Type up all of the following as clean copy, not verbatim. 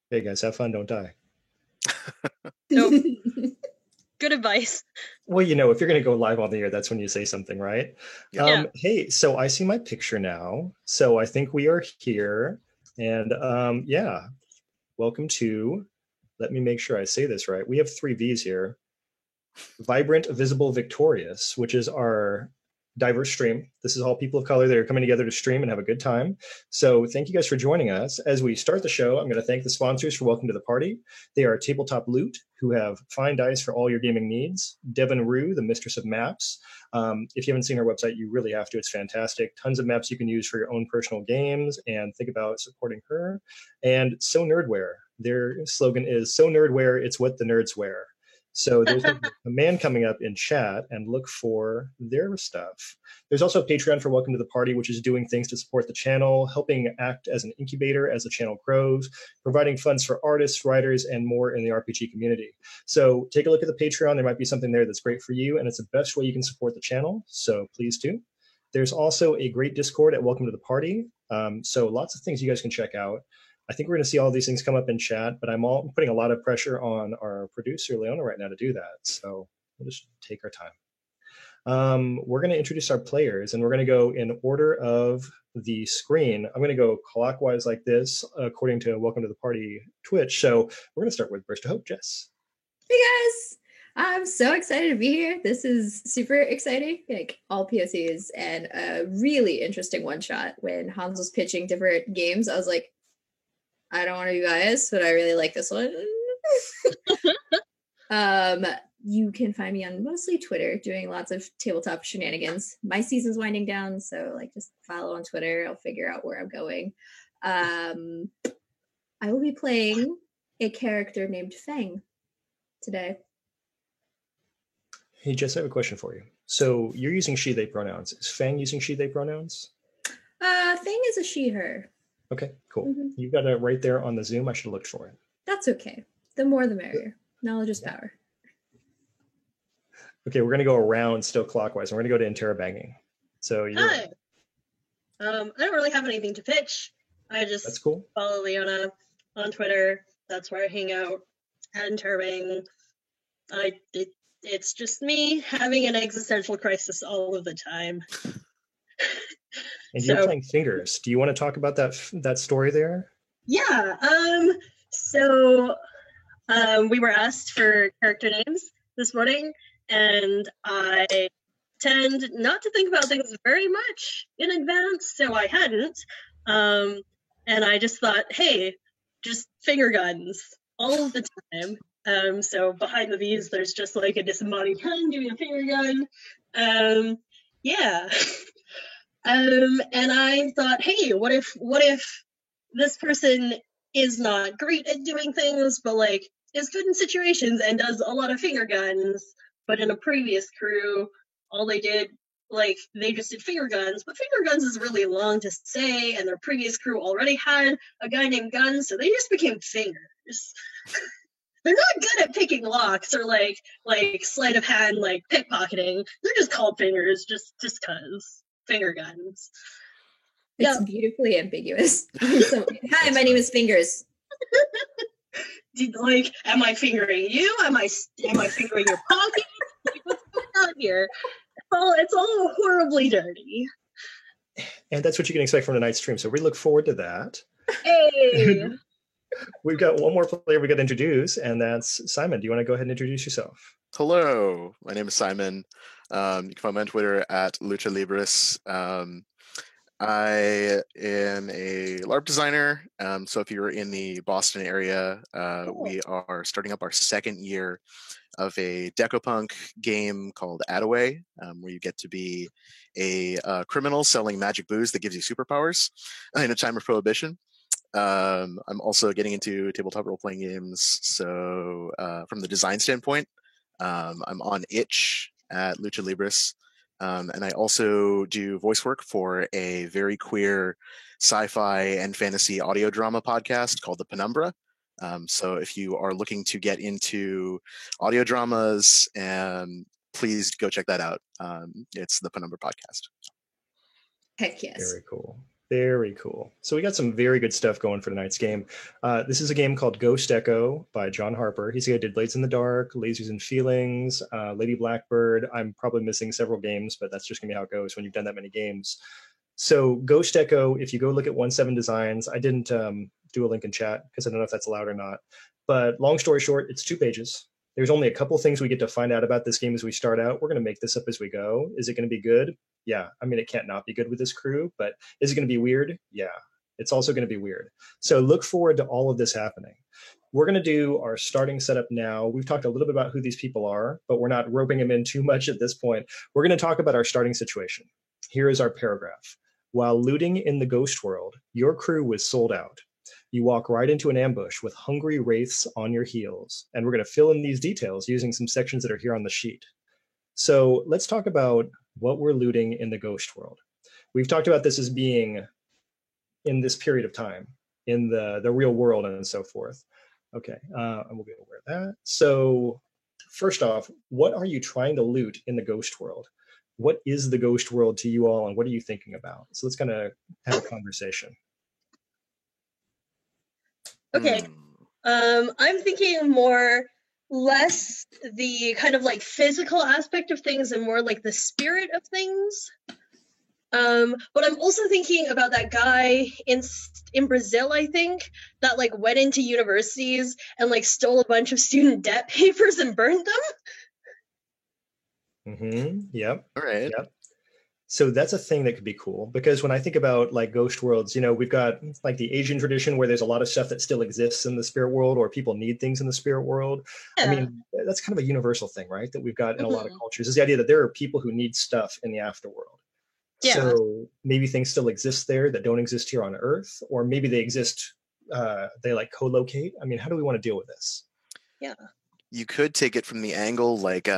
Hey guys, have fun, don't die. Nope. Good advice. Well, if you're going to go live on the air, that's when you say something, right? Yeah. Yeah. Hey, so I see my picture now. So I think we are here. And yeah, welcome to, let me make sure I say this right. We have three V's here. Vibrant, Visible, Victorious, which is our diverse stream. This is all people of color that are coming together to stream and have a good time. So thank you guys for joining us. As we start the show, I'm going to thank the sponsors for Welcome to the Party. They are Tabletop Loot, who have fine dice for all your gaming needs. Devin Rue, the mistress of maps. If you haven't seen her website, you really have to. It's fantastic. Tons of maps you can use for your own personal games, and think about supporting her. And So Nerdwear. Their slogan is So Nerdwear, it's what the nerds wear. So there's a command coming up in chat, and look for their stuff. There's also Patreon for Welcome to the Party, which is doing things to support the channel, helping act as an incubator as the channel grows, providing funds for artists, writers, and more in the RPG community. So take a look at the Patreon. There might be something there that's great for you, and it's the best way you can support the channel. So please do. There's also a great Discord at Welcome to the Party. So lots of things you guys can check out. I think we're going to see all these things come up in chat, but I'm putting a lot of pressure on our producer, Leona, right now to do that. So we'll just take our time. We're going to introduce our players, and we're going to go in order of the screen. I'm going to go clockwise like this, according to Welcome to the Party Twitch. So we're going to start with Burst of Hope, Jess. Hey guys! I'm so excited to be here. This is super exciting, like all POCs, and a really interesting one shot. When Hans was pitching different games, I was like, I don't want to be biased, but I really like this one. You can find me on mostly Twitter doing lots of tabletop shenanigans. My season's winding down, so just follow on Twitter. I'll figure out where I'm going. I will be playing a character named Fang today. Hey, Jess, I have a question for you. So you're using she, they pronouns. Is Fang using she, they pronouns? Fang is a she, her. Okay, cool. Mm-hmm. You got it right there on the Zoom. I should have looked for it. That's okay. The more the merrier. Knowledge is power. Okay, we're going to go around still clockwise. And we're going to go to interrobanging. So you're... Hi. I don't really have anything to pitch. I just That's cool. Follow Leona on Twitter. That's where I hang out at interrobang. It's just me having an existential crisis all of the time. And you're playing Fingers. Do you want to talk about that story there? Yeah. So we were asked for character names this morning, and I tend not to think about things very much in advance, so I hadn't. And I just thought, hey, just finger guns all of the time. So behind the V's, there's just like a disembodied hand doing a finger gun. Yeah. And I thought, hey, what if this person is not great at doing things, but is good in situations and does a lot of finger guns, but in a previous crew, all they did, they just did finger guns, but finger guns is really long to say, and their previous crew already had a guy named Guns, so they just became fingers. They're not good at picking locks or sleight of hand, pickpocketing. They're just called fingers just cause. Finger guns. It's beautifully ambiguous. So, hi, my name is Fingers. Am I fingering you? Am I fingering your pocket? What's going on here? It's all horribly dirty. And that's what you can expect from tonight's stream. So we look forward to that. Hey. We've got one more player we got to introduce, and that's Simon. Do you want to go ahead and introduce yourself? Hello, my name is Simon. You can find me on Twitter at Lucha Libris. I am a LARP designer. So if you're in the Boston area, cool. We are starting up our second year of a Decopunk game called Attaway, where you get to be a criminal selling magic booze that gives you superpowers in a time of prohibition. I'm also getting into tabletop role-playing games. So from the design standpoint, I'm on Itch at Lucha Libris. And I also do voice work for a very queer sci-fi and fantasy audio drama podcast called The Penumbra. So if you are looking to get into audio dramas, please go check that out. It's The Penumbra podcast. Heck yes. Very cool. Very cool. So we got some very good stuff going for tonight's game. This is a game called Ghost Echo by John Harper. He's the guy who did Blades in the Dark, Lasers and Feelings, Lady Blackbird. I'm probably missing several games, but that's just gonna be how it goes when you've done that many games. So Ghost Echo, if you go look at 1-7 Designs, I didn't do a link in chat because I don't know if that's allowed or not. But long story short, it's 2 pages. There's only a couple things we get to find out about this game as we start out. We're going to make this up as we go. Is it going to be good? Yeah. I mean, it can't not be good with this crew, but is it going to be weird? Yeah. It's also going to be weird. So look forward to all of this happening. We're going to do our starting setup now. We've talked a little bit about who these people are, but we're not roping them in too much at this point. We're going to talk about our starting situation. Here is our paragraph. While looting in the ghost world, your crew was sold out. You walk right into an ambush with hungry wraiths on your heels. And we're going to fill in these details using some sections that are here on the sheet. So let's talk about what we're looting in the ghost world. We've talked about this as being in this period of time, in the real world and so forth. Okay, and we'll be aware of that. So first off, what are you trying to loot in the ghost world? What is the ghost world to you all, and what are you thinking about? So let's kind of have a conversation. Okay. I'm thinking less the kind of like physical aspect of things and more like the spirit of things. But I'm also thinking about that guy in Brazil, I think, that like went into universities and like stole a bunch of student debt papers and burned them. Mm-hmm. Yep. All right. Yep. So that's a thing that could be cool, because when I think about like ghost worlds, you know, we've got like the Asian tradition where there's a lot of stuff that still exists in the spirit world, or people need things in the spirit world. Yeah. I mean, that's kind of a universal thing, right? That we've got in a lot of cultures, is the idea that there are people who need stuff in the afterworld. Yeah. So maybe things still exist there that don't exist here on Earth, or maybe they exist, they like co-locate. I mean, how do we want to deal with this? Yeah. You could take it from the angle like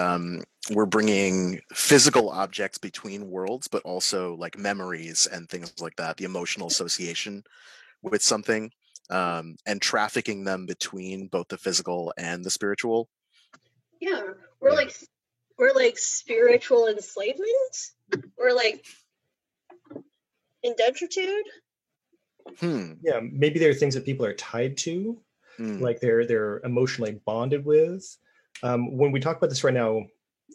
we're bringing physical objects between worlds, but also like memories and things like that, the emotional association with something, and trafficking them between both the physical and the spiritual. Yeah, we're like spiritual enslavement, or like indentured. Yeah, maybe there are things that people are tied to. Like they're emotionally bonded with. When we talk about this right now,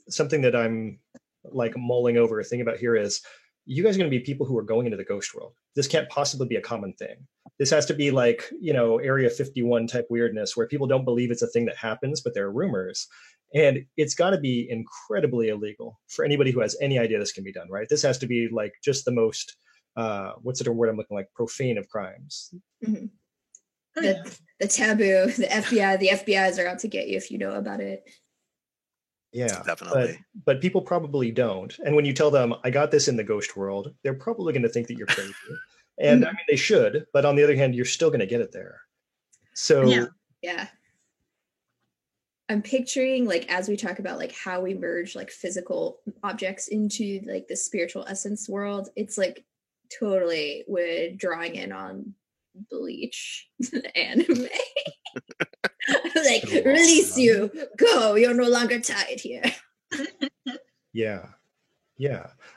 something that I'm like mulling over, thinking about here is, you guys are going to be people who are going into the ghost world. This can't possibly be a common thing. This has to be like, you know, Area 51 type weirdness where people don't believe it's a thing that happens, but there are rumors. And it's got to be incredibly illegal for anybody who has any idea this can be done, right? This has to be like just the most, what's the word I'm looking like, profane of crimes. Mm-hmm. The taboo, the FBIs are out to get you if you know about it. Yeah, definitely. But people probably don't. And when you tell them, I got this in the ghost world, they're probably going to think that you're crazy. And I mean, they should. But on the other hand, you're still going to get it there. So yeah. I'm picturing, like, as we talk about like how we merge like physical objects into like the spiritual essence world, it's like totally we're drawing in on Bleach anime. Like, release you, go, you're no longer tied here. Yeah.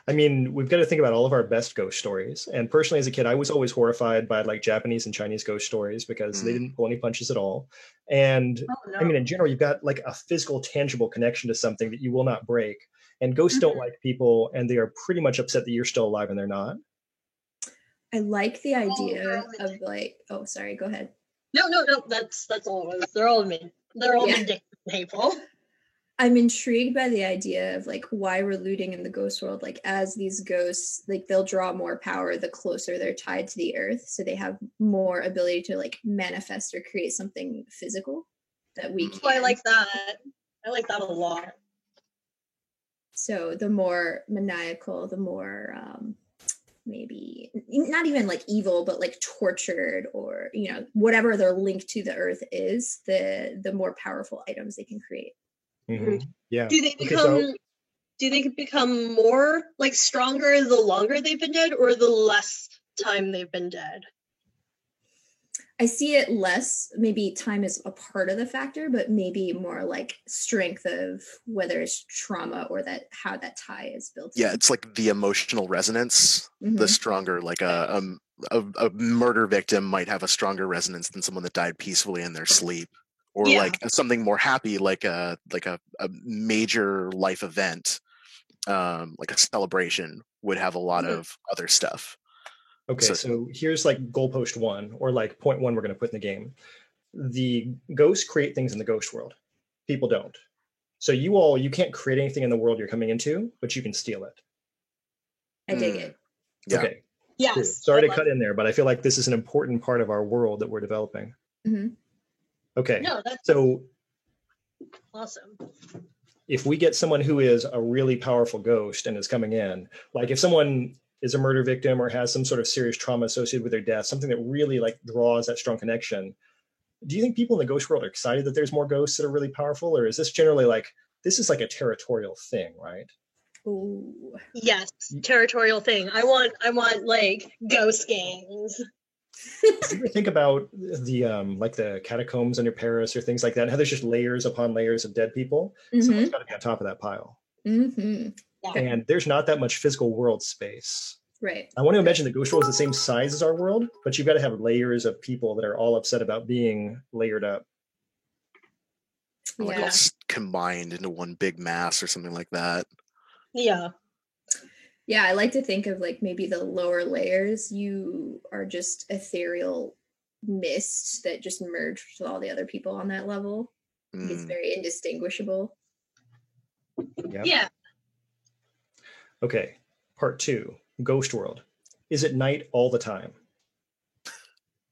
I mean, we've got to think about all of our best ghost stories. And personally, as a kid, I was always horrified by like Japanese and Chinese ghost stories because they didn't pull any punches at all. And I mean, in general, you've got like a physical, tangible connection to something that you will not break. And ghosts don't like people, and they are pretty much upset that you're still alive and they're not. I like the idea of like, oh, sorry, go ahead. No, that's all it was. They're all mean. They're all vindictive people. I'm intrigued by the idea of like why we're looting in the ghost world. Like, as these ghosts, like, they'll draw more power the closer they're tied to the earth, so they have more ability to like manifest or create something physical that we can. Oh, I like that. I like that a lot. So the more maniacal, the more maybe not even like evil, but like tortured, or, you know, whatever their link to the earth is, the more powerful items they can create. Mm-hmm. Yeah. Do they become more like stronger the longer they've been dead, or the less time they've been dead? I see it less, maybe time is a part of the factor, but maybe more like strength of whether it's trauma or that how that tie is built Yeah, in. it's like the emotional resonance, the Mhm. stronger. Like a murder victim might have a stronger resonance than someone that died peacefully in their sleep, or Yeah. like something more happy, like a major life event, like a celebration, would have a lot Mhm. of other stuff. Okay, So so here's like goalpost one, or like point one we're going to put in the game. The ghosts create things in the ghost world. People don't. So you can't create anything in the world you're coming into, but you can steal it. I dig Mm. it. Yeah. Okay, Yes. cool. Sorry I to love cut in there, but I feel like this is an important part of our world that we're developing. Mhm. Okay, No, that's so awesome. if we get someone who is a really powerful ghost and is coming in, like if someone is a murder victim or has some sort of serious trauma associated with their death, something that really like draws that strong connection, do you think people in the ghost world are excited that there's more ghosts that are really powerful, or is this generally like this is like a territorial thing, right? Ooh. Yes, territorial thing. I want like ghost gangs. Do you ever think about the like the catacombs under Paris or things like that? How there's just layers upon layers of dead people. Someone's Mhm. got to be on top of that pile, Mhm. and there's not that much physical world space. Right. I want to imagine the ghost world is the same size as our world, but you've got to have layers of people that are all upset about being layered up. Like Yeah. all combined into one big mass or something like that. Yeah. Yeah, I like to think of like maybe the lower layers, you are just ethereal mist that just merged with all the other people on that level. It's Mm. very indistinguishable. Yeah. Yeah. Okay. Part two, ghost world. Is it night all the time?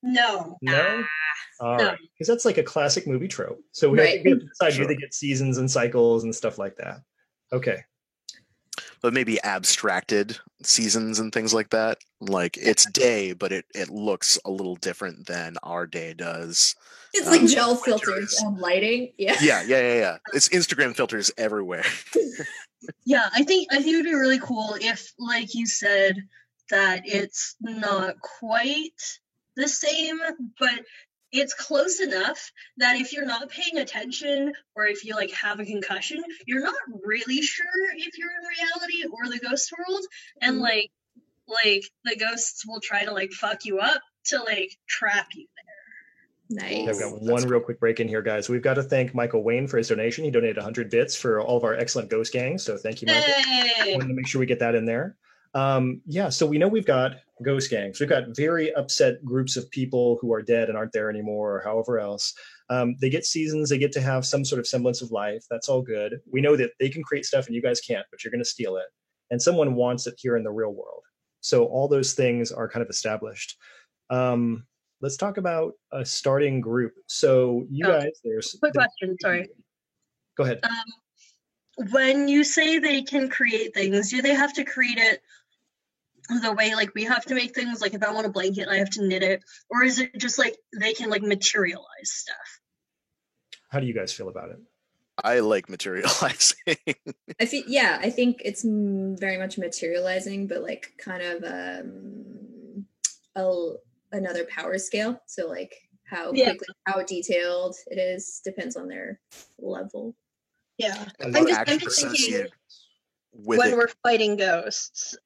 No. No. All No. right, because that's like a classic movie trope. So we Right. have to decide Sure. do they get seasons and cycles and stuff like that. Okay. But maybe abstracted seasons and things like that. Like it's day, but it looks a little different than our day does. It's like gel Winters. filters and lighting. Yeah. Yeah. It's Instagram filters everywhere. Yeah, I think it would be really cool if, like you said, that it's not quite the same, but it's close enough that if you're not paying attention or if you like have a concussion, you're not really sure if you're in reality or the ghost world, and like the ghosts will try to like fuck you up to like trap you there. Nice. I've got Ooh, one that's real quick break in here, guys. We've got to thank Michael Wayne for his donation. He donated 100 bits for all of our excellent ghost gangs. So thank you, Michael. Hey! Wanted to make sure we get that in there. Yeah, so we know we've got ghost gangs. We've got very upset groups of people who are dead and aren't there anymore, or however else. They get seasons. They get to have some sort of semblance of life. That's all good. We know that they can create stuff and you guys can't, but you're going to steal it. And someone wants it here in the real world. So all those things are kind of established. Let's talk about a starting group. So you guys, there's Quick question, sorry. Go ahead. When you say they can create things, do they have to create it the way like we have to make things? Like if I want a blanket, I have to knit it, or is it just like they can like materialize stuff? How do you guys feel about it? I like materializing. I think it's very much materializing, but like kind of another power scale. So like how quickly, how detailed it is depends on their level. Yeah, And I'm the just action thinking associated with when it. we're fighting ghosts,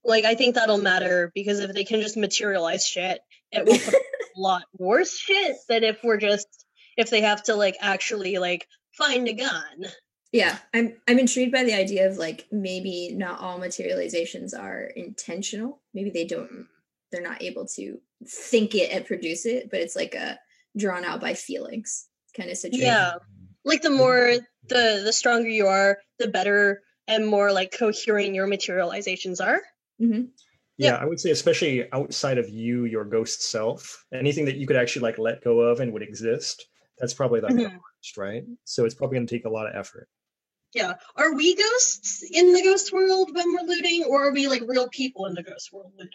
like I think that'll matter because if they can just materialize shit, it will put a lot worse shit than if they have to like actually like find a gun. Yeah, I'm intrigued by the idea of like maybe not all materializations are intentional. Maybe they're not able to think it and produce it, but it's like a drawn out by feelings kind of situation. Yeah, like the more the stronger you are, the better and more like coherent your materializations are. Mm-hmm. Yeah, I would say especially outside of you, your ghost self, anything that you could actually like let go of and would exist, that's probably like the hardest, right? So it's probably going to take a lot of effort. Yeah. Are we ghosts in the ghost world when we're looting, or are we like real people in the ghost world looting?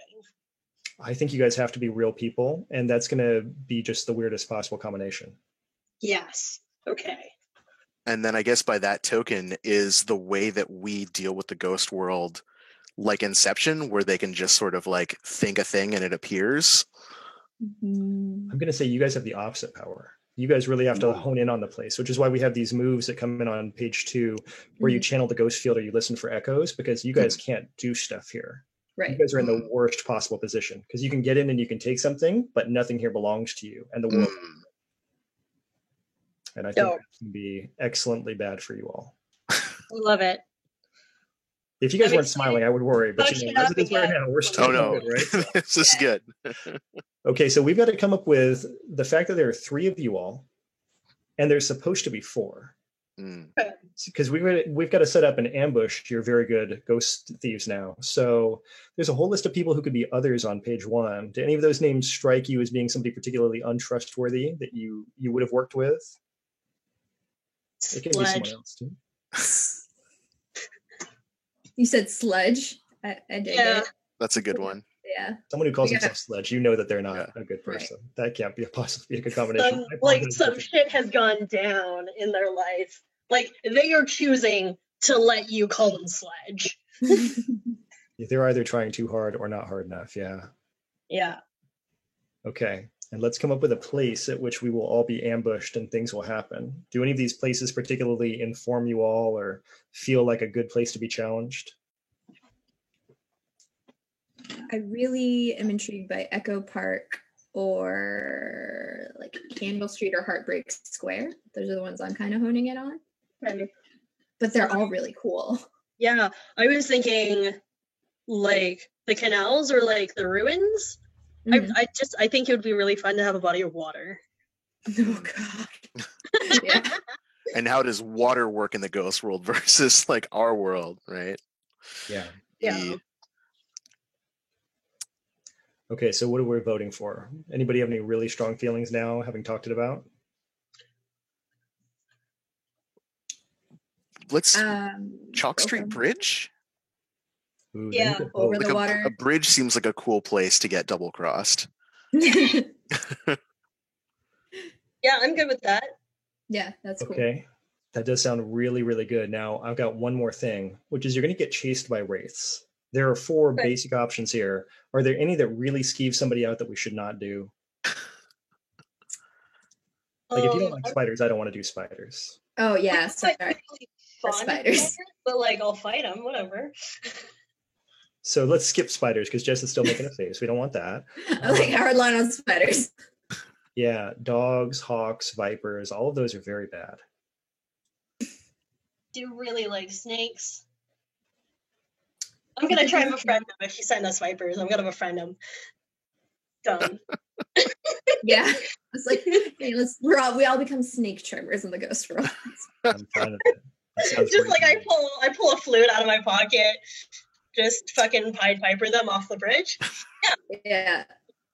I think you guys have to be real people, and that's going to be just the weirdest possible combination. Yes. Okay. And then I guess by that token is the way that we deal with the ghost world, like Inception, where they can just sort of like think a thing and it appears. Mhm. I'm going to say you guys have the opposite power. You guys really have to hone in on the place, which is why we have these moves that come in on page 2 where you Mhm. channel the ghost field or you listen for echoes, because you guys can't do stuff here. You Right. guys are in the worst possible position because you can get in and you can take something, but nothing here belongs to you and the world. And I think Dope. that can be excellently bad for you all. Love it. If you guys I'm weren't excited smiling, I would worry. But Touch you it know, as up it is right again. now, we're still Oh no, good, right? So- this is good. Okay, so we've got to come up with the fact that there are 3 of you all, and there's supposed to be 4. Mm. Because we've got to set up an ambush. You're very good ghost thieves now. So there's a whole list of people who could be others on page 1. Do any of those names strike you as being somebody particularly untrustworthy that you would have worked with? It can be someone Sludge. else too. You said sludge. I dig Yeah. it. That's a good one. Yeah. Someone who calls Yeah. himself Sledge, you know that they're not Yeah. a good Right. person. That can't be possibly a good combination. I Like apologize. some shit has gone down in their life. Like they are choosing to let you call them Sledge. They're either trying too hard or not hard enough. Yeah. Yeah. Okay. And let's come up with a place at which we will all be ambushed and things will happen. Do any of these places particularly inform you all or feel like a good place to be challenged? I really am intrigued by Echo Park or like Candle Street or Heartbreak Square. Those are the ones I'm kind of honing in on. Okay. But they're all really cool. Yeah. I was thinking like the canals or like the ruins. Mhm. I think it would be really fun to have a body of water. Oh god. Yeah. And how does water work in the ghost world versus like our world, right? Yeah. Yeah. Okay, so what are we voting for? Anybody have any really strong feelings now, having talked it about? Let's go Chalk Street for- Bridge. Ooh, then Yeah, you could over vote. the Like water. a bridge seems like a cool place to get double crossed. Yeah, I'm good with that. Yeah, that's cool. Okay. That does sound really, really good. Now, I've got one more thing, which is you're going to get chased by wraiths. There are 4 Okay. basic options here. Are there any that really skeeve somebody out that we should not do? Like, if you don't like spiders, I don't want to do spiders. Oh yeah, sorry. Really fun spiders. but like I'll fight them, whatever. So let's skip spiders because Jess is still making a face. We don't want that. I like hard line on spiders. Yeah, dogs, hawks, vipers, all of those are very bad. Do you really like snakes? I'm gonna try and befriend them if you send us vipers. I'm gonna befriend them. Done. Yeah. It's like, hey, we all become snake charmers in the ghost world. I'm fine with it. That sounds Just great like to me. I pull a flute out of my pocket, just fucking Pied Piper them off the bridge. Yeah.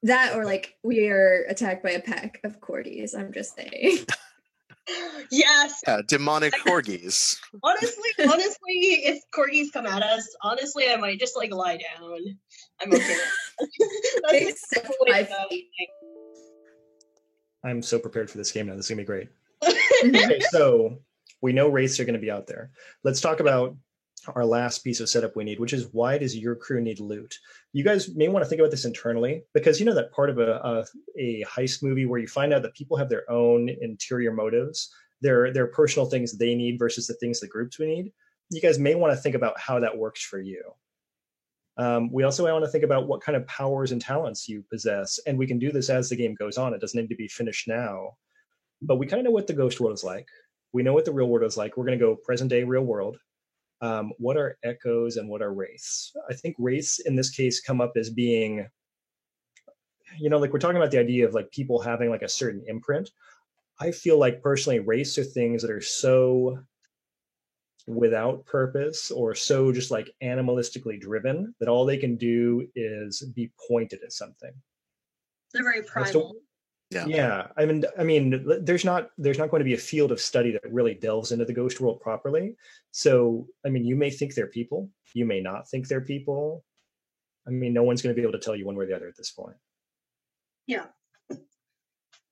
That or like we are attacked by a pack of corgis, I'm just saying. Yes. Yeah, demonic corgis. Honestly, if corgis come at us, honestly, I might just like lie down. I'm okay. That's Except the way to 5 go. feet. I'm so prepared for this game now. This is going to be great. Mhm. Okay, so we know wraiths are going to be out there. Let's talk about our last piece of setup we need, which is why does your crew need loot? You guys may want to think about this internally because you know that part of a heist movie where you find out that people have their own interior motives, their personal things they need versus the things the groups we need. You guys may want to think about how that works for you. We also want to think about what kind of powers and talents you possess, and we can do this as the game goes on. It doesn't need to be finished now, but we kind of know what the ghost world is like. We know what the real world is like. We're going to go present day real world. What are echoes and what are wraiths? I think wraiths in this case come up as being, you know, like we're talking about the idea of like people having like a certain imprint. I feel like personally wraiths are things that are so without purpose or so just like animalistically driven that all they can do is be pointed at something. They're very That's primal. Yeah. I mean, there's not going to be a field of study that really delves into the ghost world properly. So, I mean, you may think they're people, you may not think they're people. I mean, no one's going to be able to tell you one way or the other at this point. Yeah.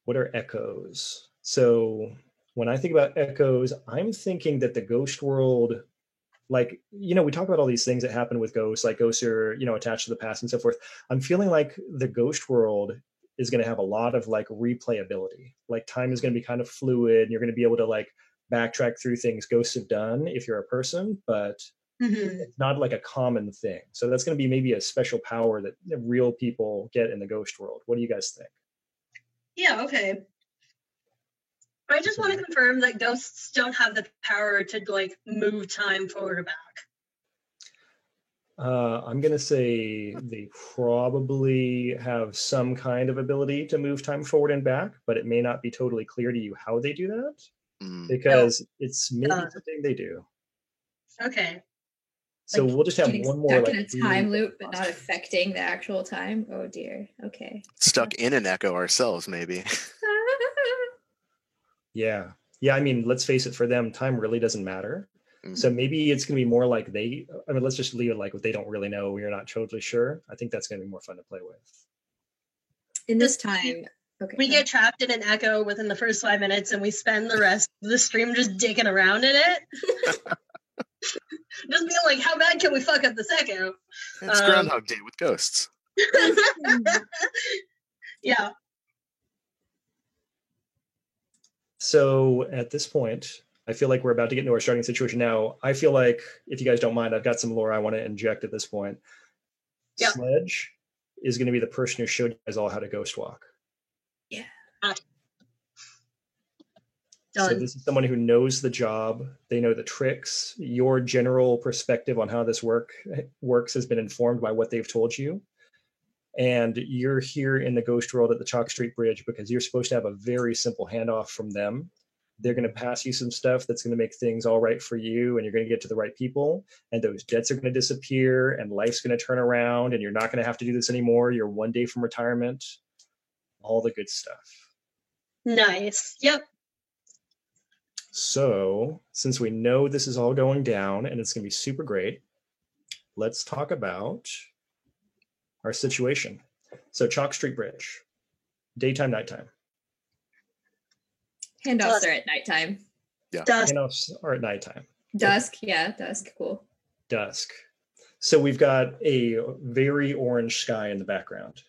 What are echoes? So, when I think about echoes, I'm thinking that the ghost world, like, you know, we talk about all these things that happen with ghosts, like ghosts are, you know, attached to the past and so forth. I'm feeling like the ghost world is going to have a lot of like replayability. Like time is going to be kind of fluid, and you're going to be able to like backtrack through things ghosts have done if you're a person, but it's not like a common thing. So that's going to be maybe a special power that real people get in the ghost world. What do you guys think? Yeah, okay. I just want to confirm that ghosts don't have the power to like move time forward or back. I'm going to say they probably have some kind of ability to move time forward and back, but it may not be totally clear to you how they do that, because it's maybe something they do. Okay. So Like we'll just have getting one more stuck like in a time loop, but not affecting the actual time. Oh dear. Okay. Stuck in an echo ourselves, maybe. Yeah. I mean, let's face it, for them, time really doesn't matter. Mhm. So maybe it's going to be more like let's just leave it like they don't really know. We're not totally sure. I think that's going to be more fun to play with. In this time, okay. We get trapped in an echo within the first 5 minutes, and we spend the rest of the stream just digging around in it. Just being like, how bad can we fuck up this echo? It's Groundhog Day with ghosts. Yeah. So at this point, I feel like we're about to get into our starting situation now. I feel like, if you guys don't mind, I've got some lore I want to inject at this point. Yep. Sledge is going to be the person who showed you guys all how to ghost walk. Yeah. So Done. this is someone who knows the job. They know the tricks. Your general perspective on how this works has been informed by what they've told you. And you're here in the ghost world at the Chalk Street Bridge because you're supposed to have a very simple handoff from them. They're going to pass you some stuff that's going to make things all right for you, and you're going to get to the right people, and those debts are going to disappear, and life's going to turn around, and you're not going to have to do this anymore. You're one day from retirement. All the good stuff. Nice. Yep. So, since we know this is all going down and it's going to be super great, let's talk about our situation. So, Chalk Street Bridge, daytime, nighttime. Handoffs are at nighttime. Yeah. Dusk. Handoffs are at nighttime. Dusk, yeah, dusk, cool. Dusk. So, we've got a very orange sky in the background.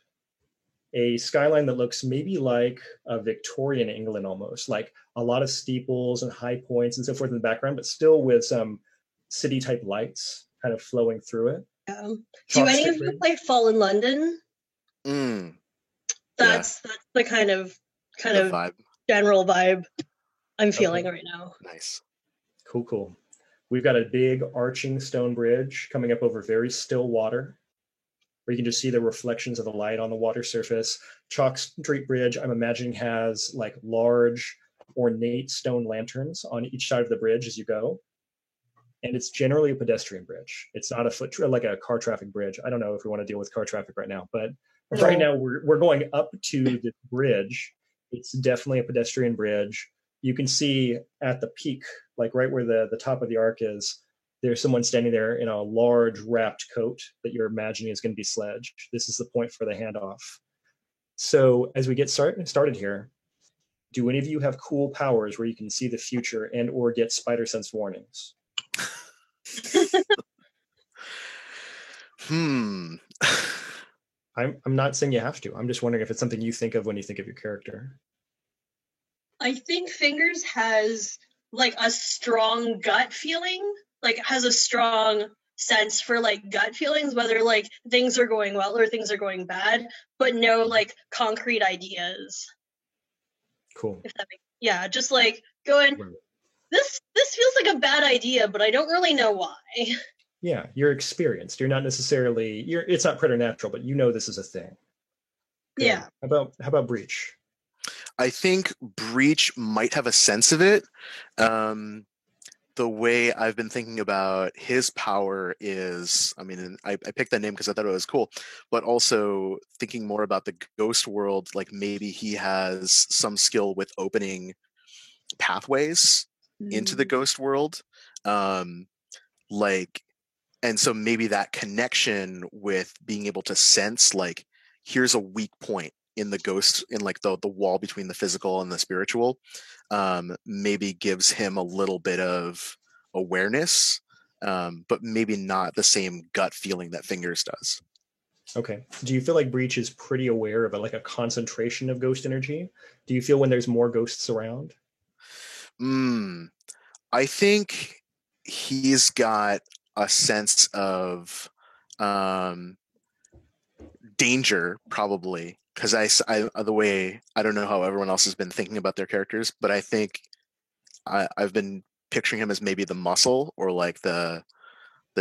A skyline that looks maybe like a Victorian England almost, like a lot of steeples and high points and so forth in the background, but still with some city type lights kind of flowing through it. Do any of you play Fallen London? That's the kind of vibe. General vibe I'm feeling right now. Nice. Cool. We've got a big arching stone bridge coming up over very still water, where you can just see the reflections of the light on the water surface. Chalk Street Bridge, I'm imagining, has like large ornate stone lanterns on each side of the bridge as you go. And it's generally a pedestrian bridge. It's not like a car traffic bridge. I don't know if we want to deal with car traffic right now, but right now we're going up to the bridge. It's definitely a pedestrian bridge. You can see at the peak, like right where the top of the arc is, there's someone standing there in a large wrapped coat that you're imagining is going to be Sledge. This is the point for the handoff. So as we get started here, do any of you have cool powers where you can see the future and or get spider sense warnings? I'm not saying you have to. I'm just wondering if it's something you think of when you think of your character. I think Fingers has like a strong gut feeling, like has a strong sense for like gut feelings, whether like things are going well or things are going bad, but no like concrete ideas. Cool. If that makes, just like going, this feels like a bad idea, but I don't really know why. Yeah, you're experienced. You're not necessarily it's not preternatural, but you know this is a thing. Good. Yeah. How about Breach? I think Breach might have a sense of it. The way I've been thinking about his power is, I mean, I picked that name because I thought it was cool, but also thinking more about the ghost world, like maybe he has some skill with opening pathways into the ghost world. And so maybe that connection with being able to sense, like, here's a weak point in the ghost, in like the wall between the physical and the spiritual, maybe gives him a little bit of awareness, but maybe not the same gut feeling that Fingers does. Okay. Do you feel like Breach is pretty aware of like a concentration of ghost energy? Do you feel when there's more ghosts around? I think he's got a sense of danger, probably, because the way, I don't know how everyone else has been thinking about their characters, but I think I've been picturing him as maybe the muscle, or like the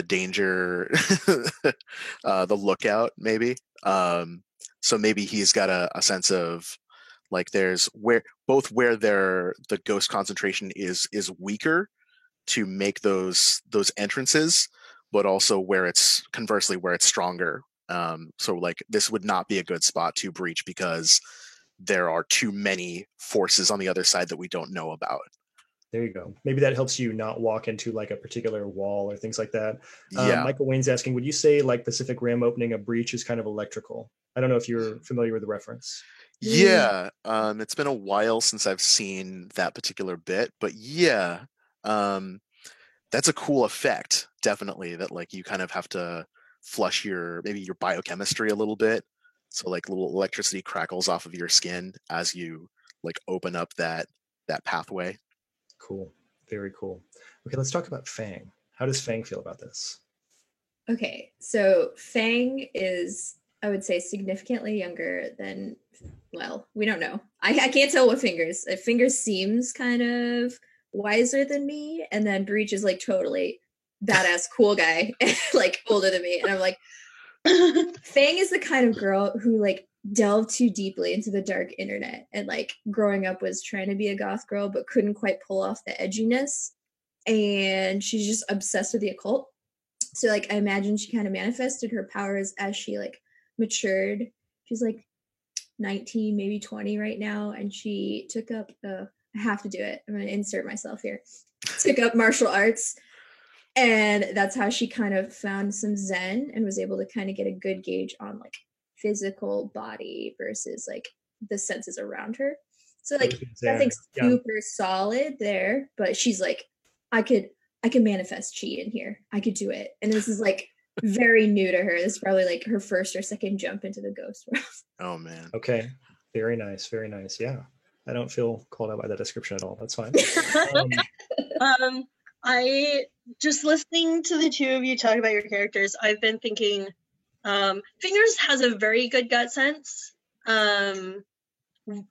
danger, the lookout, maybe. So maybe he's got a sense of like there's where the ghost concentration is weaker, to make those entrances, but also where it's conversely where it's stronger. So like this would not be a good spot to breach because there are too many forces on the other side that we don't know about. There you go. Maybe that helps you not walk into like a particular wall or things like that. Yeah. Michael Wayne's asking, would you say like Pacific Rim opening a breach is kind of electrical? I don't know if you're familiar with the reference. Yeah. It's been a while since I've seen that particular bit, but yeah. That's a cool effect, definitely, that like you kind of have to flush maybe your biochemistry a little bit. So like little electricity crackles off of your skin as you like open up that pathway. Cool. Very cool. Okay, let's talk about Fang. How does Fang feel about this? Okay, so Fang is, I would say, significantly younger than, well, we don't know. I can't tell what Fingers. Fingers seems kind of wiser than me, and then Breach is like totally badass cool guy, like older than me. And I'm like, Fang is the kind of girl who like delved too deeply into the dark internet, and like growing up was trying to be a goth girl but couldn't quite pull off the edginess, and she's just obsessed with the occult. So like I imagine she kind of manifested her powers as she like matured. She's like 19, maybe 20 right now, and she took up I have to do it, I'm going to insert myself here, took up martial arts, and that's how she kind of found some zen and was able to kind of get a good gauge on like physical body versus like the senses around her. So like nothing super solid there, but she's like, I could manifest chi in here, I could do it. And this is like very new to her. This is probably like her first or second jump into the ghost world. Oh man. Okay. Very nice. Very nice. Yeah. I don't feel called out by that description at all. That's fine. I just listening to the two of you talk about your characters, I've been thinking Fingers has a very good gut sense in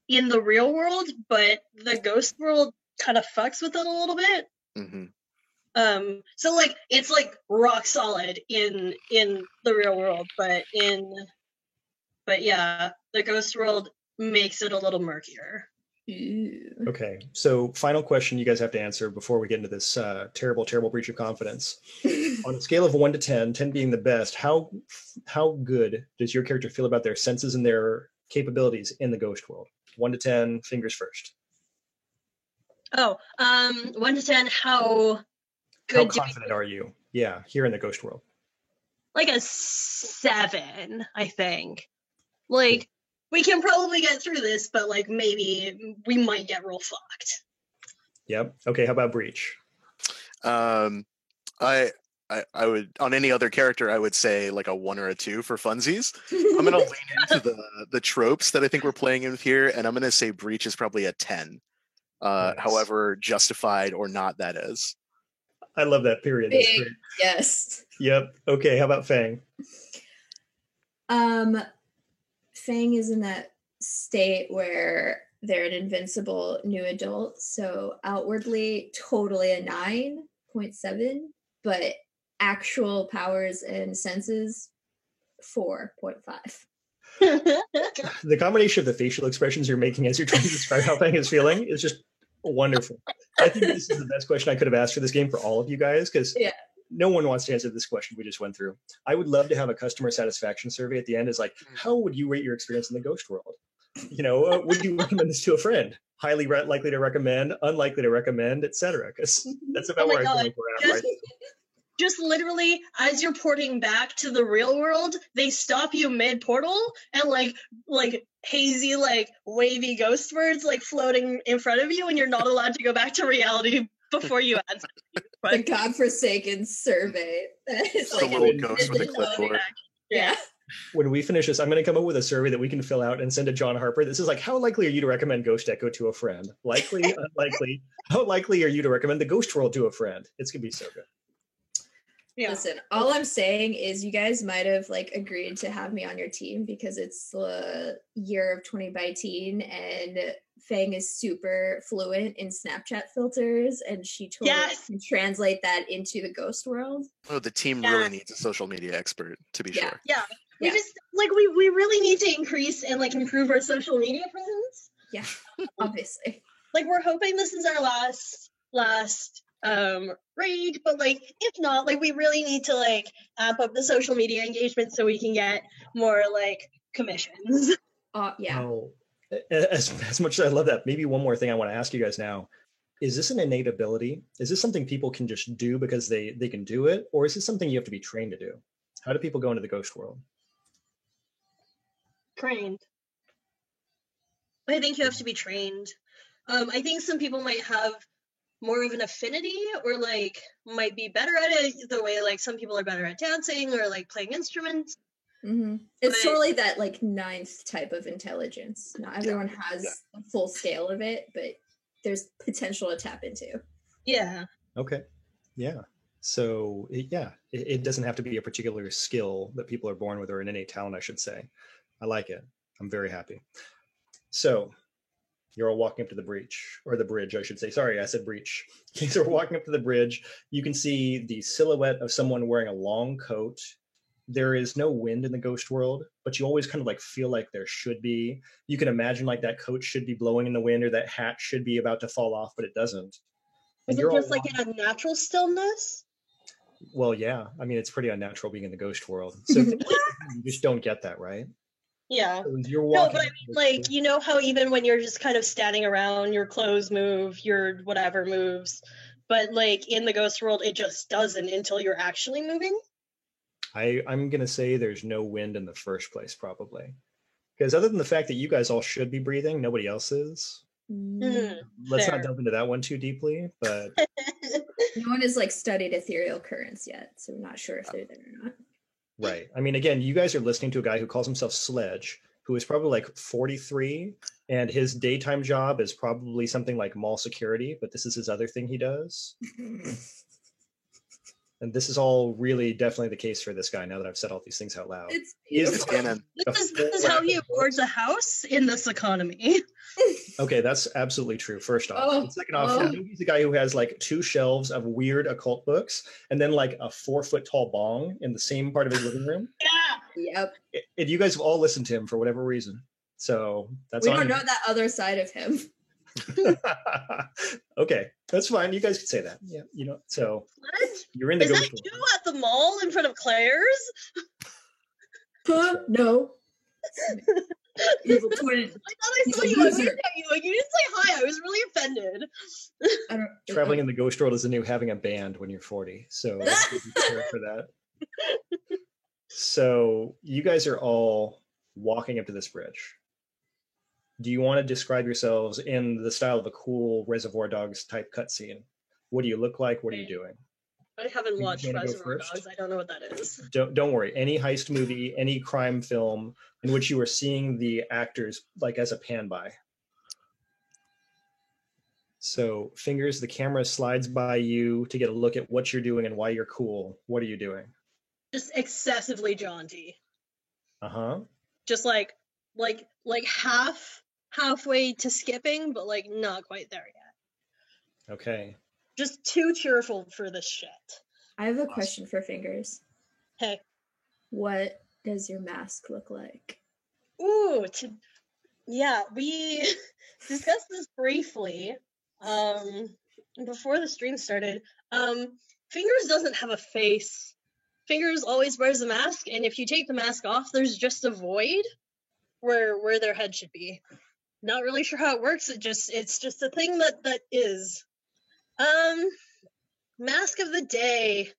the real world, but the ghost world kind of fucks with it a little bit. Mm-hmm. So like it's like rock solid in the real world, but yeah, the ghost world makes it a little murkier. Okay, so final question you guys have to answer before we get into this terrible breach of confidence. On a scale of 1 to 10, 10 being the best, how good does your character feel about their senses and their capabilities in the ghost world? 1 to 10, Fingers first. 1 to 10, how good? How confident are you? Yeah, here in the ghost world. Like a 7, I think. Like, we can probably get through this, but like maybe we might get real fucked. Yep. Okay, how about Breach? I would, on any other character, I would say like a 1 or a 2 for funsies. I'm gonna lean into the tropes that I think we're playing in here, and I'm gonna say Breach is probably a 10. Nice. However justified or not that is. I love that period. That's great. Yes. Yep. Okay, how about Fang? Fang is in that state where they're an invincible new adult, so outwardly totally a 9.7, but actual powers and senses 4.5. The combination of the facial expressions you're making as you're trying to describe how Fang is feeling is just wonderful. I think this is the best question I could have asked for this game for all of you guys, because no one wants to answer this question we just went through. I would love to have a customer satisfaction survey at the end. Is like, how would you rate your experience in the ghost world? You know, would you recommend this to a friend? Highly likely to recommend, unlikely to recommend, etc. Because that's about where I feel like we're at right now. Just literally, as you're porting back to the real world, they stop you mid-portal and like hazy, like wavy ghost words like floating in front of you, and you're not allowed to go back to reality before you answer. The godforsaken survey. That is like a little ghost with a clipboard. Yeah. when we finish this, I'm going to come up with a survey that we can fill out and send to John Harper. This is like, how likely are you to recommend Ghost Echo to a friend? Likely, unlikely. How likely are you to recommend the Ghost World to a friend? It's going to be so good. Yeah. Listen, all I'm saying is you guys might have like agreed to have me on your team because it's the year of 20 by teen and Fang is super fluent in Snapchat filters and she totally can translate that into the ghost world. Oh, the team really needs a social media expert, to be sure. Yeah. We just like we really need to increase and like improve our social media presence. Yeah, obviously. Like we're hoping this is our last raid, but like if not, like we really need to like amp up the social media engagement so we can get more like commissions. Yeah. Oh, as much as I love that, maybe one more thing I want to ask you guys now. Is this an innate ability? Is this something people can just do because they can do it? Or is this something you have to be trained to do? How do people go into the ghost world? Trained. I think you have to be trained. I think some people might have more of an affinity or like might be better at it the way like some people are better at dancing or like playing instruments. Mm-hmm. It's totally that like ninth type of intelligence. Not everyone has a full scale of it, but there's potential to tap into. Yeah. Okay. Yeah. So it doesn't have to be a particular skill that people are born with or an innate talent, I should say. I like it. I'm very happy. So you're all walking up to the breach, or the bridge, I should say. Sorry, I said breach. So we're walking up to the bridge. You can see the silhouette of someone wearing a long coat. There is no wind in the ghost world, but you always kind of like feel like there should be. You can imagine like that coat should be blowing in the wind or that hat should be about to fall off, but it doesn't. Is it just like in a natural stillness? Well, yeah. I mean, it's pretty unnatural being in the ghost world. So you just don't get that, right? Yeah. So you're walking, no, but I mean, like, you know how even when you're just kind of standing around, your clothes move, your whatever moves, but like in the ghost world, it just doesn't until you're actually moving? I'm going to say there's no wind in the first place, probably. Because other than the fact that you guys all should be breathing, nobody else is. Let's not delve into that one too deeply, but no one has like studied ethereal currents yet, so we're not sure if they're there or not. Right. I mean, again, you guys are listening to a guy who calls himself Sledge, who is probably like 43, and his daytime job is probably something like mall security, but this is his other thing he does. And this is all really definitely the case for this guy now that I've said all these things out loud. This is how he affords a house in this economy. Okay, that's absolutely true, first off. And second off, he's a guy who has like 2 shelves of weird occult books and then like a 4-foot tall bong in the same part of his living room. Yeah. Yep. And you guys have all listened to him for whatever reason. So that's we don't know that other side of him. Okay, that's fine. You guys can say that. Yeah, you know. So you're in the ghost world. Is that you at the mall in front of Claire's? No. Evil twin. I thought I saw you. I looked at you. Like you didn't say hi. I was really offended. Traveling in the ghost world is the new having a band when you're 40. So be prepared for that. So you guys are all walking up to this bridge. Do you want to describe yourselves in the style of a cool Reservoir Dogs type cutscene? What do you look like? What are you doing? I haven't watched Reservoir Dogs. I don't know what that is. Don't worry. Any heist movie, any crime film in which you are seeing the actors like as a pan by. So Fingers, the camera slides by you to get a look at what you're doing and why you're cool. What are you doing? Just excessively jaunty. Uh-huh. Just like halfway to skipping, but like not quite there yet. Okay. Just too cheerful for this shit. I have a question for Fingers. Hey. What does your mask look like? Ooh, yeah, we discussed this briefly before the stream started. Fingers doesn't have a face. Fingers always wears a mask, and if you take the mask off, there's just a void where their head should be. Not really sure how it works. It's just a thing that is. Mask of the day.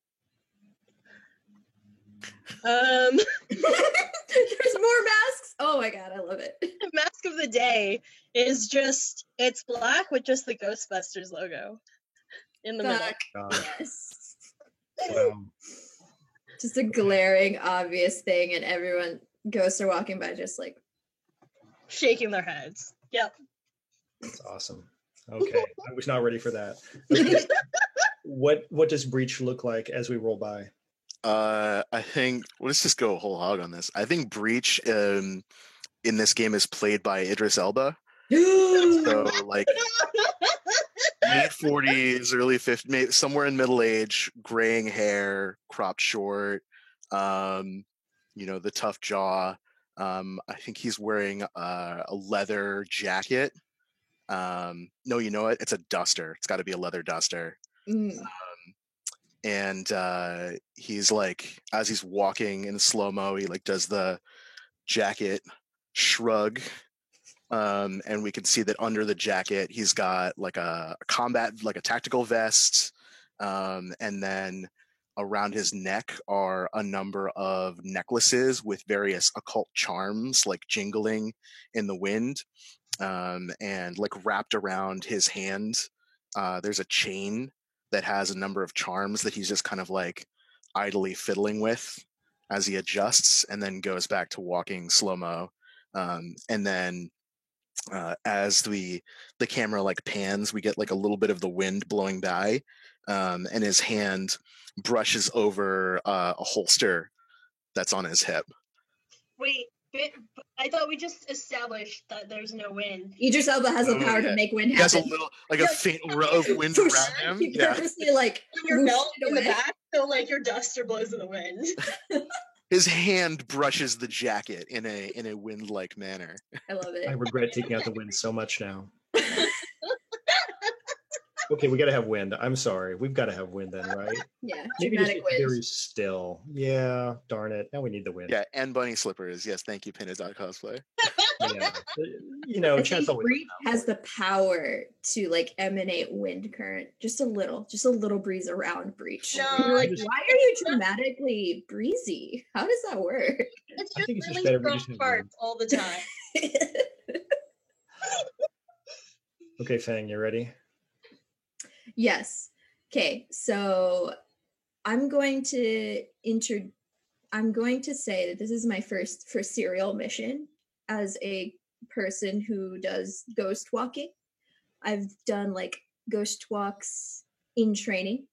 There's more masks. Oh my god, I love it. Mask of the day is just it's black with just the Ghostbusters logo in the middle. Yes. Wow. Just a glaring, obvious thing, and everyone ghosts are walking by just like Shaking their heads. Yep. That's awesome. Okay, I was not ready for that. Okay. What does Breach look like as we roll by? I think let's just go whole hog on this. I think Breach in this game is played by Idris Elba. So like late 40s, early 50s, somewhere in middle age, graying hair, cropped short, the tough jaw. I think he's wearing a leather jacket. No, you know what? It's a duster. It's got to be a leather duster. And he's like, as he's walking in slow-mo, he like does the jacket shrug. And we can see that under the jacket, he's got like a combat, like a tactical vest. And then around his neck are a number of necklaces with various occult charms, like jingling in the wind. And like wrapped around his hand, there's a chain that has a number of charms that he's just kind of like idly fiddling with as he adjusts and then goes back to walking slow-mo. And then as the camera like pans, we get like a little bit of the wind blowing by, and his hand brushes over a holster that's on his hip. Wait, I thought we just established that there's no wind. Idris Elba has the power to make wind happen. He has a little, like a faint row of wind around him. He purposely like your belt in the back, so like your duster blows in the wind. His hand brushes the jacket in a wind-like manner. I love it. I regret taking out the wind so much now. Okay, we got to have wind. I'm sorry. We've got to have wind then, right? Yeah, maybe just dramatic wind. very still. Yeah, darn it. Now we need the wind. Yeah, and bunny slippers. Yes, thank you, Pinna.cosplay. Yeah. Chance Breach has the power to like emanate wind current. Just a little breeze around Breach. No, you're like, why are you dramatically breezy? How does that work? It's just really strong farts all the time. Okay, Fang, you ready? Yes. Okay, so I'm going to say that this is my first serial mission as a person who does ghost walking. I've done like ghost walks in training.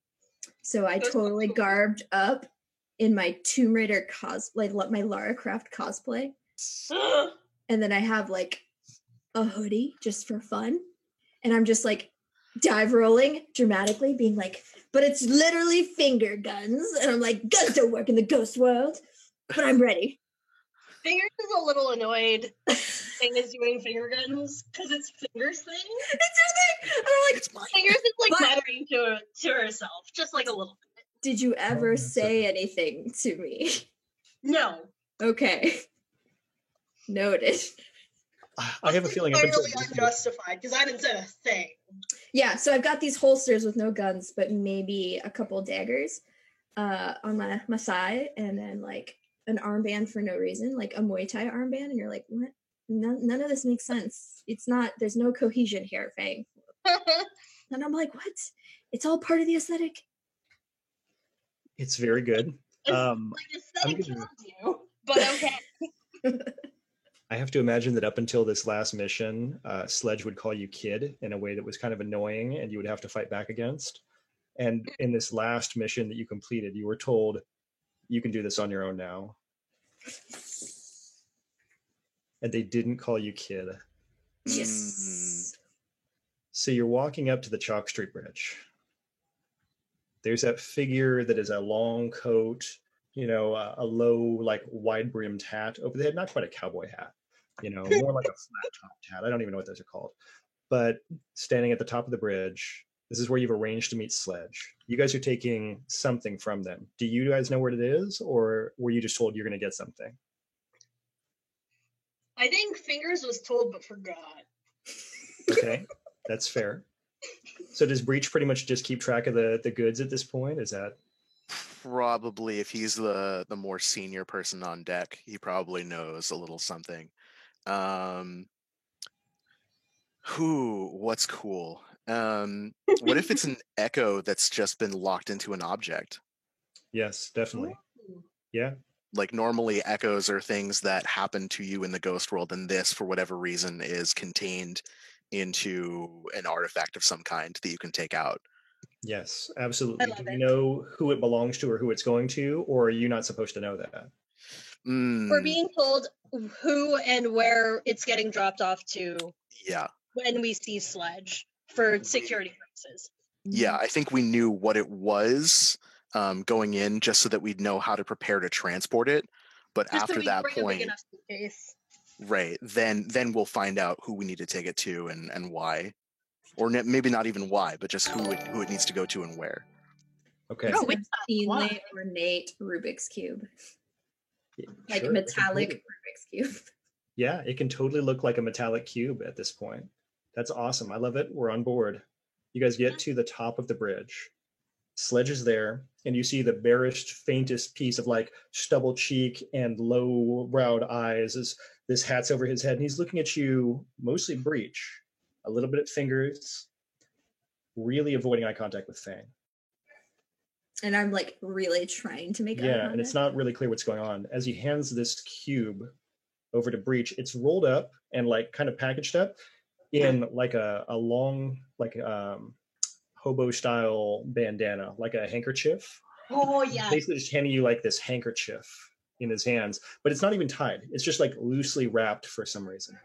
So I totally garbed up in my Tomb Raider cosplay, my Lara Croft cosplay. And then I have like a hoodie just for fun. And I'm just like dive rolling dramatically, being like, but it's literally finger guns. And I'm like, guns don't work in the ghost world, but I'm ready. Fingers is a little annoyed. Thing is doing finger guns because it's Fingers thing. It's her thing. And I'm like, Fingers is like muttering to herself, just like a little bit. Did you ever say anything to me? No. Okay. Noted. I have a feeling it's totally unjustified because I didn't say a thing. Yeah, so I've got these holsters with no guns, but maybe a couple daggers on my side, and then like an armband for no reason, like a Muay Thai armband, and you're like, what? None of this makes sense. It's not. There's no cohesion here, Fang. And I'm like, what? It's all part of the aesthetic. It's very good. Aesthetic kills you, but okay. I have to imagine that up until this last mission, Sledge would call you kid in a way that was kind of annoying and you would have to fight back against. And in this last mission that you completed, you were told you can do this on your own now. And they didn't call you kid. Yes. So you're walking up to the Chalk Street Bridge. There's that figure that is a long coat, a low, like wide-brimmed hat over the head, not quite a cowboy hat, more like a flat-topped hat. I don't even know what those are called. But standing at the top of the bridge, this is where you've arranged to meet Sledge. You guys are taking something from them. Do you guys know what it is, or were you just told you're going to get something? I think Fingers was told but forgot. Okay, that's fair. So does Breach pretty much just keep track of the goods at this point? Is that... Probably, if he's the more senior person on deck, he probably knows a little something. What's cool? What if it's an echo that's just been locked into an object? Yes, definitely. Yeah. Like normally echoes are things that happen to you in the ghost world, and this, for whatever reason, is contained into an artifact of some kind that you can take out. Yes, absolutely. love Do we it. know who it belongs to or who it's going to, or are you not supposed to know that? We're being told who and where it's getting dropped off to Yeah. when we see Sledge for security purposes. Yeah, I think we knew what it was going in, just so that we'd know how to prepare to transport it. But Just so after we that bring a big point, enough suitcase. right, then we'll find out who we need to take it to and why, or maybe not even why, but just who it needs to go to and where. Okay. Oh, It's we an thought obscenely ornate Rubik's Cube, like Sure, it can metallic totally- Rubik's Cube. Yeah, it can totally look like a metallic cube at this point. That's awesome. I love it. We're on board. You guys get to the top of the bridge. Sledge is there, and you see the barest, faintest piece of like stubble cheek and low browed eyes as this hat's over his head, and he's looking at you, mostly Breach, a little bit at Fingers, really avoiding eye contact with Fang. And I'm like really trying to make eye Yeah, and it's contact. not really clear what's going on. As he hands this cube over to Breach, it's rolled up and like kind of packaged up in like a long, like hobo style bandana, like a handkerchief. Oh yeah. Basically just handing you like this handkerchief in his hands, but it's not even tied. It's just like loosely wrapped for some reason.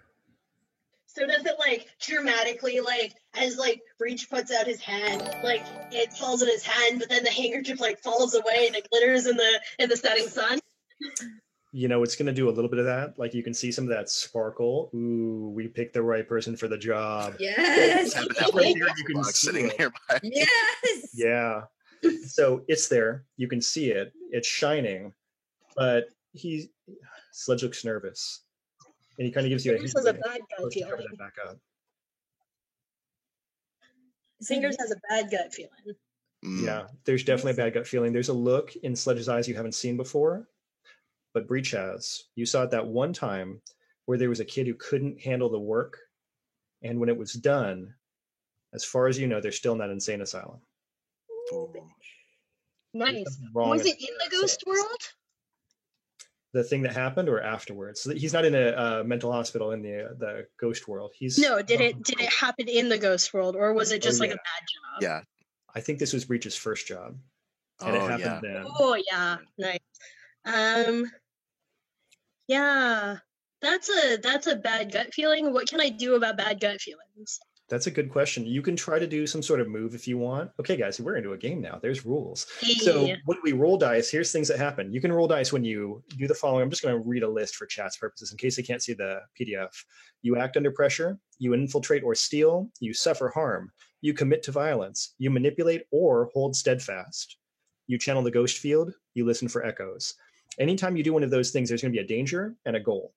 So does it like dramatically, like as like Breach puts out his hand, like it falls in his hand, but then the handkerchief like falls away and it glitters in the setting sun? You know, it's going to do a little bit of that. Like you can see some of that sparkle. Ooh, we picked the right person for the job. Yes. Have It's right there, you can box see sitting it. nearby. Yes. Yeah. So it's there. You can see it. It's shining, but Sledge looks nervous, and he kind of gives you a Fingers hint. has a bad gut Let's cover feeling. that back up. Fingers has a bad gut feeling. Yeah, there's definitely a bad gut feeling. There's a look in Sledge's eyes you haven't seen before, but Breach has. You saw it that one time where there was a kid who couldn't handle the work, and when it was done, as far as you know, they're still in that insane asylum. Ooh. Nice. There's something wrong Was with it in the ghost world? the thing that happened, or afterwards? So he's not in a mental hospital in the ghost world. He's No, did it happen in the ghost world, or was it just Oh, like yeah. a bad job? Yeah. I think this was Breach's first job, and it Oh, happened yeah. then. Oh yeah, nice. Yeah, that's a bad gut feeling. What can I do about bad gut feelings? That's a good question. You can try to do some sort of move if you want. Okay, guys, we're into a game now. There's rules. So Hey. when we roll dice, here's things that happen. You can roll dice when you do the following. I'm just going to read a list for chat's purposes in case they can't see the PDF. You act under pressure, you infiltrate or steal, you suffer harm, you commit to violence, you manipulate or hold steadfast, you channel the ghost field, you listen for echoes. Anytime you do one of those things, there's going to be a danger and a goal.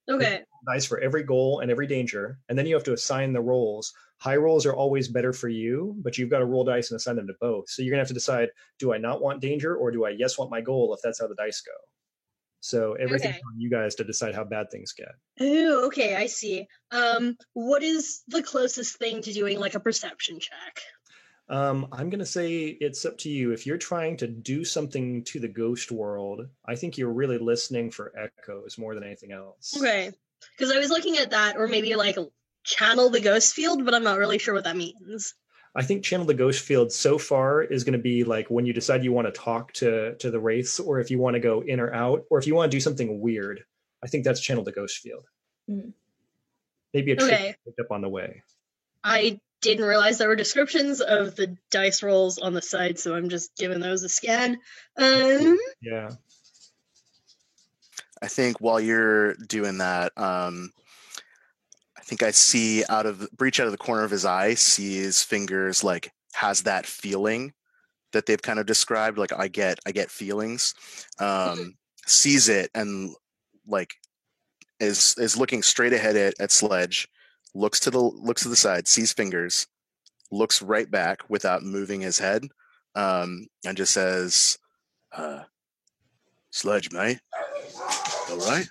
Okay. Dice for every goal and every danger, and then you have to assign the rolls. High rolls are always better for you, but you've got to roll dice and assign them to both. So you're gonna have to decide: do I not want danger, or do I yes want my goal? If that's how the dice go. So everything's Okay. on you guys to decide how bad things get. Oh, okay, I see. What is the closest thing to doing like a perception check? I'm gonna say it's up to you. If you're trying to do something to the ghost world, I think you're really listening for echoes more than anything else. Okay, because I was looking at that, or maybe like channel the ghost field, but I'm not really sure what that means. I think channel the ghost field so far is going to be like when you decide you want to talk to the wraiths, or if you want to go in or out, or if you want to do something weird. I think that's channel the ghost field. Mhm. Maybe a trick Okay. picked up on the way. I didn't realize there were descriptions of the dice rolls on the side, so I'm just giving those a scan. Yeah. I think while you're doing that, I think I see Breach out of the corner of his eye, sees Fingers like has that feeling that they've kind of described. Like I get feelings, sees it and like is looking straight ahead at Sledge, looks to the side, sees Fingers, looks right back without moving his head, and just says, "Sledge, mate, all right?"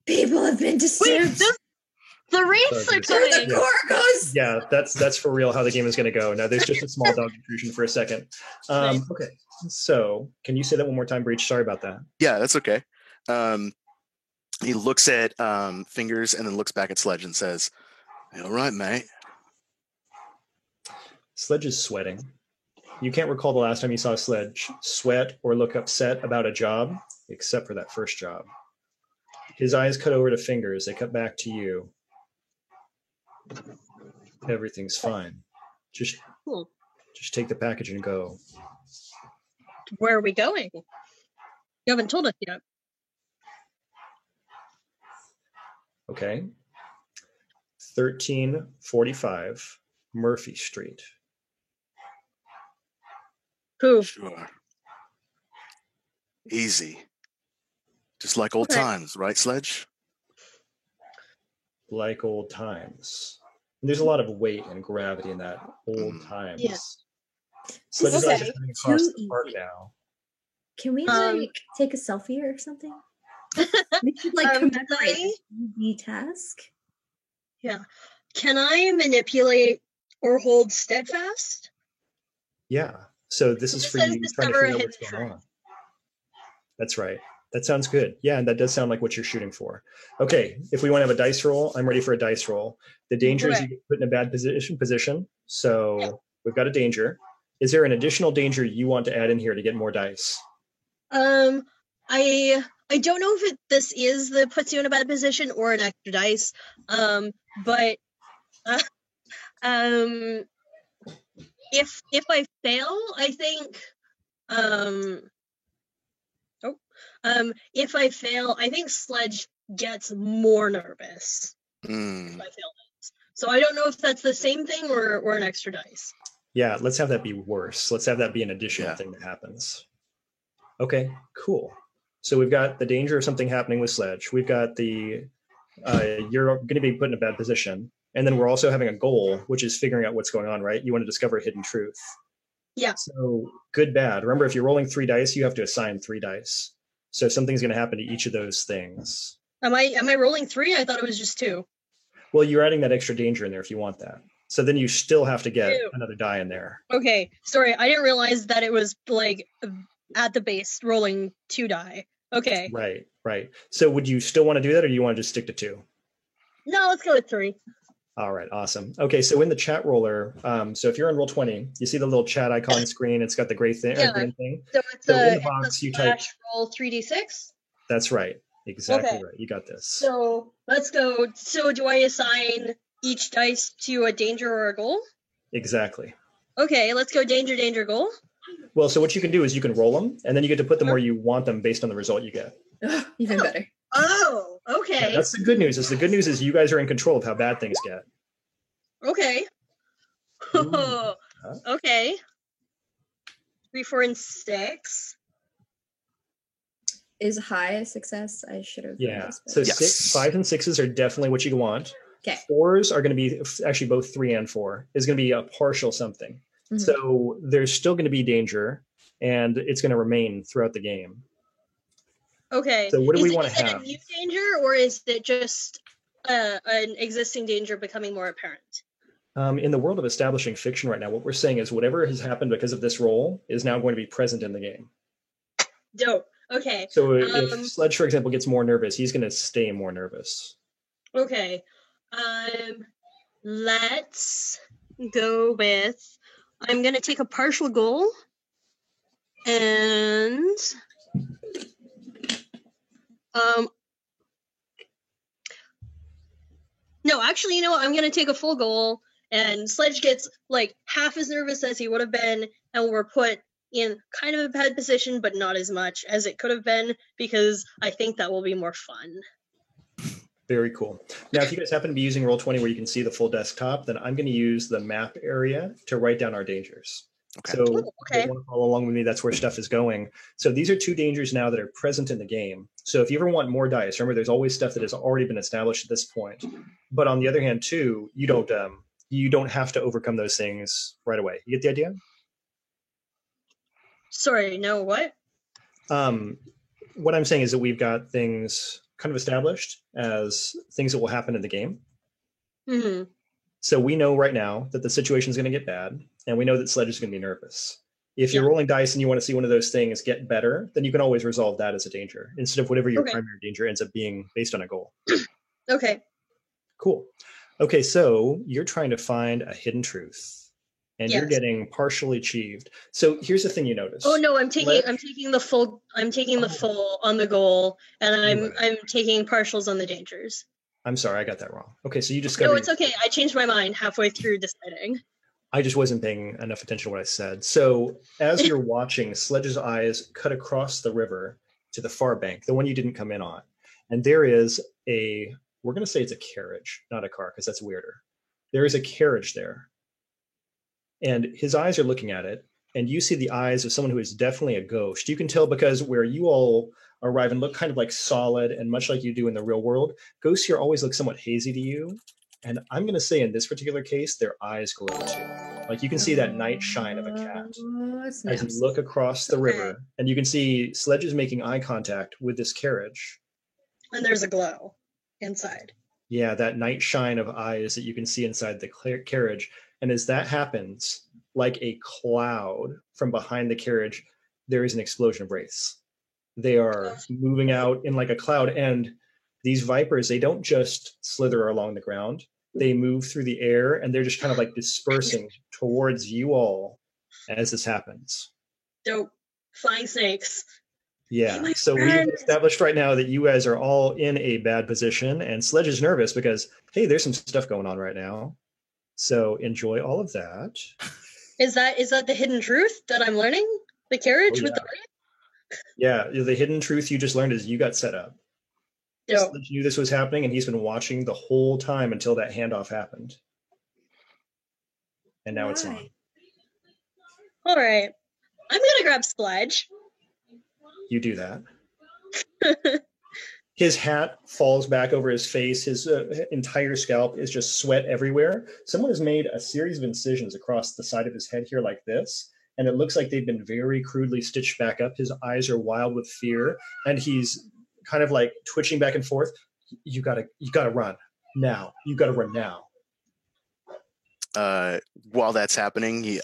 People have been Wait, disturbed. The wraiths are Sorry, coming. Yeah. Gorgos! Yeah, that's for real how the game is going to go. Now, there's just a small dog intrusion for a second. Nice. Okay, so can you say that one more time, Breach? Sorry about that. Yeah, that's okay. He looks at Fingers and then looks back at Sledge and says, "You all right, mate?" Sledge is sweating. You can't recall the last time you saw Sledge sweat or look upset about a job, except for that first job. His eyes cut over to Fingers. They cut back to you. Everything's fine. Just take the package and go. Where are we going? You haven't told us yet. Okay. 1345 Murphy Street. Who? Sure. Easy. Just like old Okay. times, right, Sledge? Like old times. And there's a lot of weight and gravity in that old times. Yeah. Sledge is Okay. actually coming across Too the park now. Can we Um, take a selfie or something? We should commemorate the task. Can I manipulate or hold steadfast? Yeah. So this is It for says you trying to discover figure a out what's hidden going truth. on. That's right. That sounds good. Yeah, and that does sound like what you're shooting for. Okay, if we want to have a dice roll, I'm ready for a dice roll. The danger is Okay. you get put in a bad position. So we've got a danger. Is there an additional danger you want to add in here to get more dice? I don't know if this is the puts you in a bad position or an extra dice. But if I fail, I think if I fail, I think Sledge gets more nervous Hmm. if I fail this. So I don't know if that's the same thing or an extra dice. Yeah, let's have that be worse. Let's have that be an additional Yeah. thing that happens. Okay, cool. So we've got the danger of something happening with Sledge. We've got the you're going to be put in a bad position. And then we're also having a goal, which is figuring out what's going on, right? You want to discover a hidden truth. Yeah. So good, bad. Remember, if you're rolling 3 dice, you have to assign 3 dice. So something's going to happen to each of those things. Am I rolling 3? I thought it was just 2. Well, you're adding that extra danger in there if you want that. So then you still have to get Ew. another die in there. Okay, sorry, I didn't realize that it was like at the base rolling 2 die. Okay. Right, right. So would you still want to do that, or do you want to just stick to 2? No, let's go with 3. All right, awesome. Okay, so in the chat roller, so if you're on Roll20, you see the little chat icon screen. It's got the gray thing, Yeah. green thing. So it's So in a, the box, it's a you type. slash roll 3d6. That's right. Exactly Okay. right. You got this. So let's go. So do I assign each dice to a danger or a goal? Exactly. Okay, let's go danger, danger, goal. Well, so what you can do is you can roll them, and then you get to put them where you want them based on the result you get. Ugh, even better. Oh, okay. Yeah, that's the good news. The good news is you guys are in control of how bad things get. Okay. Ooh. Okay. 3, 4, and 6. Is high a success? I should have. Yeah. this, but- So Yes. 6, 5, and 6s are definitely what you want. Okay. 4s are going to be actually both 3 and 4 is going to be a partial something. Mhm. So there's still going to be danger, and it's going to remain throughout the game. Okay. So what do Is we it- wanna is it have? a new danger, or is it just an existing danger becoming more apparent? In the world of establishing fiction right now, what we're saying is whatever has happened because of this roll is now going to be present in the game. Dope. Okay. So Um, if Sledge, for example, gets more nervous, he's going to stay more nervous. Okay. Let's go with. I'm gonna take a partial goal, and no, actually, you know what? I'm gonna take a full goal, and Sledge gets like half as nervous as he would have been, and we're put in kind of a bad position, but not as much as it could have been, because I think that will be more fun. Very cool. Now, if you guys happen to be using Roll20 where you can see the full desktop, then I'm going to use the map area to write down our dangers. Okay. So Ooh, if okay. you want to follow along with me, that's where stuff is going. So these are 2 dangers now that are present in the game. So if you ever want more dice, remember there's always stuff that has already been established at this point. But on the other hand, too, you don't have to overcome those things right away. You get the idea? Sorry, no, what? What I'm saying is that we've got things kind of established as things that will happen in the game. Mhm. So we know right now that the situation is going to get bad, and we know that Sledge is going to be nervous. If you're Yeah. rolling dice and you want to see one of those things get better, then you can always resolve that as a danger instead of whatever your Okay. primary danger ends up being based on a goal. Okay. Cool. Okay, so you're trying to find a hidden truth, and you're Yes. getting partially achieved. So here's the thing you notice. Oh no, I'm taking the full Oh. full on the goal, and Right. I'm taking partials on the dangers. I'm sorry, I got that wrong. Okay, so you discovered. No, it's okay. I changed my mind halfway through deciding. I just wasn't paying enough attention to what I said. So as you're watching, Sledge's eyes cut across the river to the far bank, the one you didn't come in on. And there is we're going to say it's a carriage, not a car, because that's weirder. There is a carriage there. And his eyes are looking at it, and you see the eyes of someone who is definitely a ghost. You can tell because where you all arrive and look kind of like solid and much like you do in the real world, ghosts here always look somewhat hazy to you. And I'm going to say in this particular case, their eyes glow too. Like you can see that night shine of a cat as you look across the river, and you can see Sledge is making eye contact with this carriage. And there's a glow inside. Yeah, that night shine of eyes that you can see inside the carriage. And as that happens, like a cloud from behind the carriage, there is an explosion of wraiths. They are moving out in like a cloud. And these vipers, they don't just slither along the ground. They move through the air, and they're just kind of like dispersing towards you all as this happens. Dope. Flying snakes. Yeah, Hey, so we've established right now that you guys are all in a bad position, and Sledge is nervous because, hey, there's some stuff going on right now. So enjoy all of that. Is that the hidden truth that I'm learning? The carriage with the Yeah, the hidden truth you just learned is you got set up. Dope. Sledge knew this was happening, and he's been watching the whole time until that handoff happened. And now it's on. All right. I'm going to grab Sledge. You do that. His hat falls back over his face. His entire scalp is just sweat everywhere. Someone has made a series of incisions across the side of his head here like this, and it looks like they've been very crudely stitched back up. His eyes are wild with fear, and he's kind of like twitching back and forth. You gotta run now. You gotta run now. While that's happening,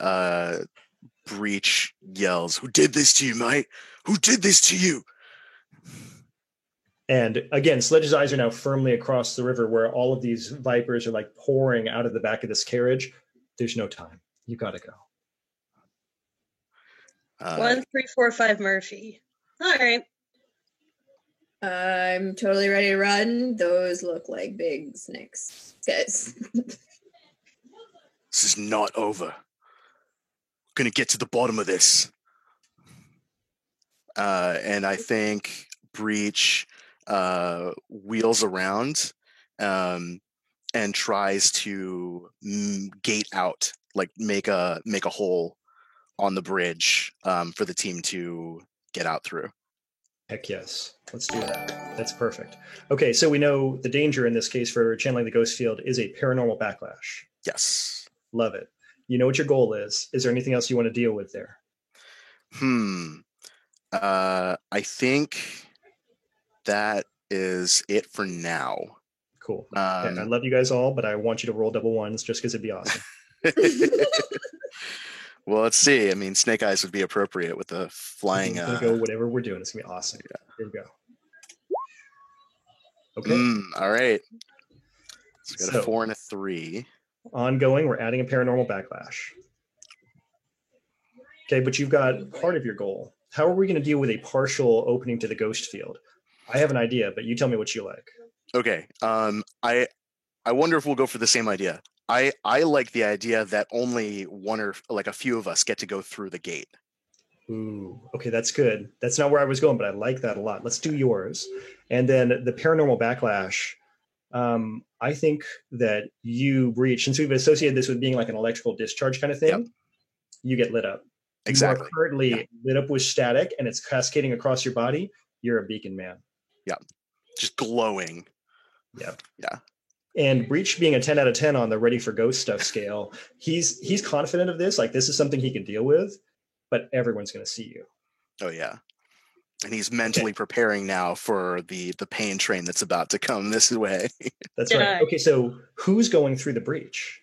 Breach yells, "Who did this to you, mate? Who did this to you?" And again, Sledge's eyes are now firmly across the river where all of these vipers are like pouring out of the back of this carriage. There's no time. You gotta go. 1, 3, 4, 5 Murphy. All right. I'm totally ready to run. Those look like big snakes, guys. This is not over. We're gonna get to the bottom of this. And I think Breach wheels around and tries to gate out, like make a hole on the bridge for the team to get out through. Heck yes. Let's do that. That's perfect. Okay, so we know the danger in this case for channeling the ghost field is a paranormal backlash. Yes. Love it. You know what your goal is. Is there anything else you want to deal with there? I think that is it for now. Cool. Okay, I love you guys all, but I want you to roll double ones just because it'd be awesome. Well, let's see. I mean, Snake Eyes would be appropriate with the flying. Go whatever we're doing. It's gonna be awesome. Yeah. Here we go. Okay. All right. So we got a 4 and a 3. Ongoing, we're adding a paranormal backlash. Okay, but you've got part of your goal. How are we going to deal with a partial opening to the ghost field? I have an idea, but you tell me what you like. Okay. I wonder if we'll go for the same idea. I like the idea that only one or like a few of us get to go through the gate. Ooh, okay, that's good. That's not where I was going, but I like that a lot. Let's do yours. And then the paranormal backlash. I think that you, Breach, since we've associated this with being like an electrical discharge kind of thing, you get lit up. Exactly. You are currently lit up with static, and it's cascading across your body. You're a beacon man. Yeah. Just glowing. Yeah. Yeah. And Breach being a 10 out of 10 on the ready for ghost stuff scale, he's confident of this. Like, this is something he can deal with, but everyone's going to see you. Oh, yeah. And he's mentally preparing now for the pain train that's about to come this way. That's Yeah. right. Okay, so who's going through the breach?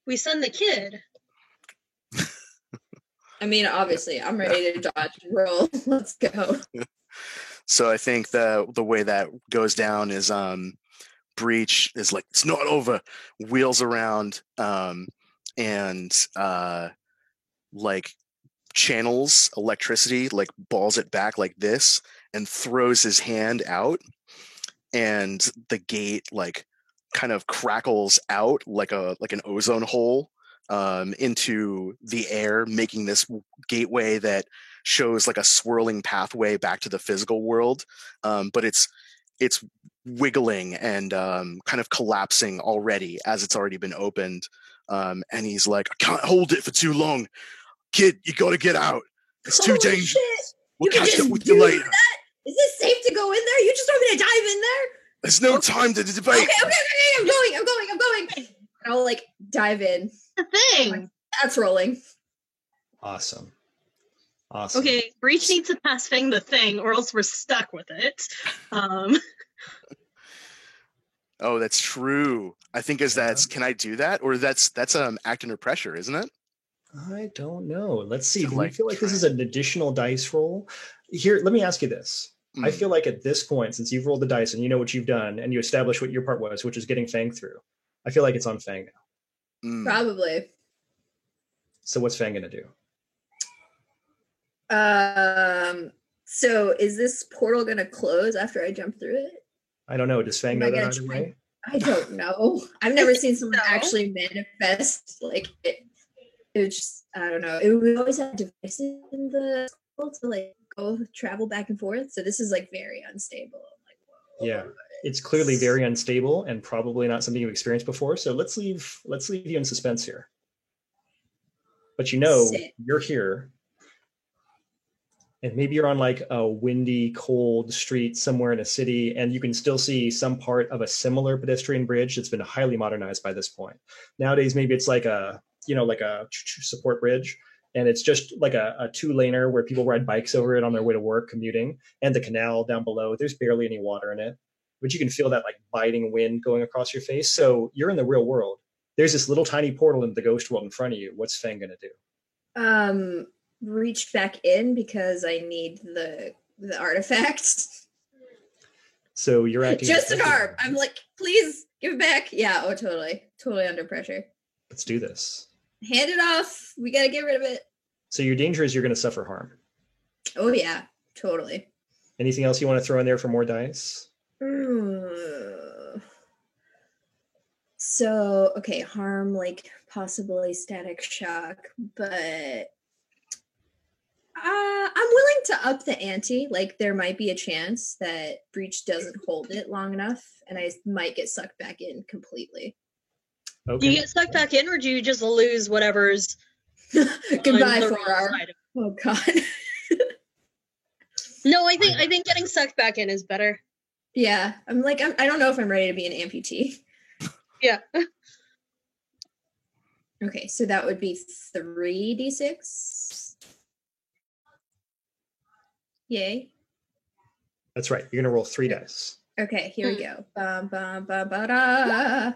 We send the kid. I mean, obviously, I'm ready to dodge and roll. Let's go. So I think the way that goes down is Breach is like, it's not over, wheels around and like channels electricity, like balls it back like this, and throws his hand out, and the gate like kind of crackles out like an ozone hole into the air, making this gateway that shows like a swirling pathway back to the physical world. But it's wiggling and kind of collapsing already as it's already been opened. And he's like, I can't hold it for too long. Kid, you gotta get out. It's too Holy dangerous. shit. We'll You can catch up just with you do later. that? Is it safe to go in there? You just want me to dive in there? There's no time to debate. Okay, I'm going. And I'll like dive in. The thing. That's rolling. Awesome. Okay, Breach needs to pass Fang the thing, or else we're stuck with it. Oh, that's true. I think that's can I do that? Or that's act under pressure, isn't it? I don't know. Let's see. So, Do we feel like this is an additional dice roll? Here, let me ask you this. I feel like at this point, since you've rolled the dice and you know what you've done and you established what your part was, which is getting Fang through, I feel like it's on Fang now. Probably. So what's Fang going to do? So is this portal going to close after I jump through it? I don't know. Does Fang know that either way? I don't know. I've never seen someone actually manifest like it. It was just, I don't know. We always have devices in the school to like go travel back and forth. So this is like very unstable. I'm like, whoa. Yeah, it's clearly very unstable and probably not something you've experienced before. So let's leave you in suspense here. But you know, you're here. And maybe you're on like a windy, cold street somewhere in a city, and you can still see some part of a similar pedestrian bridge that's been highly modernized by this point. Nowadays, maybe it's like a support bridge, and it's just like a two-laner where people ride bikes over it on their way to work, commuting, and the canal down below. There's barely any water in it, but you can feel that like biting wind going across your face. So you're in the real world. There's this little tiny portal into the ghost world in front of you. What's Fang gonna do? Reach back in because I need the artifact. So you're acting just an arm. I'm like, please give it back. Yeah, oh totally under pressure. Let's do this. Hand it off. We gotta get rid of it. So your danger is you're going to suffer harm. Oh yeah, totally. Anything else you want to throw in there for more dice? So okay, harm, like possibly static shock, but I'm willing to up the ante. Like there might be a chance that Breach doesn't hold it long enough and I might get sucked back in completely. Okay. Do you get sucked back in, or do you just lose whatever's goodbye forearm? Oh god. No, I think getting sucked back in is better. Yeah, I don't know if I'm ready to be an amputee. Yeah. Okay, so that would be 3d6. Yay. That's right. You're going to roll 3 dice. Okay, here we go. Bum, bum, bum, ba-da.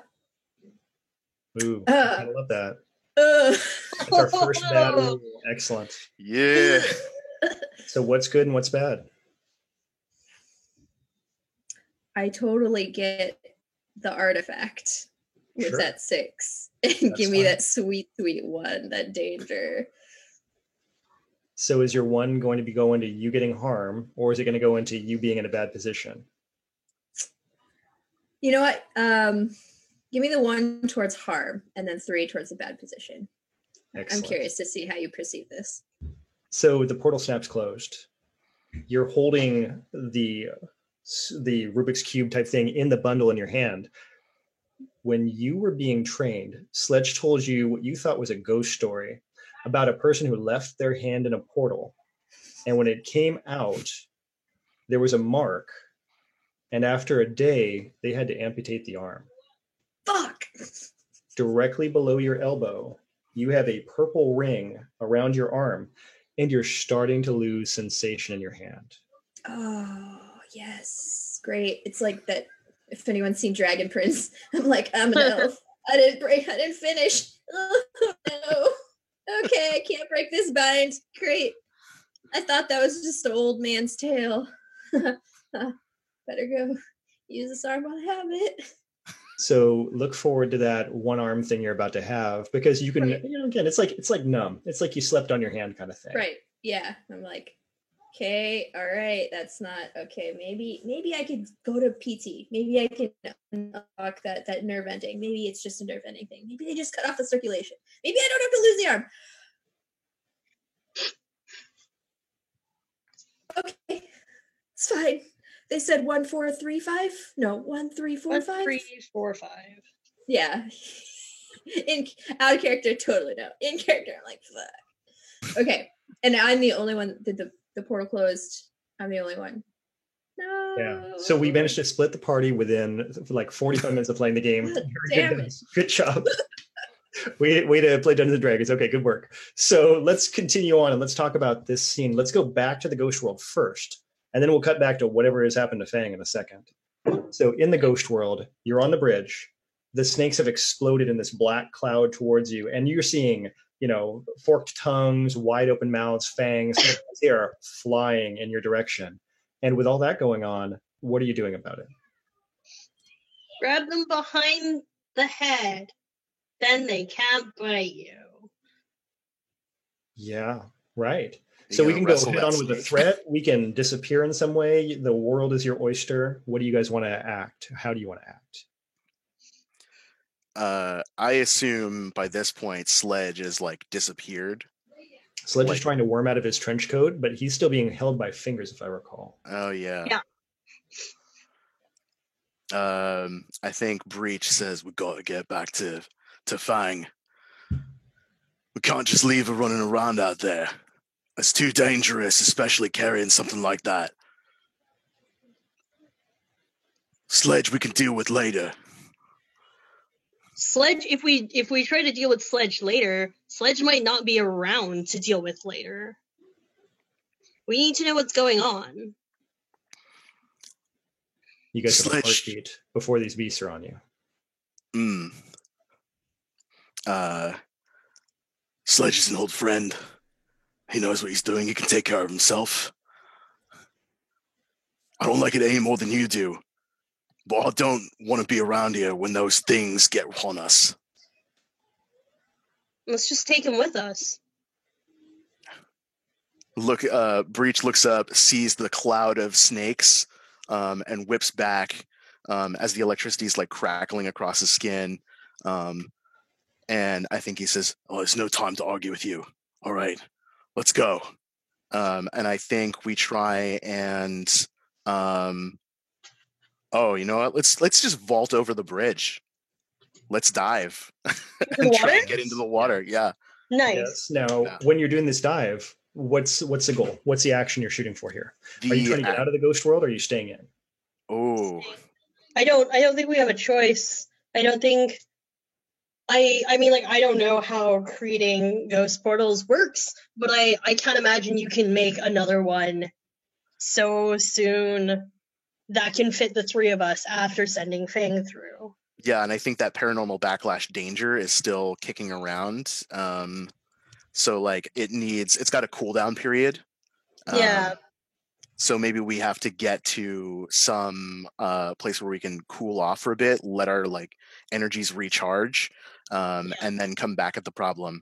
Ooh, I love that. That's our first bad roll. Excellent. Yeah. So what's good and what's bad? I totally get the artifact with Sure. that 6. And give me that sweet, sweet 1, that danger. So is your 1 going to be going to you getting harm, or is it going to go into you being in a bad position? You know what? Give me the 1 towards harm, and then 3 towards the bad position. Excellent. I'm curious to see how you perceive this. So the portal snaps closed. You're holding the Rubik's Cube type thing in the bundle in your hand. When you were being trained, Sledge told you what you thought was a ghost story about a person who left their hand in a portal. And when it came out, there was a mark. And after a day, they had to amputate the arm. Fuck! Directly below your elbow, you have a purple ring around your arm. and you're starting to lose sensation in your hand. Oh, yes. Great. It's like that. If anyone's seen Dragon Prince, I'm like, I'm an elf. I didn't finish. Oh, no. Okay, I can't break this bind. Great. I thought that was just an old man's tale. Better go use this arm on habit. So look forward to that one arm thing you're about to have, because you can, Right. again, it's like numb. It's like you slept on your hand kind of thing. Right. Yeah. I'm like, okay, all right, that's not okay. Maybe I could go to PT. Maybe I can unlock that nerve ending. Maybe it's just a nerve ending thing. Maybe they just cut off the circulation. Maybe I don't have to lose the arm. Okay, it's fine. They said 1 4 3 5. No, 1 3 4 5. 3, 4, 5. Yeah. In out of character, totally no. In character, I'm like, fuck. Okay, and I'm the only one. Did the portal closed? I'm the only one. No. Yeah. So we managed to split the party within like 45 minutes of playing the game. Damn it. Good job. Way to play Dungeons and Dragons. Okay, good work. So let's continue on and let's talk about this scene. Let's go back to the Ghost World first, and then we'll cut back to whatever has happened to Fang in a second. So in the Ghost World, you're on the bridge. The snakes have exploded in this black cloud towards you, and you're seeing, forked tongues, wide open mouths, fangs. They are flying in your direction. And with all that going on, what are you doing about it? Grab them behind the head. Then they can't bite you. Yeah, right. You So we gotta can go wrestle head that on with the snake. threat. We can disappear in some way. The world is your oyster. What do you guys want to act? How do you want to act? I assume by this point Sledge is like disappeared. Sledge is Like- trying to worm out of his trench coat, but he's still being held by fingers, if I recall. Oh yeah. Yeah. I think Breach says we got to get back to Fang. We can't just leave her running around out there. It's too dangerous, especially carrying something like that. Sledge we can deal with later. Sledge, if we try to deal with Sledge later, Sledge might not be around to deal with later. We need to know what's going on. You guys have a Sledge. heartbeat before these beasts are on you. Sledge is an old friend. He knows what he's doing. He can take care of himself. I don't like it any more than you do. But I don't want to be around here when those things get on us. Let's just take him with us. Breach looks up, sees the cloud of snakes, and whips back as the electricity is like crackling across his skin. And I think he says, "Oh, there's no time to argue with you. All right, let's go." And I think we try and, you know what? Let's just vault over the bridge. Let's dive and try water? and get into the water. Yeah. Nice. Yes. Now, Yeah. when you're doing this dive, what's the goal? What's the action you're shooting for here? Are you trying to get out of the ghost world, or are you staying in? Oh, I don't think we have a choice. I don't think I mean, like, I don't know how creating ghost portals works, but I can't imagine you can make another one so soon that can fit the three of us after sending Fang through. yeah, and I think that paranormal backlash danger is still kicking around. So like it's got a cooldown period. Yeah. So maybe we have to get to some place where we can cool off for a bit, let our like energies recharge, and then come back at the problem.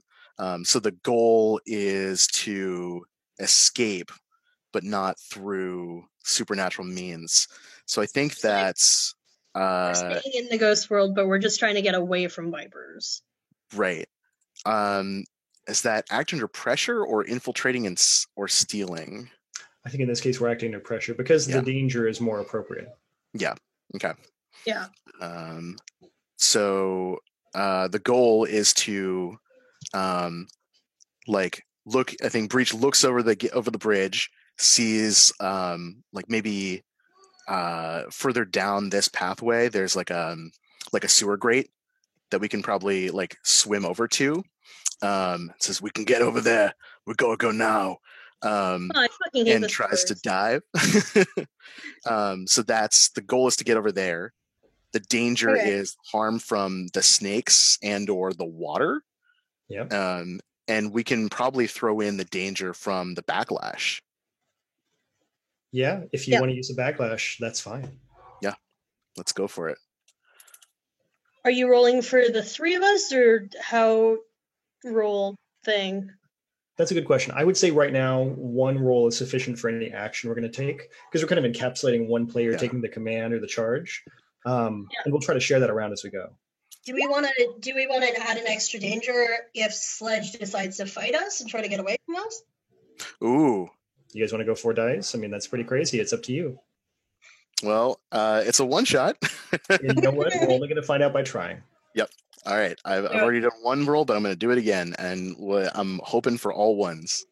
So the goal is to escape, but not through supernatural means. So I think that's We're staying in the ghost world, but we're just trying to get away from vipers. right. Is that act under pressure or infiltrating or stealing? I think in this case we're acting under pressure because Yeah. the danger is more appropriate. Okay. Yeah. So the goal is to look. I think Breach looks over the bridge, sees like maybe further down this pathway. There's like a sewer grate that we can probably like swim over to. It says we can get over there, we gotta go now. I fucking hate And this tries to first. dive. So that's the goal, is to get over there. The danger Okay. is harm from the snakes and or the water. Yep. And we can probably throw in the danger from the backlash. Yeah, if you Yeah. want to use a backlash, that's fine. Let's go for it. Are you rolling for the three of us, or how roll thing? That's a good question. I would say right now, one roll is sufficient for any action we're going to take, because we're kind of encapsulating one player Yeah. taking the command or the charge. And Yeah. we'll try to share that around as we go. Do we want to add an extra danger if Sledge decides to fight us and try to get away from us? Ooh. You guys want to go 4 dice? I mean, that's pretty crazy. It's up to you. Well, it's a one shot. And you know what? We're only going to find out by trying. All right. I've Yeah. already done one roll, but I'm going to do it again. And I'm hoping for all ones.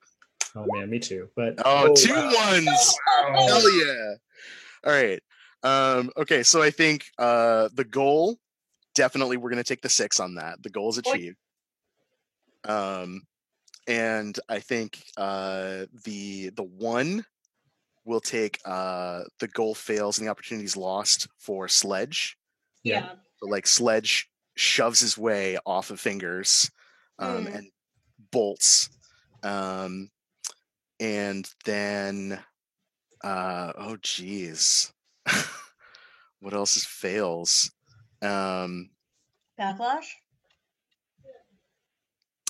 Oh man, me too. But Two wow. ones. Wow. Hell yeah. All right. Okay. So I think the goal, definitely we're going to take the 6 on that. The goal is achieved. And I think the 1 will take the goal fails and the opportunities lost for Sledge. Yeah. So like Sledge shoves his way off of Fingers and bolts. And then oh geez. What else is fails? Backlash?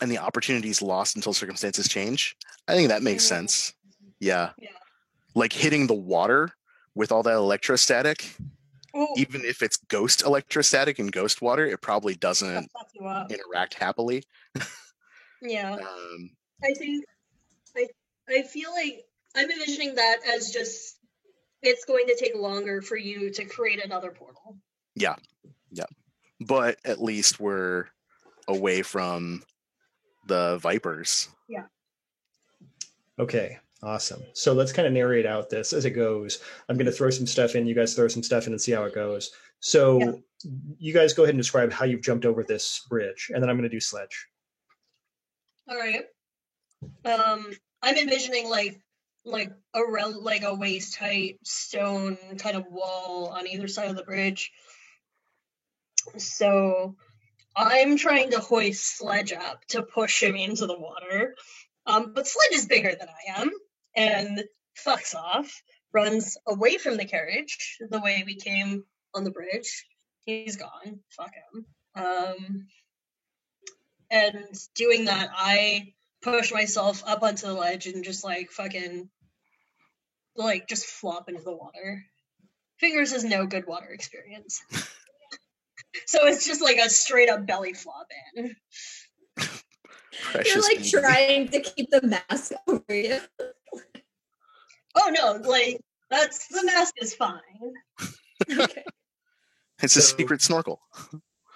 And the opportunities lost until circumstances change. I think that makes sense. Yeah. Like hitting the water with all that electrostatic, Ooh, even if it's ghost electrostatic and ghost water, it probably doesn't fuck you up. interact happily. Yeah. I think I feel like I'm envisioning that as just it's going to take longer for you to create another portal. Yeah. But at least we're away from the Vipers. Yeah. Okay, awesome. So let's kind of narrate out this as it goes. I'm going to throw some stuff in. You guys throw some stuff in and see how it goes. So you guys go ahead and describe how you've jumped over this bridge, and then I'm going to do Sledge. All right. I'm envisioning like a waist height stone kind of wall on either side of the bridge. So I'm trying to hoist Sledge up to push him into the water. But Sledge is bigger than I am and fucks off, runs away from the carriage the way we came on the bridge. He's gone. Fuck him. And doing that, I push myself up onto the ledge and just like fucking like just flop into the water. Fingers has no good water experience. So it's just like a straight up belly flop in. Precious You're like baby. trying to keep the mask over you. Oh no, like the mask is fine. Okay. It's a So- secret snorkel.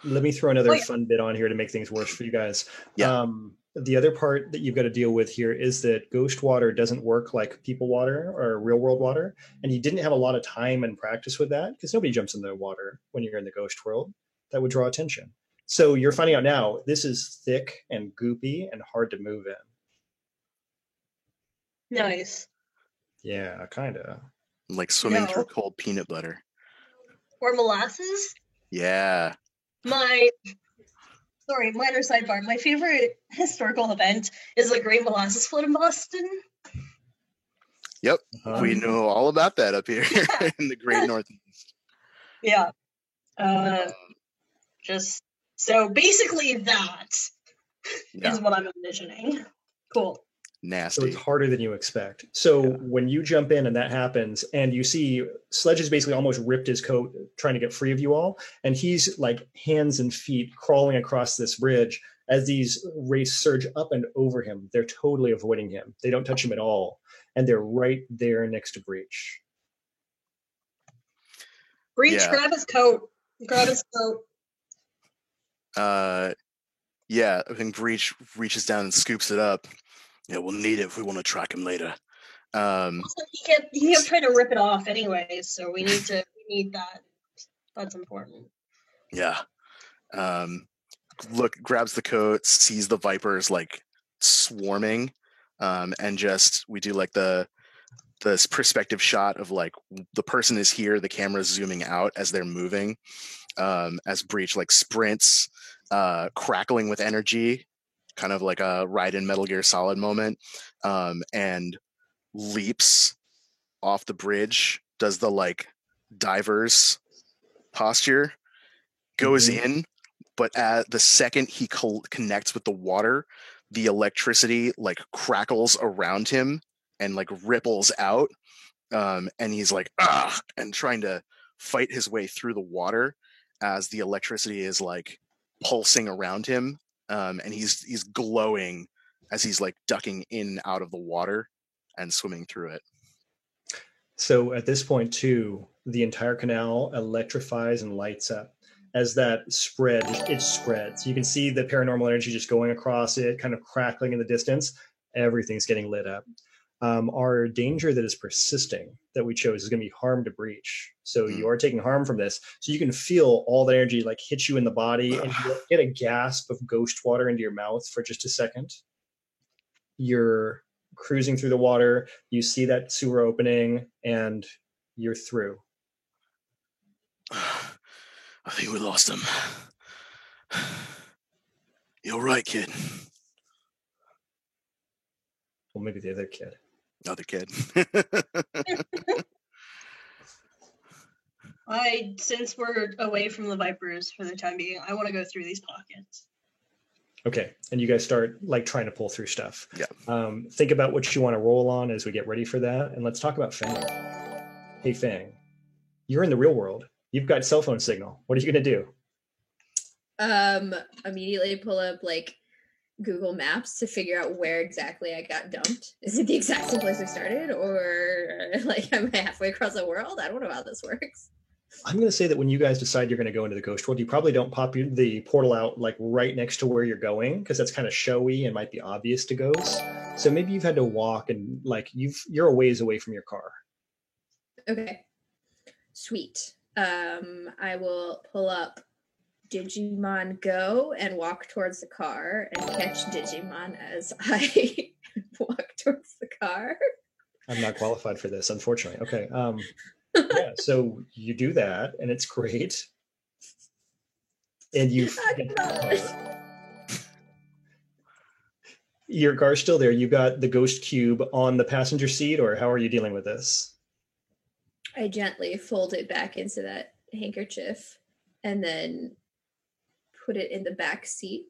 Let me throw another Oh, yeah. fun bit on here to make things worse for you guys. Yeah. The other part that you've got to deal with here is that ghost water doesn't work like people water or real world water. And you didn't have a lot of time and practice with that because nobody jumps in the water when you're in the ghost world. That would draw attention. So you're finding out now this is thick and goopy and hard to move in. Nice. Yeah, kind of. Like swimming No. through cold peanut butter. Or molasses. Yeah. Minor sidebar. My favorite historical event is the Great Molasses Flood in Boston. Yep. Uh-huh. We know all about that up here in the Great Northeast. Yeah. Just so basically that Yeah. is what I'm envisioning. Cool. So Nasty. it's harder than you expect. So when you jump in and that happens, and you see Sledge has basically almost ripped his coat trying to get free of you all, and he's like hands and feet crawling across this bridge as these wraiths surge up and over him. They're totally avoiding him. They don't touch him at all, and they're right there next to Breach. Breach, Yeah. grab his coat. Grab his coat. Yeah, I think Breach reaches down and scoops it up. Yeah, we'll need it if we want to track him later. Also, he kept trying to rip it off anyway, so we need that. That's important. Yeah. Grabs the coat, sees the Vipers like swarming, and just we do like this perspective shot of like the person is here, the camera's zooming out as they're moving, as Breach like sprints, crackling with energy, kind of like a Raiden Metal Gear Solid moment, and leaps off the bridge, does the like divers posture, goes in, but at the second he connects with the water, the electricity like crackles around him and like ripples out, and he's like and trying to fight his way through the water as the electricity is like pulsing around him, and he's glowing as he's like ducking in and out of the water and swimming through it. So at this point, too, the entire canal electrifies and lights up. As that it spreads. You can see the paranormal energy just going across it, kind of crackling in the distance. Everything's getting lit up. Our danger that is persisting that we chose is going to be harm to Breach. So you are taking harm from this. So you can feel all the energy like hit you in the body, and you get a gasp of ghost water into your mouth for just a second. You're cruising through the water. You see that sewer opening, and you're through. I think we lost him. You're right, kid. Well, maybe the other kid. Other kid. Since we're away from the Vipers for the time being, I want to go through these pockets. Okay, and you guys start like trying to pull through stuff. Yeah. Think about what you want to roll on as we get ready for that, and let's talk about Fang. Hey, Fang, you're in the real world. You've got cell phone signal. What are you going to do? Immediately pull up like Google Maps to figure out where exactly I got dumped. Is it the exact same place we started, or like am I halfway across the world? I don't know how this works. I'm going to say that when you guys decide you're going to go into the ghost world, you probably don't pop the portal out like right next to where you're going, because that's kind of showy and might be obvious to ghosts. So maybe you've had to walk and like you're a ways away from your car. Okay, sweet. I will pull up Digimon Go and walk towards the car and catch Digimon as I walk towards the car. I'm not qualified for this, unfortunately. Okay. Yeah, so you do that, and it's great. And your car's still there. You got the ghost cube on the passenger seat, or how are you dealing with this? I gently fold it back into that handkerchief and then put it in the back seat.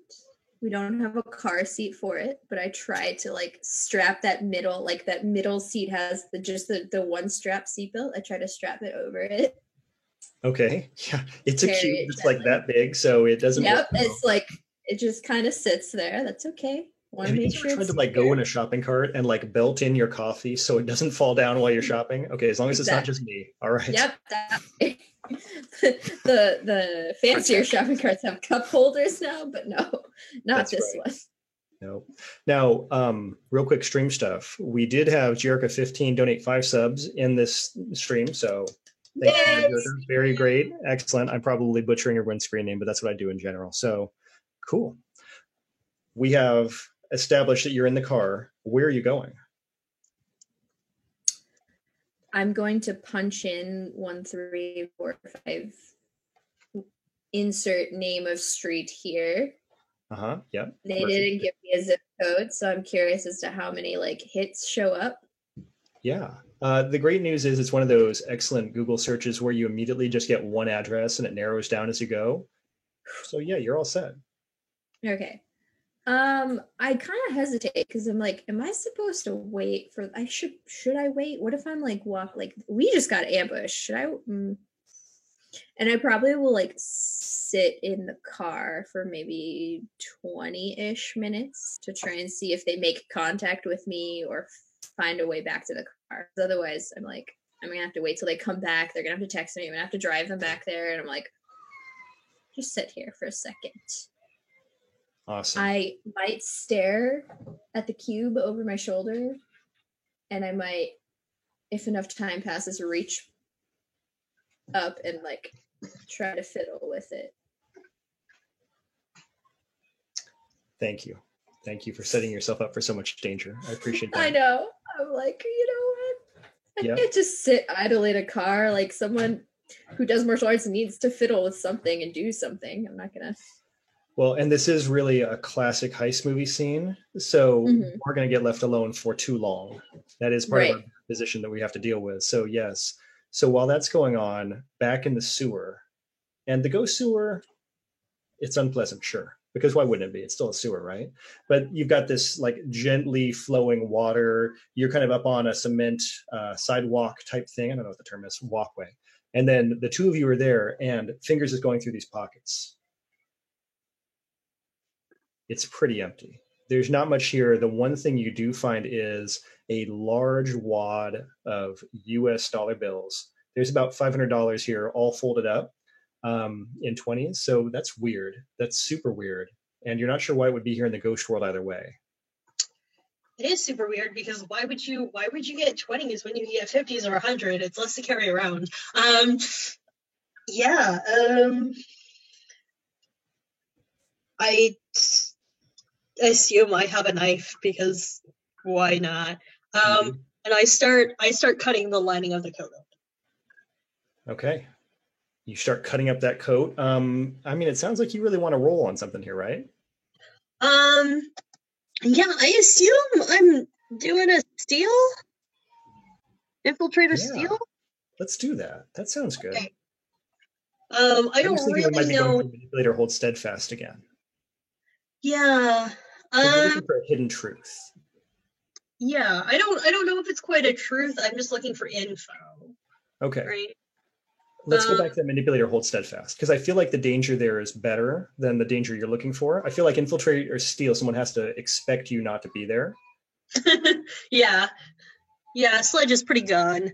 We don't have a car seat for it, but I try to like strap that middle seat has the one strap seatbelt. I try to strap it over it. Okay. Yeah. It's a cube. It's like that big, so it doesn't. Yep. It's like it just kind of sits there. That's okay. Have you ever tried to like go in a shopping cart and like belt in your coffee so it doesn't fall down while you're shopping? Okay, as long as it's not just me. All right. Yep. The fancier shopping carts have cup holders now, but no, not this one. No. Now, real quick stream stuff. We did have Jerica 15 donate 5 subs in this stream, so thank you. Very great. Excellent. I'm probably butchering everyone's screen name, but that's what I do in general. So cool. We have established that you're in the car. Where are you going? I'm going to punch in 1345. Insert name of street here. Yep. They didn't give me a zip code, so I'm curious as to how many like hits show up. Yeah. The great news is it's one of those excellent Google searches where you immediately just get one address and it narrows down as you go. So yeah, you're all set. Okay. I kind of hesitate because I'm like, am I supposed to wait for? Should I wait? What if I'm like we just got ambushed? Should I? And I probably will like sit in the car for maybe 20-ish minutes to try and see if they make contact with me or find a way back to the car. Otherwise, I'm like, I'm gonna have to wait till they come back. They're gonna have to text me. I'm gonna have to drive them back there, and I'm like, just sit here for a second. Awesome. I might stare at the cube over my shoulder, and I might, if enough time passes, reach up and like try to fiddle with it. Thank you. Thank you for setting yourself up for so much danger. I appreciate that. I know. I'm like, you know what? I Yep. can't just sit idle in a car. Like someone who does martial arts needs to fiddle with something and do something. I'm not gonna. Well, and this is really a classic heist movie scene, so Mhm. we're going to get left alone for too long. That is part of our Right. position that we have to deal with. So yes. So while that's going on, back in the sewer, and the ghost sewer, it's unpleasant, sure, because why wouldn't it be? It's still a sewer, right? But you've got this like gently flowing water. You're kind of up on a cement sidewalk type thing. I don't know what the term is, walkway. And then the two of you are there, and Fingers is going through these pockets. It's pretty empty. There's not much here. The one thing you do find is a large wad of US dollar bills. There's about $500 here, all folded up in 20s. So that's weird. That's super weird. And you're not sure why it would be here in the ghost world either way. It is super weird because why would you get 20s when you can get 50s or 100? It's less to carry around. Yeah. I assume I have a knife because why not? And I start cutting the lining of the coat open. Okay. You start cutting up that coat. I mean, it sounds like you really want to roll on something here, right? Yeah, I assume I'm doing a steal? Infiltrator Yeah. steal? Let's do that. That sounds good. Okay. I was don't thinking we might really be going know. for manipulator hold steadfast again. Yeah. 'Cause you're looking for a hidden truth. Yeah. I don't know if it's quite a truth. I'm just looking for info. Okay. Right. Let's go back to the manipulator hold steadfast, because I feel like the danger there is better than the danger you're looking for. I feel like infiltrate or steal, someone has to expect you not to be there. Yeah. Yeah, Sledge is pretty gone.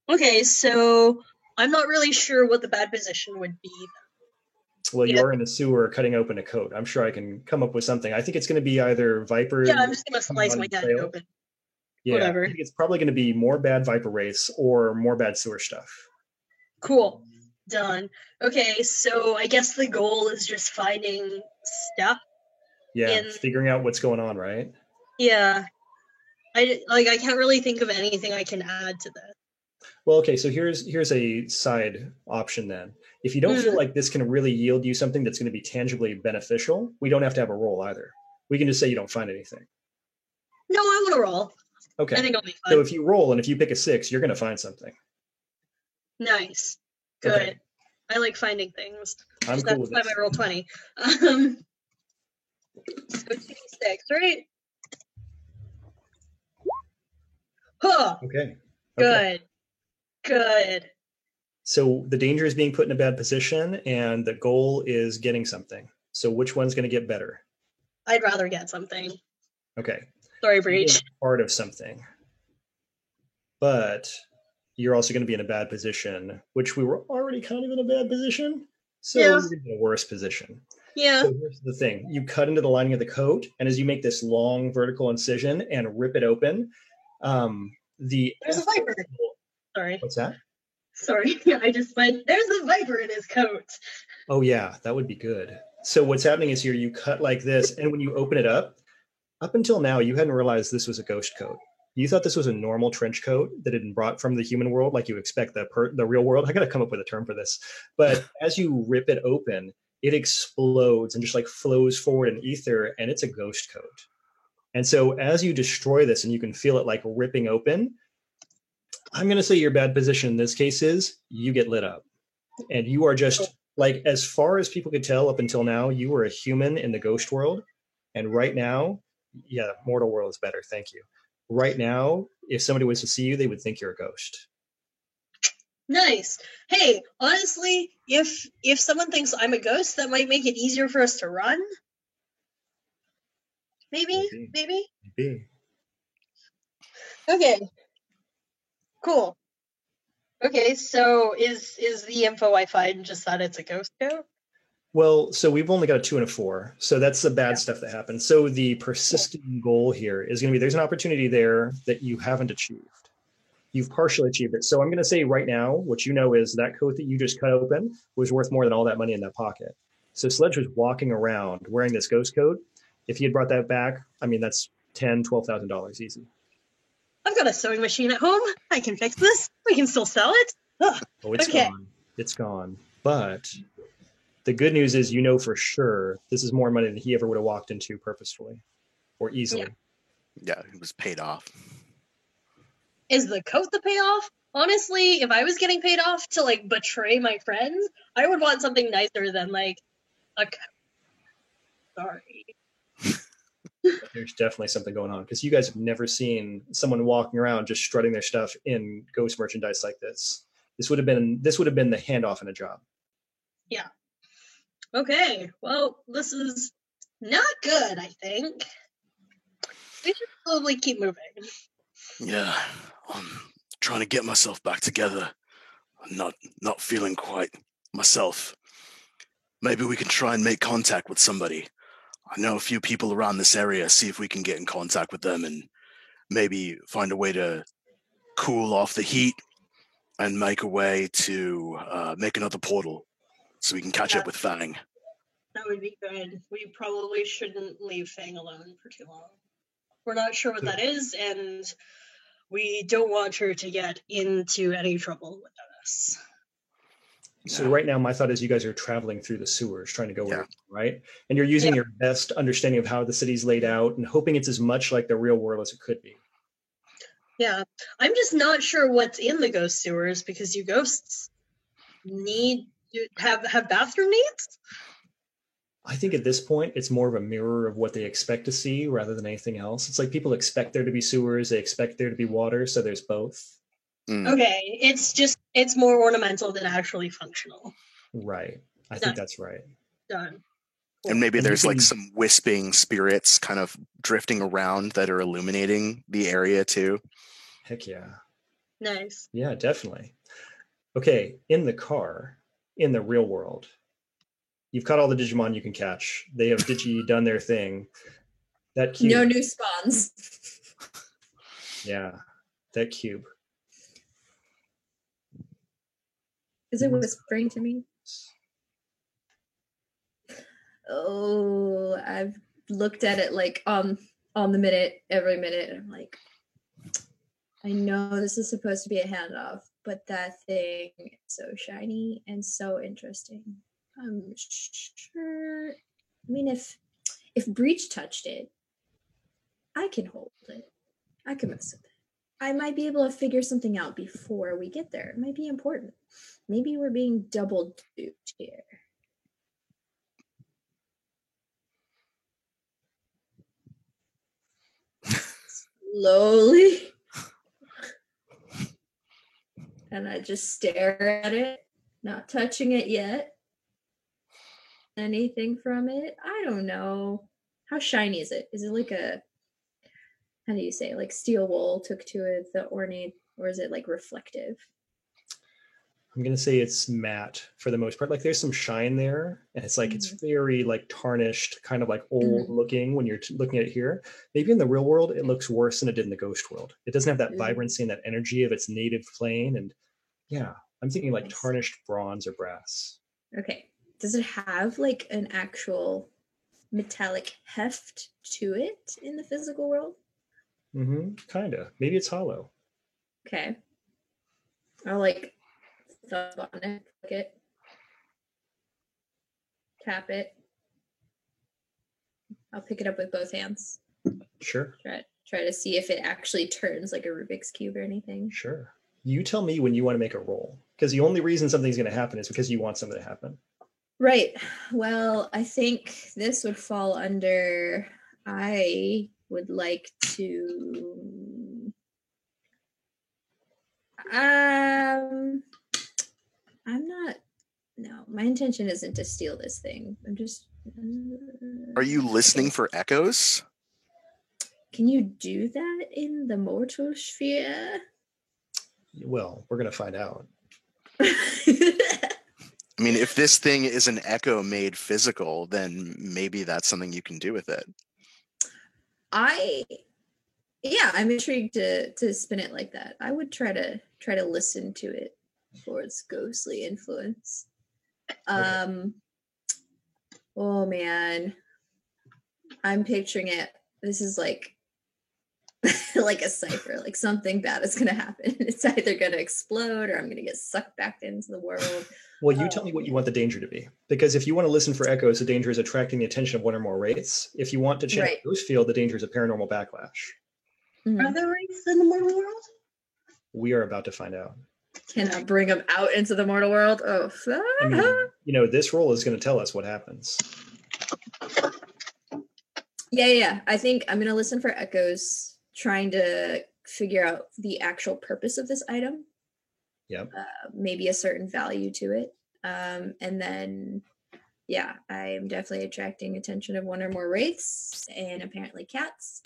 Okay, so I'm not really sure what the bad position would be. Well, Yeah. you're in the sewer cutting open a coat. I'm sure I can come up with something. I think it's going to be either Viper. Yeah, I'm just gonna coming slice on my the head trail. open. Yeah, Whatever. I think it's probably going to be more bad Viper race or more bad sewer stuff. Cool. Done. Okay, so I guess the goal is just finding stuff. Yeah, In- figuring out what's going on, right? Yeah. I can't really think of anything I can add to this. Well, okay, so here's a side option then. If you don't feel like this can really yield you something that's going to be tangibly beneficial, we don't have to have a roll either. We can just say you don't find anything. No, I want to roll. Okay. I think it'll be fun. So if you roll and if you pick a 6, you're going to find something. Nice. Good. Okay. I like finding things. I'm cool with That's why this. I roll 20. So 2d6, right? Huh. Okay. Good. Good. So the danger is being put in a bad position and the goal is getting something. So which one's going to get better? I'd rather get something. Okay. Sorry, You're Breach. part of something. But you're also going to be in a bad position, which we were already kind of in a bad position. So Yeah. you're going to be in a worse position. Yeah. So here's the thing. You cut into the lining of the coat, and as you make this long vertical incision and rip it open, There's a viper. Sorry. What's that? Sorry. I just went, there's a viper in his coat. Oh yeah, that would be good. So what's happening is here you cut like this, and when you open it up until now, you hadn't realized this was a ghost coat. You thought this was a normal trench coat that had been brought from the human world, like you expect the real world. I got to come up with a term for this. But as you rip it open, it explodes and just like flows forward in ether, and it's a ghost coat. And so as you destroy this and you can feel it like ripping open, I'm going to say your bad position in this case is you get lit up. And you are just like, as far as people could tell up until now, you were a human in the ghost world. And right now, yeah, mortal world is better. Thank you. Right now, if somebody was to see you, they would think you're a ghost. Nice. Hey, honestly, if someone thinks I'm a ghost, that might make it easier for us to run. Maybe. Maybe. Okay. Cool. Okay, so is the info I find just that it's a ghost coat? Well, so we've only got a 2 and a 4. So that's the bad stuff that happens. So the persistent goal here is going to be there's an opportunity there that you haven't achieved. You've partially achieved it. So I'm going to say right now, what you know is that coat that you just cut open was worth more than all that money in that pocket. So Sledge was walking around wearing this ghost coat, If he had brought that back, I mean, that's $10,000-$12,000 easy. I've got a sewing machine at home. I can fix this. We can still sell it. Ugh. Oh, it's Okay. gone. It's gone. But the good news is, you know for sure this is more money than he ever would have walked into purposefully or easily. Yeah, it was paid off. Is the coat the payoff? Honestly, if I was getting paid off to like betray my friends, I would want something nicer than like a coat. Sorry. There's definitely something going on, because you guys have never seen someone walking around just strutting their stuff in ghost merchandise like this. This would have been the handoff in a job. Yeah. Okay. Well, this is not good, I think. We should probably keep moving. Yeah, I'm trying to get myself back together. I'm not feeling quite myself. Maybe we can try and make contact with somebody. I know a few people around this area. See if we can get in contact with them and maybe find a way to cool off the heat and make a way to make another portal so we can catch up with Fang. That would be good. We probably shouldn't leave Fang alone for too long. We're not sure what that is, and we don't want her to get into any trouble without us. So right now, my thought is you guys are traveling through the sewers, trying to go where, Yeah. right? And you're using your best understanding of how the city's laid out and hoping it's as much like the real world as it could be. Yeah, I'm just not sure what's in the ghost sewers, because you ghosts need to have bathroom needs. I think at this point, it's more of a mirror of what they expect to see rather than anything else. It's like people expect there to be sewers, they expect there to be water, so there's both. Okay, it's more ornamental than actually functional. Right. I think that's right. Done. And maybe And you there's like can- some wisping spirits kind of drifting around that are illuminating the area too. Heck yeah. Nice. Yeah, definitely. Okay, in the car, in the real world, you've caught all the Digimon you can catch. They have done their thing. That cube. No new spawns. Yeah, that cube. Is it whispering to me? Oh, I've looked at it like on the minute, every minute. And I'm like, I know this is supposed to be a handoff, but that thing is so shiny and so interesting. I'm sure. I mean, if Breach touched it, I can hold it. I can mess with it. I might be able to figure something out before we get there. It might be important. Maybe we're being double duped here. Slowly. And I just stare at it, not touching it yet. Anything from it? I don't know. How shiny is it? Is it like a, how do you say, like steel wool took to it, the ornate, or is it like reflective? I'm gonna say it's matte for the most part. Like there's some shine there, and it's like it's very like tarnished, kind of like old looking when you're looking at it here. Maybe in the real world it looks worse than it did in the ghost world. It doesn't have that vibrancy and that energy of its native plane. And yeah, I'm thinking like tarnished bronze or brass. Okay. Does it have like an actual metallic heft to it in the physical world? Kinda. Maybe it's hollow. Okay. I'll like thumb on it, click it, tap it. I'll pick it up with both hands. Sure. Try to see if it actually turns like a Rubik's Cube or anything. Sure. You tell me when you want to make a roll, because the only reason something's going to happen is because you want something to happen. Right. Well, I think this would fall under, I would like to I'm not, no, my intention isn't to steal this thing. I'm just Are you listening for echoes? Can you do that in the mortal sphere? Well, we're going to find out. I mean, if this thing is an echo made physical, then maybe that's something you can do with it. I'm intrigued to spin it like that. I would try to listen to it for its ghostly influence. Oh man. I'm picturing it. This is like like a cipher, like something bad is going to happen. It's either going to explode or I'm going to get sucked back into the world. Well, you tell me what you want the danger to be. Because if you want to listen for echoes, the danger is attracting the attention of one or more wraiths. If you want to channel Right. ghost field, the danger is a paranormal backlash. Mhm. Are there wraiths in the mortal world? We are about to find out. Can I bring them out into the mortal world? Oh, I mean, this roll is going to tell us what happens. yeah. I think I'm going to listen for echoes, trying to figure out the actual purpose of this item. Yep. Maybe a certain value to it. And then, yeah, I'm definitely attracting attention of one or more wraiths and apparently cats.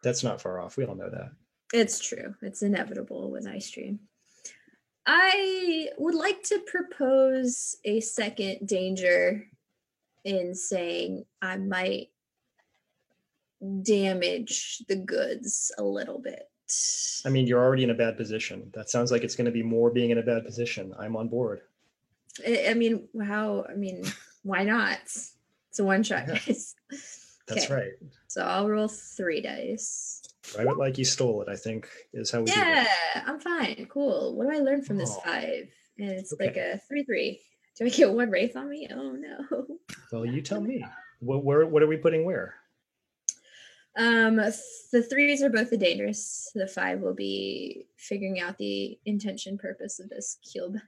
That's not far off. We all know that. It's true. It's inevitable with ice stream. I would like to propose a second danger in saying I might damage the goods a little bit. I mean, you're already in a bad position. That sounds like it's going to be more being in a bad position. I'm on board. I mean, wow. I mean, why not? It's a one shot, Yeah. guys. That's Okay. right. So I'll roll 3 dice. Drive it like you stole it, I think, is how we do Yeah, it. I'm fine. Cool. What do I learn from this Oh. 5? And it's Okay. like a 3-3. Do I get 1 wraith on me? Oh no. Well, you tell me. What are we putting where? The 3s are both the dangerous. The 5 will be figuring out the intention purpose of this cube.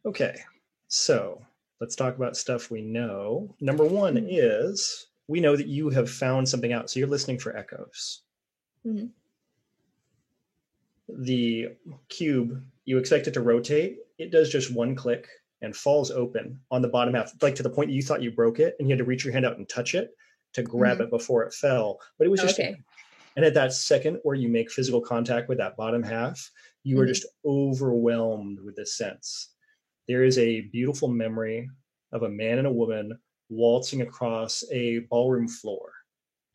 Okay, so let's talk about stuff we know. Number 1 is we know that you have found something out, so you're listening for echoes. Mhm. The cube, you expect it to rotate. It does just 1 click and falls open on the bottom half, like to the point you thought you broke it, and you had to reach your hand out and touch it to grab it before it fell. But it was just Okay. And at that second where you make physical contact with that bottom half, you are just overwhelmed with this sense. There is a beautiful memory of a man and a woman waltzing across a ballroom floor.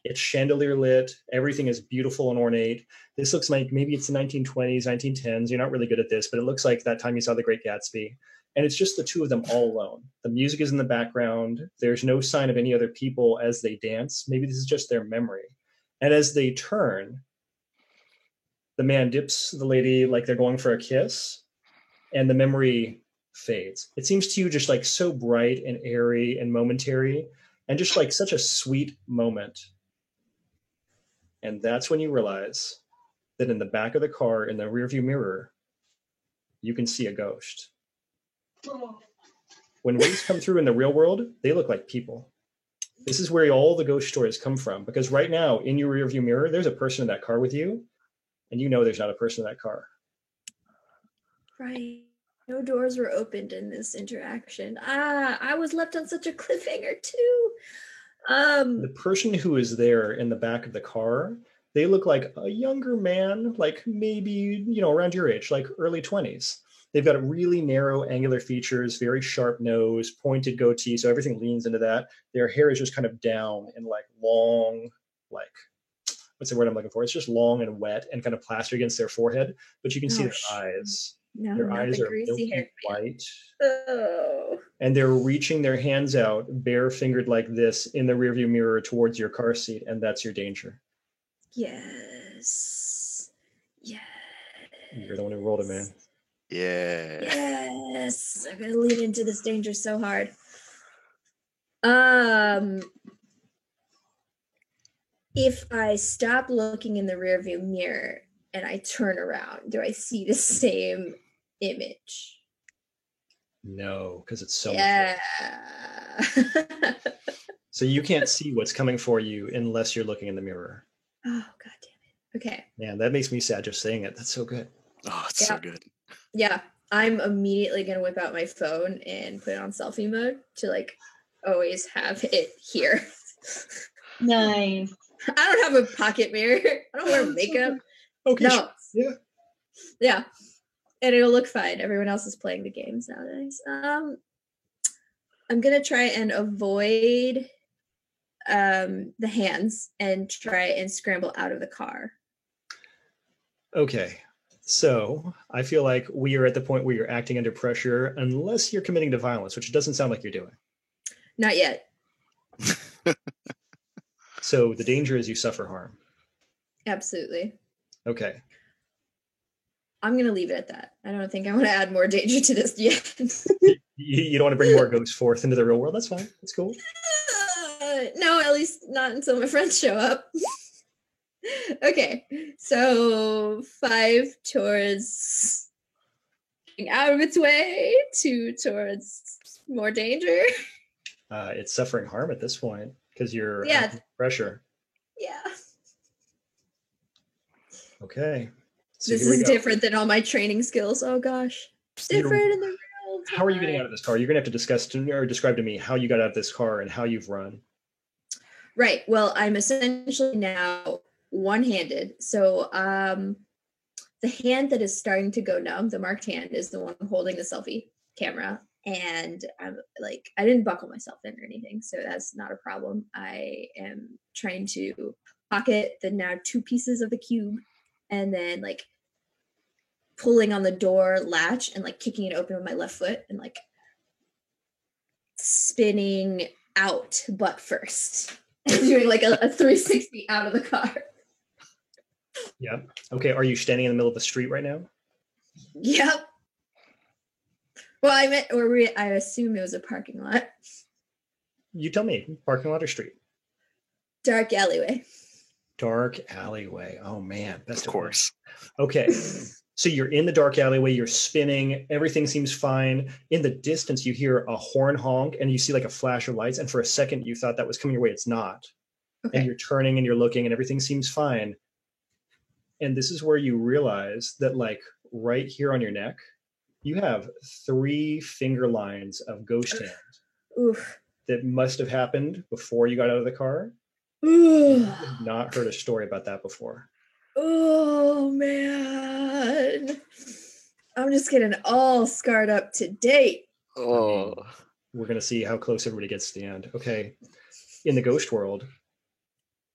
It's chandelier lit. Everything is beautiful and ornate. This looks like maybe it's the 1920s, 1910s. You're not really good at this, but it looks like that time you saw The Great Gatsby. And it's just the two of them all alone. The music is in the background. There's no sign of any other people as they dance. Maybe this is just their memory. And as they turn, the man dips the lady like they're going for a kiss, and the memory fades. It seems to you just like so bright and airy and momentary, and just like such a sweet moment. And that's when you realize that in the back of the car, in the rearview mirror, you can see a ghost. When wraiths come through in the real world, they look like people. This is where all the ghost stories come from, because right now in your rearview mirror, there's a person in that car with you, and you know there's not a person in that car. Right. No doors were opened in this interaction. I was left on such a cliffhanger too. The person who is there in the back of the car, they look like a younger man, like maybe, around your age, like early 20s. They've got really narrow angular features, very sharp nose, pointed goatee, so everything leans into that. Their hair is just kind of down and like long, like, what's the word I'm looking for? It's just long and wet and kind of plastered against their forehead, but you can see their eyes. No, Their not eyes the are greasy milky hair. white. Oh. And they're reaching their hands out, bare-fingered like this, in the rearview mirror towards your car seat, and that's your danger. Yes. Yes. You're the one who rolled it, man. Yeah. Yes. I'm gonna lean into this danger so hard. If I stop looking in the rearview mirror and I turn around, do I see the same image? No, because it's so Yeah. So you can't see what's coming for you unless you're looking in the mirror. Oh, god damn it. Okay. Man, that makes me sad just saying it. That's so good. Oh, it's so good. Yeah. I'm immediately gonna whip out my phone and put it on selfie mode to like always have it here. Nice. I don't have a pocket mirror. I don't wear makeup. Okay. No. Yeah. Yeah. And it'll look fine. Everyone else is playing the games nowadays. I'm gonna try and avoid the hands and try and scramble out of the car. Okay. So I feel like we are at the point where you're acting under pressure, unless you're committing to violence, which it doesn't sound like you're doing. Not yet. So the danger is you suffer harm. Absolutely. Okay. I'm going to leave it at that. I don't think I want to add more danger to this yet. You don't want to bring more ghosts forth into the real world. That's fine. That's cool. No, at least not until my friends show up. Okay, so 5 towards getting out of its way, 2 towards more danger. It's suffering harm at this point because you're Yeah. under pressure. Yeah. Okay. So This here we is go. different than all my training skills. Oh gosh. So you're- Different in the real How are you getting time. out of this car? You're going to have to discuss or describe to me how you got out of this car and how you've run. Right. Well, I'm essentially now one-handed. So the hand that is starting to go numb, the marked hand, is the one holding the selfie camera. And I'm like, I didn't buckle myself in or anything, so that's not a problem. I am trying to pocket the now 2 pieces of the cube and then like pulling on the door latch and like kicking it open with my left foot and like spinning out butt first. Doing like a 360 out of the car. Yeah. Okay. Are you standing in the middle of the street right now? Yep. Well, I meant, I assume it was a parking lot. You tell me. Parking lot or street? Dark alleyway. Dark alleyway. Oh man. Best Of course. Okay. So you're in the dark alleyway, you're spinning, everything seems fine. In the distance, you hear a horn honk and you see like a flash of lights. And for a second, you thought that was coming your way. It's not. Okay. And you're turning and you're looking and everything seems fine. And this is where you realize that, like, right here on your neck, you have 3 finger lines of ghost hand Oof. that must have happened before you got out of the car. Ooh. I've not heard a story about that before. Oh man. I'm just getting all scarred up to date. Oh, We're going to see how close everybody gets to the end. Okay. In the ghost world,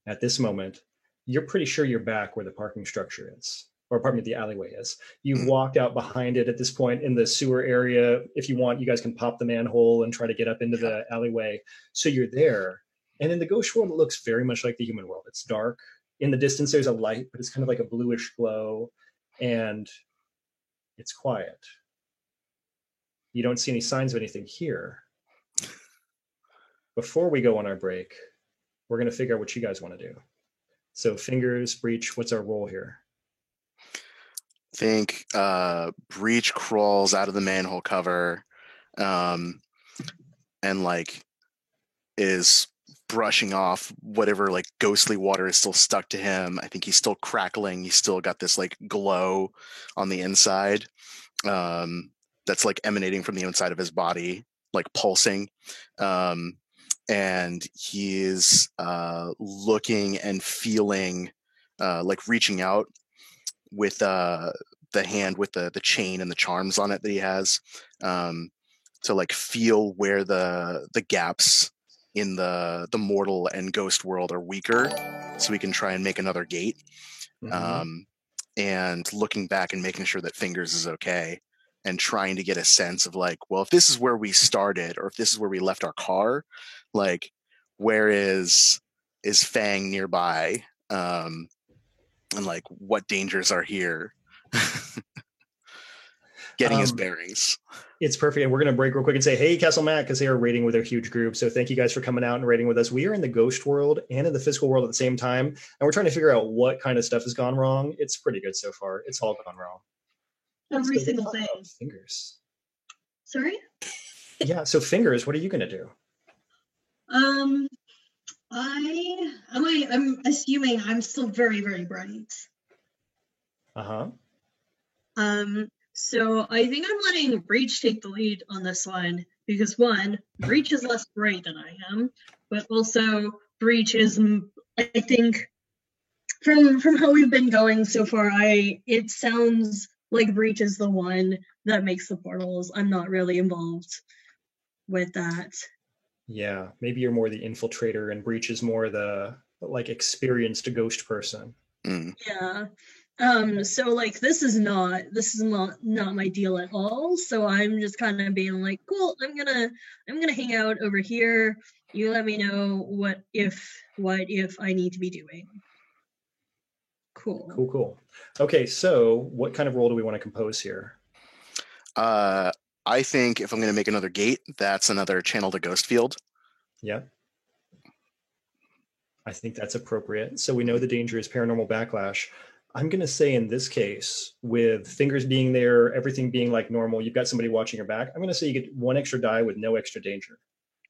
at this moment, you're pretty sure you're back where the parking structure is, or pardon me, the alleyway is. You've walked out behind it at this point in the sewer area. If you want, you guys can pop the manhole and try to get up into the alleyway. So you're there. And in the ghost world, it looks very much like the human world. It's dark. In the distance, there's a light, but it's kind of like a bluish glow. And it's quiet. You don't see any signs of anything here. Before we go on our break, we're going to figure out what you guys want to do. So Fingers, Breach, what's our role here? think Breach crawls out of the manhole cover, and like is brushing off whatever like ghostly water is still stuck to him. I think he's still crackling. He's still got this like glow on the inside, that's like emanating from the inside of his body, like pulsing. And he is looking and feeling, like reaching out with the hand with the chain and the charms on it that he has, to like feel where the gaps in the mortal and ghost world are weaker, so we can try and make another gate. And looking back and making sure that Fingers is okay, and trying to get a sense of like, well, if this is where we started, or if this is where we left our car, like where is Fang nearby, and like what dangers are here. Getting his bearings. It's perfect. And we're going to break real quick and say, hey, Castle Matt, because they are raiding with a huge group. So thank you guys for coming out and raiding with us. We are in the ghost world and in the physical world at the same time. And we're trying to figure out what kind of stuff has gone wrong. It's pretty good so far. It's all gone wrong. Every So, single thing. Fingers. Sorry? Yeah. So Fingers, what are you going to do? I'm assuming I'm still very, very bright. Uh-huh. So I think I'm letting Breach take the lead on this one because one, Breach is less bright than I am, but also Breach is, I think, from how we've been going so far, it sounds like Breach is the one that makes the portals. I'm not really involved with that. Yeah. Maybe you're more the infiltrator and Breach is more the like experienced ghost person. Mm. Yeah. So like this is not my deal at all. So I'm just kind of being like, cool, I'm gonna hang out over here. You let me know what if I need to be doing. Cool. Cool. Okay, so what kind of role do we want to compose here? I think if I'm going to make another gate, that's another channel to ghost field. Yeah. I think that's appropriate. So we know the danger is paranormal backlash. I'm going to say in this case, with fingers being there, everything being like normal, you've got somebody watching your back. I'm going to say you get 1 extra die with no extra danger.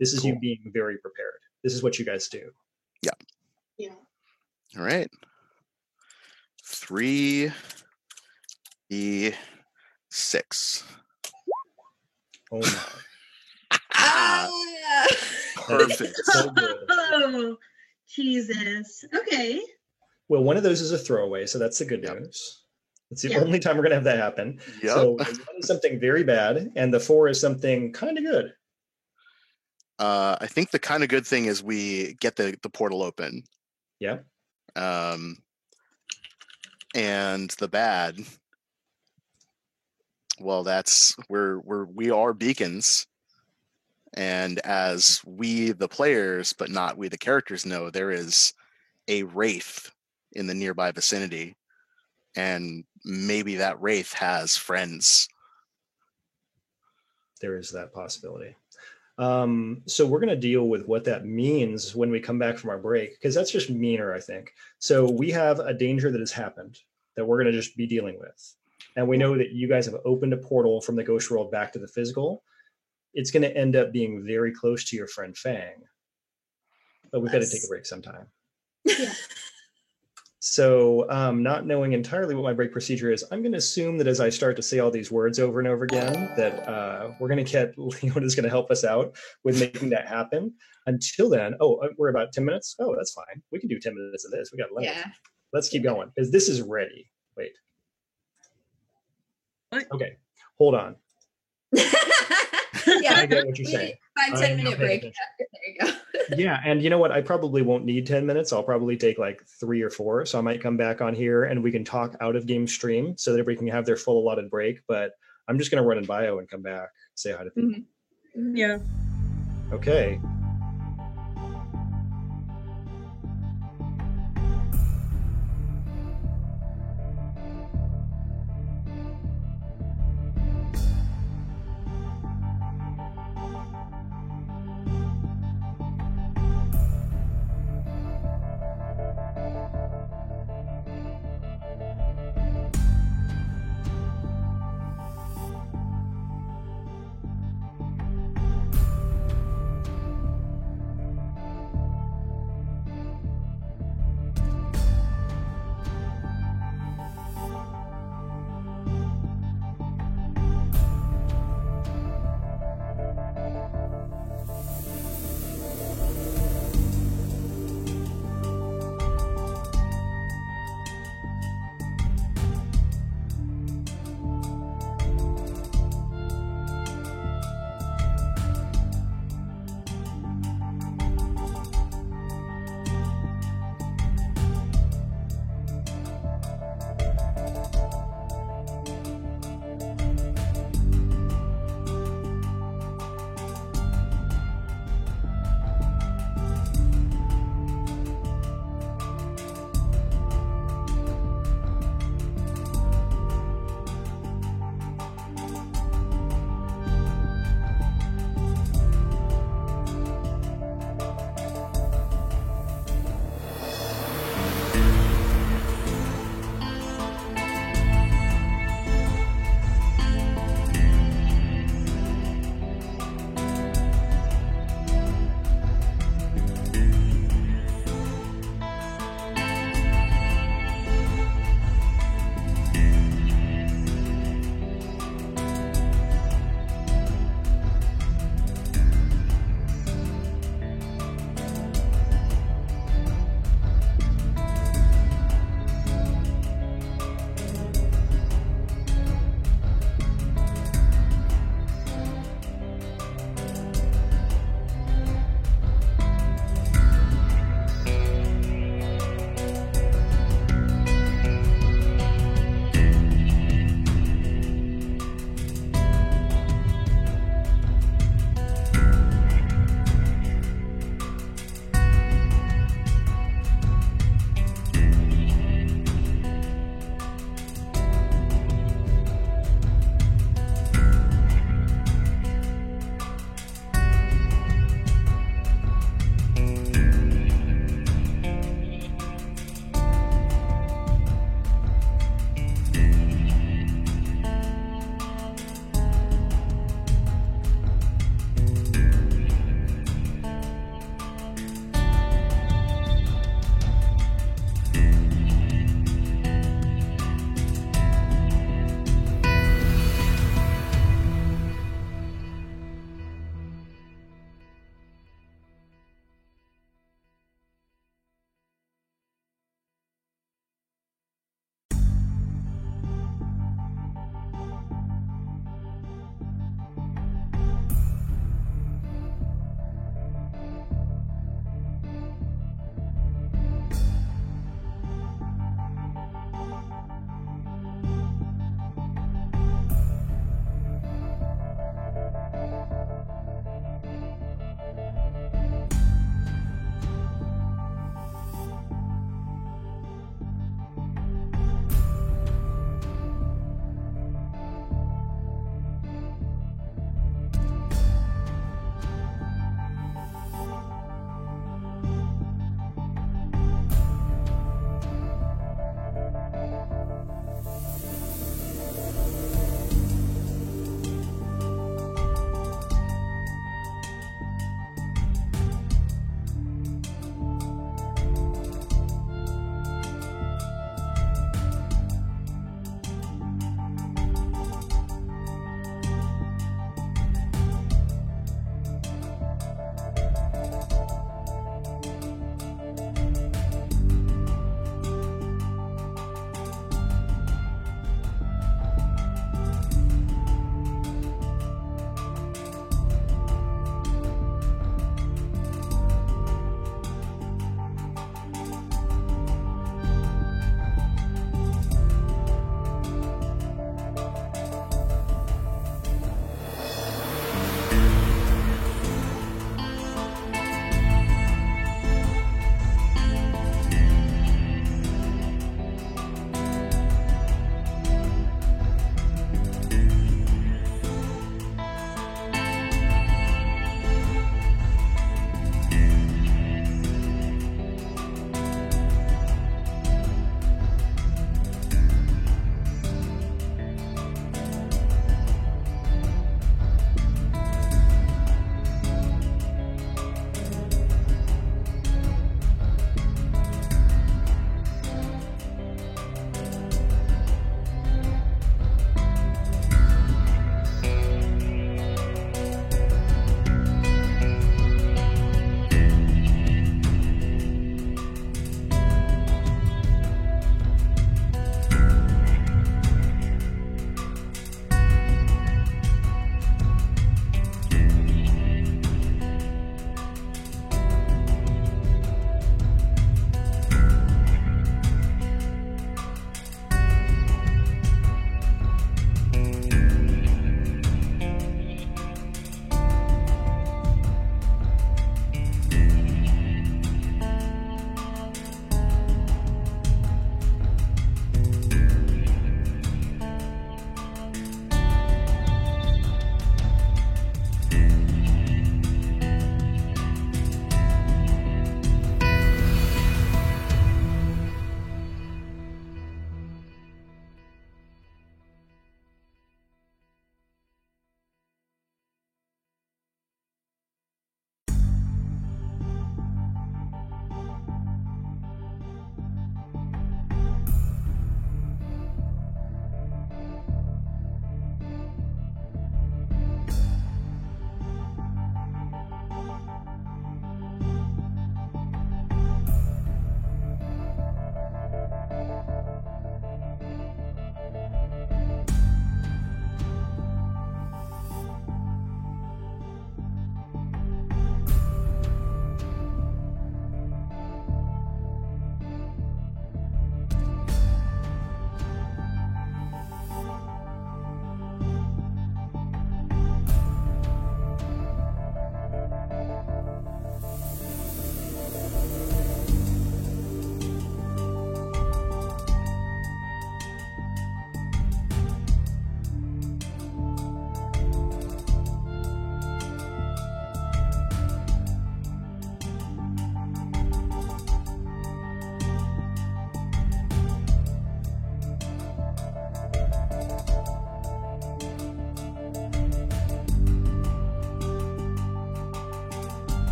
This is you being very prepared. This is what you guys do. Yeah. All right. 3 D6. Oh my. Ah! Perfect. So good. Oh, Jesus. Okay. Well, one of those is a throwaway, so that's the good Yep. news. It's the Yep. only time we're going to have that happen. Yep. So the 1 is something very bad, and the 4 is something kind of good. I think the kind of good thing is we get the portal open. Yeah. And the bad, well, that's we are beacons, and as we the players, but not we the characters, know, there is a wraith in the nearby vicinity, and maybe that wraith has friends. There is that possibility. So we're going to deal with what that means when we come back from our break, because that's just meaner, I think. So we have a danger that has happened that we're going to just be dealing with. And we know that you guys have opened a portal from the ghost world back to the physical. It's going to end up being very close to your friend Fang. But we've got to take a break sometime. Yeah. So not knowing entirely what my break procedure is, I'm going to assume that as I start to say all these words over and over again, that we're going to get Leona's going to help us out with making that happen. Until then, we're about 10 minutes. Oh, that's fine. We can do 10 minutes of this. We got 11. Yeah. Let's keep going because this is ready. Wait. What? Okay. Hold on. Yeah. I get what you're saying. 5-10 minute not paying break. attention. There you go. Yeah, and you know what? I probably won't need 10 minutes. I'll probably take like 3 or 4. So I might come back on here and we can talk out of game stream so that everybody can have their full allotted break. But I'm just going to run in bio and come back, say hi to people. Mhm. Yeah. Okay.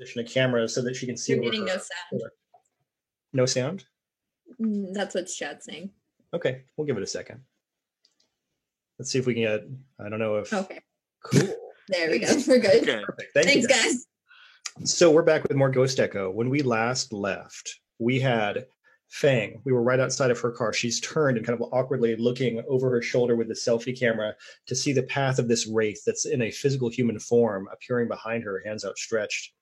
position a camera so that she can see You're over getting her no sound. shoulder. No sound? That's what Chad's saying. Okay, we'll give it a second. Let's see if we can get, I don't know if, Okay. cool. There we go. We're good. Okay. Perfect. Thanks, you guys. So we're back with more Ghost Echo. When we last left, we had Fang. We were right outside of her car. She's turned and kind of awkwardly looking over her shoulder with the selfie camera to see the path of this wraith that's in a physical human form appearing behind her, hands outstretched.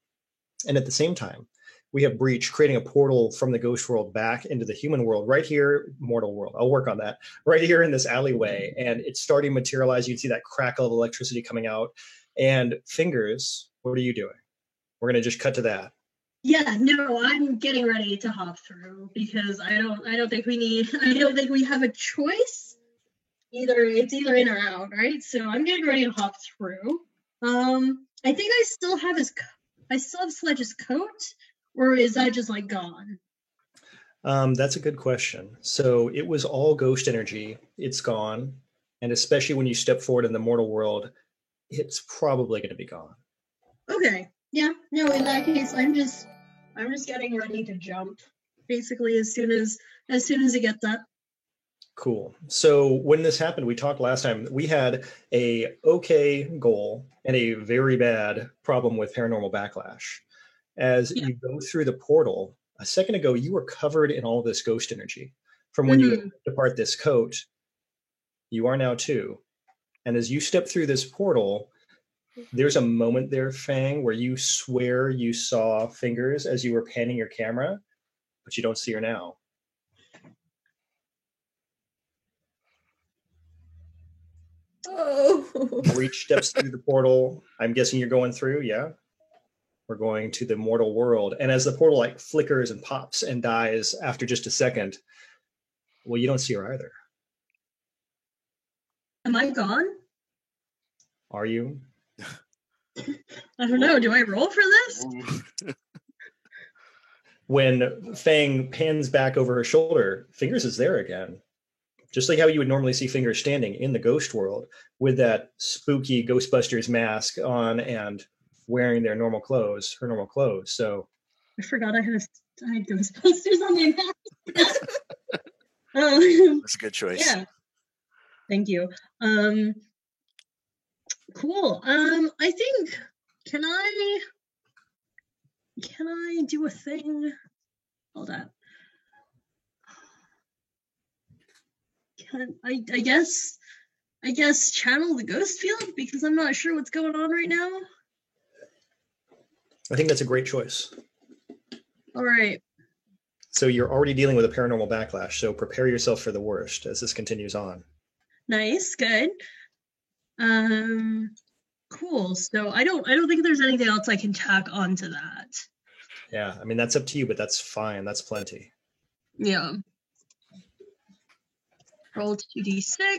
And at the same time, we have Breach creating a portal from the ghost world back into the human world, right here, mortal world. I'll work on that. Right here in this alleyway. And it's starting to materialize. You can see that crackle of electricity coming out. And Fingers, what are you doing? We're going to just cut to that. Yeah, no, I'm getting ready to hop through because I don't think we have a choice. It's either in or out, right? So I'm getting ready to hop through. I think I still have Sledge's coat, or is that just like gone? That's a good question. So it was all ghost energy. It's gone. And especially when you step forward in the mortal world, it's probably going to be gone. Okay. Yeah. No, in that case, I'm just getting ready to jump. Basically, as soon as it gets up. Cool. So when this happened, we talked last time, we had a okay goal and a very bad problem with paranormal backlash. As you go through the portal, a second ago, you were covered in all this ghost energy. From when you depart this coat, you are now too. And as you step through this portal, there's a moment there, Fang, where you swear you saw Fingers as you were panning your camera, but you don't see her now. Oh. Breach steps through the portal. I'm guessing you're going through, yeah? We're going to the mortal world. And as the portal like flickers and pops and dies after just a second, well, you don't see her either. Am I gone? Are you? I don't know. Do I roll for this? When Fang pans back over her shoulder, Fingers is there again. Just like how you would normally see Fingers standing in the ghost world with that spooky Ghostbusters mask on and wearing her normal clothes. So I forgot I had Ghostbusters on my mask. That's a good choice. Yeah. Thank you. Cool. I think can I do a thing? Hold on. I guess channel the ghost field because I'm not sure what's going on right now. I think that's a great choice. All right. So you're already dealing with a paranormal backlash, so prepare yourself for the worst as this continues on. Nice, good. Cool. So I don't think there's anything else I can tack onto that. Yeah, I mean that's up to you, but that's fine. That's plenty. Yeah. Roll 2d6.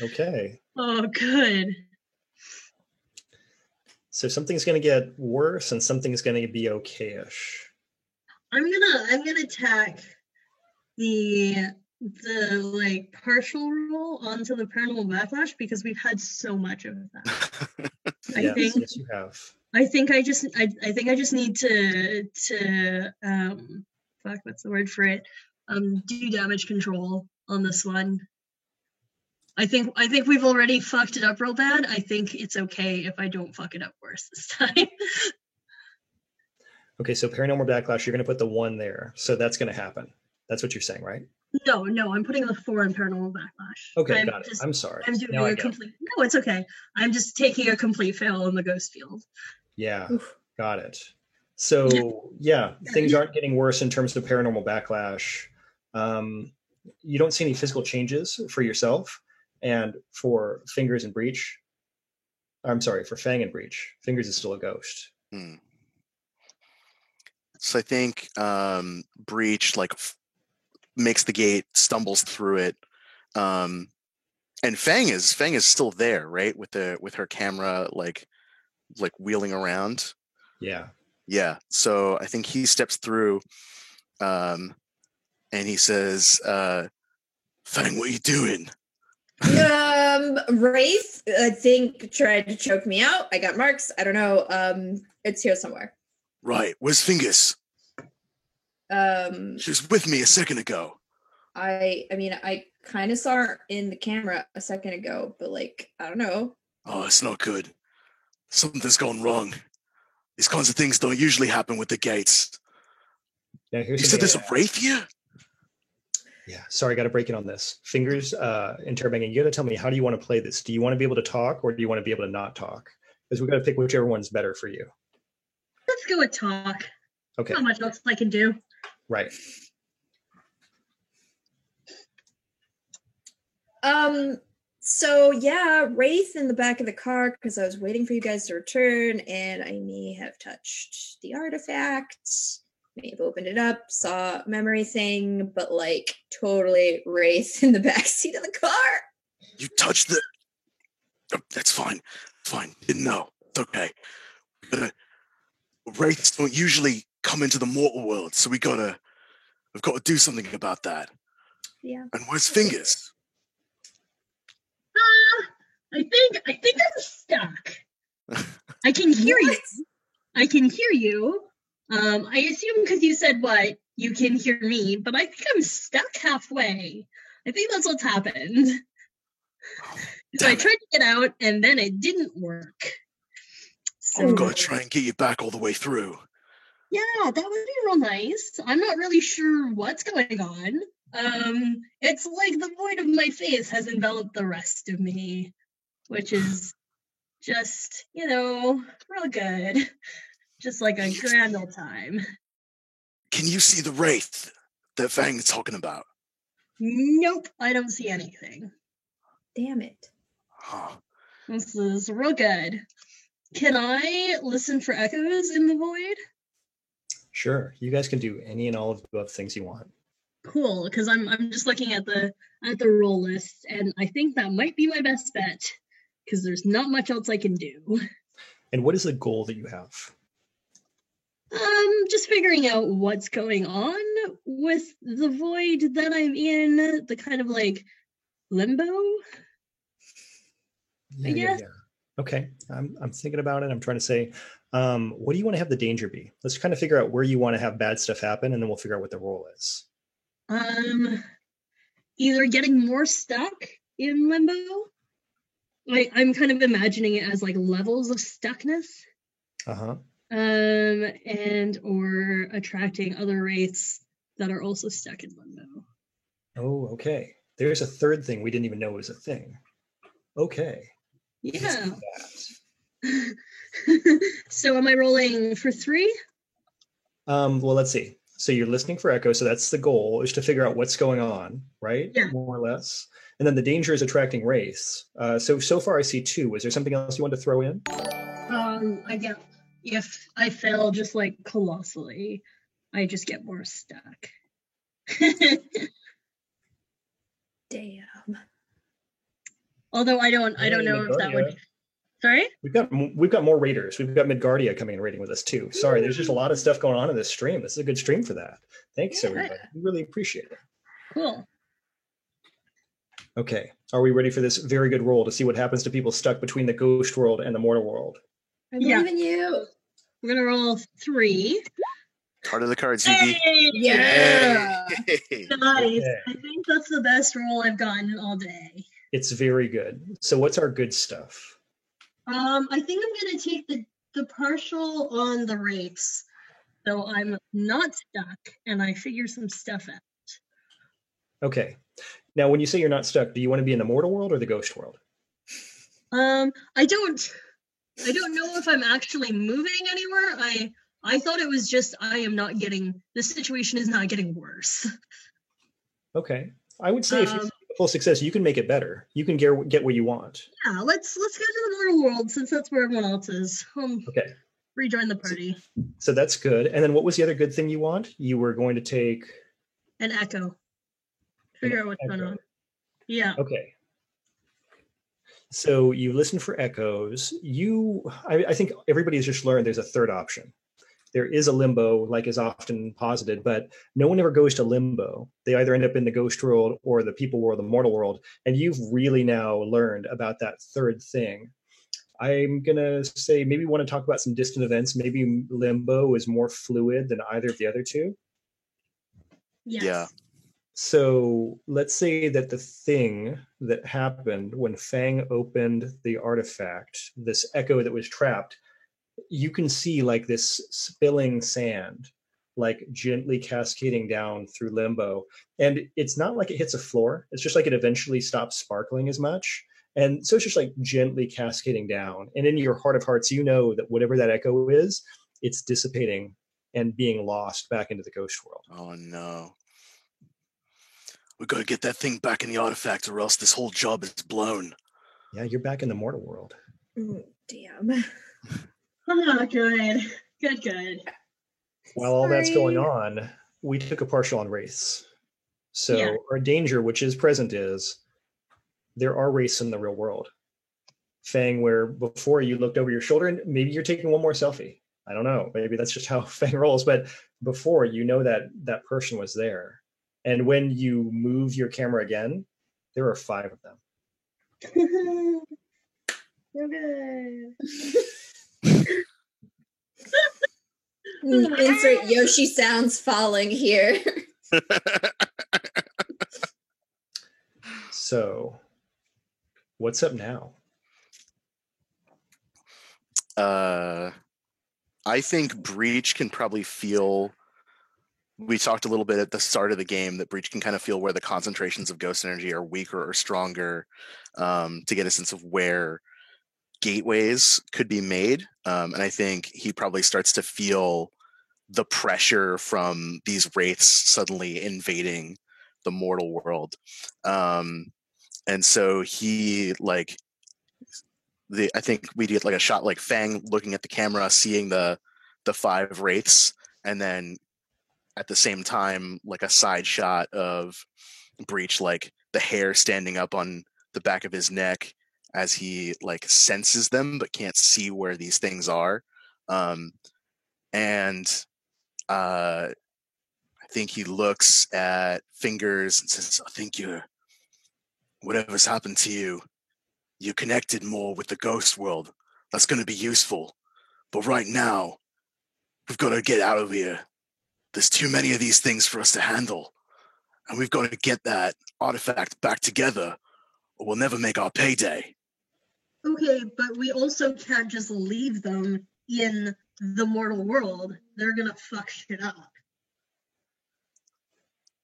Okay. Oh, good. So something's going to get worse and something's going to be okay-ish. I'm gonna tack the like partial roll onto the paranormal backlash because we've had so much of that. Yes, you have. I think I just need to what's the word for it? Do damage control on this one. I think we've already fucked it up real bad. I think it's okay if I don't fuck it up worse this time. Okay, so paranormal backlash, you're going to put the 1 there. So that's going to happen. That's what you're saying, right? No, I'm putting the 4 in paranormal backlash. Okay, got it. I'm sorry. I'm doing a complete. No, it's okay. I'm just taking a complete fail in the ghost field. Yeah, got it. So yeah, things aren't getting worse in terms of paranormal backlash. You don't see any physical changes for yourself, and for Fingers and Breach. I'm sorry, for Fang and Breach. Fingers is still a ghost. So I think Breach makes the gate, stumbles through it, and Fang is still there, right? With her camera like wheeling around. Yeah. So I think he steps through, and he says, "Fang, what are you doing?" Wraith, I think, tried to choke me out. I got marks. I don't know. It's here somewhere. Right. Where's Fingers? Um, She was with me a second ago. I mean, I kind of saw her in the camera a second ago, but like, I don't know. Oh, it's not good. Something's gone wrong. These kinds of things don't usually happen with the gates. Now, You here's said there's something. a wraith here? Yeah, sorry, I got to break in on this. Fingers, Interbangan, you got to tell me, how do you want to play this? Do you want to be able to talk, or do you want to be able to not talk? Because we got to pick whichever one's better for you. Let's go with talk. Okay, Not much else I can do. right. So yeah, Wraith in the back of the car because I was waiting for you guys to return, and I may have touched the artifact, may have opened it up, saw a memory thing, but like totally Wraith in the back seat of the car. You touched the... Oh, that's fine. Fine. Didn't know. It's okay. Wraiths don't usually come into the mortal world, so we've got to do something about that. Yeah. And where's Fingers? I think I'm stuck. I can hear you. I can hear you. I assume because you said what, you can hear me, but I think I'm stuck halfway. I think that's what's happened. So I tried to get out, and then it didn't work. So, I've got to try and get you back all the way through. yeah, that would be real nice. I'm not really sure what's going on. It's like the void of my face has enveloped the rest of me, which is just, real good. Just like a grand old time. Can you see the wraith that Fang's talking about? Nope, I don't see anything. Damn it. Huh. This is real good. Can I listen for echoes in the void? Sure, you guys can do any and all of the above things you want. Cool, because I'm just looking at the roll list, and I think that might be my best bet, because there's not much else I can do. And what is the goal that you have? Just figuring out what's going on with the void that I'm in, the kind of like limbo. Yeah. Okay, I'm thinking about it. I'm trying to say, what do you want to have the danger be? Let's kind of figure out where you want to have bad stuff happen, and then we'll figure out what the role is. Either getting more stuck in limbo. I'm kind of imagining it as like levels of stuckness. Uh-huh. And or attracting other wraiths that are also stuck in limbo. Oh, okay. There's a third thing we didn't even know was a thing. Okay. Yeah. So am I rolling for 3? Well, let's see. So you're listening for echo. So that's the goal, is to figure out what's going on, right? Yeah. More or less. And then the danger is attracting wraiths. So far I see 2. Is there something else you want to throw in? I get, if I fail just like colossally, I just get more stuck. Damn. Although I don't know if that would. Sorry? We've got more raiders. We've got Midgardia coming and raiding with us too. Sorry, there's just a lot of stuff going on in this stream. This is a good stream for that. Thanks, everybody. We really appreciate it. Cool. Okay, are we ready for this very good roll to see what happens to people stuck between the ghost world and the mortal world? I believe in you. We're gonna roll 3. Card of the cards, Yugi. Yeah. Hey. Nice. Okay. I think that's the best roll I've gotten all day. It's very good. So what's our good stuff? I think I'm gonna take the partial on the wraiths, so I'm not stuck and I figure some stuff out. Okay. Now, when you say you're not stuck, do you want to be in the mortal world or the ghost world? I don't know if I'm actually moving anywhere. I thought it was just the situation is not getting worse. Okay. I would say if you full success, you can make it better. You can get what you want. Yeah, let's go to the mortal world since that's where everyone else is. Okay. Rejoin the party. So that's good. And then what was the other good thing you want? You were going to take An echo. Figure out what's going on. Yeah. Okay. So you listen for echoes. I think everybody has just learned there's a third option. there is a limbo, like is often posited, but no one ever goes to limbo. They either end up in the ghost world or the people world, the mortal world. And you've really now learned about that third thing. I'm going to say maybe want to talk about some distant events. Maybe limbo is more fluid than either of the other two. Yes. Yeah. So let's say that the thing that happened when Fang opened the artifact, this echo that was trapped, you can see like this spilling sand, like gently cascading down through limbo. And it's not like it hits a floor. It's just like it eventually stops sparkling as much. And so it's just like gently cascading down. And in your heart of hearts, you know that whatever that echo is, it's dissipating and being lost back into the ghost world. Oh no. We gotta get that thing back in the artifact or else this whole job is blown. Yeah, you're back in the mortal world. Damn. Oh, good. Good. While all that's Sorry. going on, we took a partial on race. So Yeah. our danger, which is present, is there are races in the real world. Fang, where before you looked over your shoulder and maybe you're taking one more selfie. I don't know. Maybe that's just how Fang rolls. But before, you know that that person was there. And when you move your camera again, there are 5 of them. Okay. Insert Yoshi sounds falling here. So what's up now? I think Breach can probably feel. We talked a little bit at the start of the game that Breach can kind of feel where the concentrations of ghost energy are weaker or stronger, to get a sense of where gateways could be made. And I think he probably starts to feel the pressure from these wraiths suddenly invading the mortal world. And so he I think we get like a shot like Fang looking at the camera, seeing the 5 wraiths, and then at the same time, like a side shot of Breach, like the hair standing up on the back of his neck as he like senses them but can't see where these things are. I think he looks at Fingers and says, I think whatever's happened to you, you connected more with the ghost world. That's going to be useful. But right now, we've got to get out of here. There's too many of these things for us to handle. And we've got to get that artifact back together, or we'll never make our payday. Okay, but we also can't just leave them in the mortal world. They're gonna fuck shit up.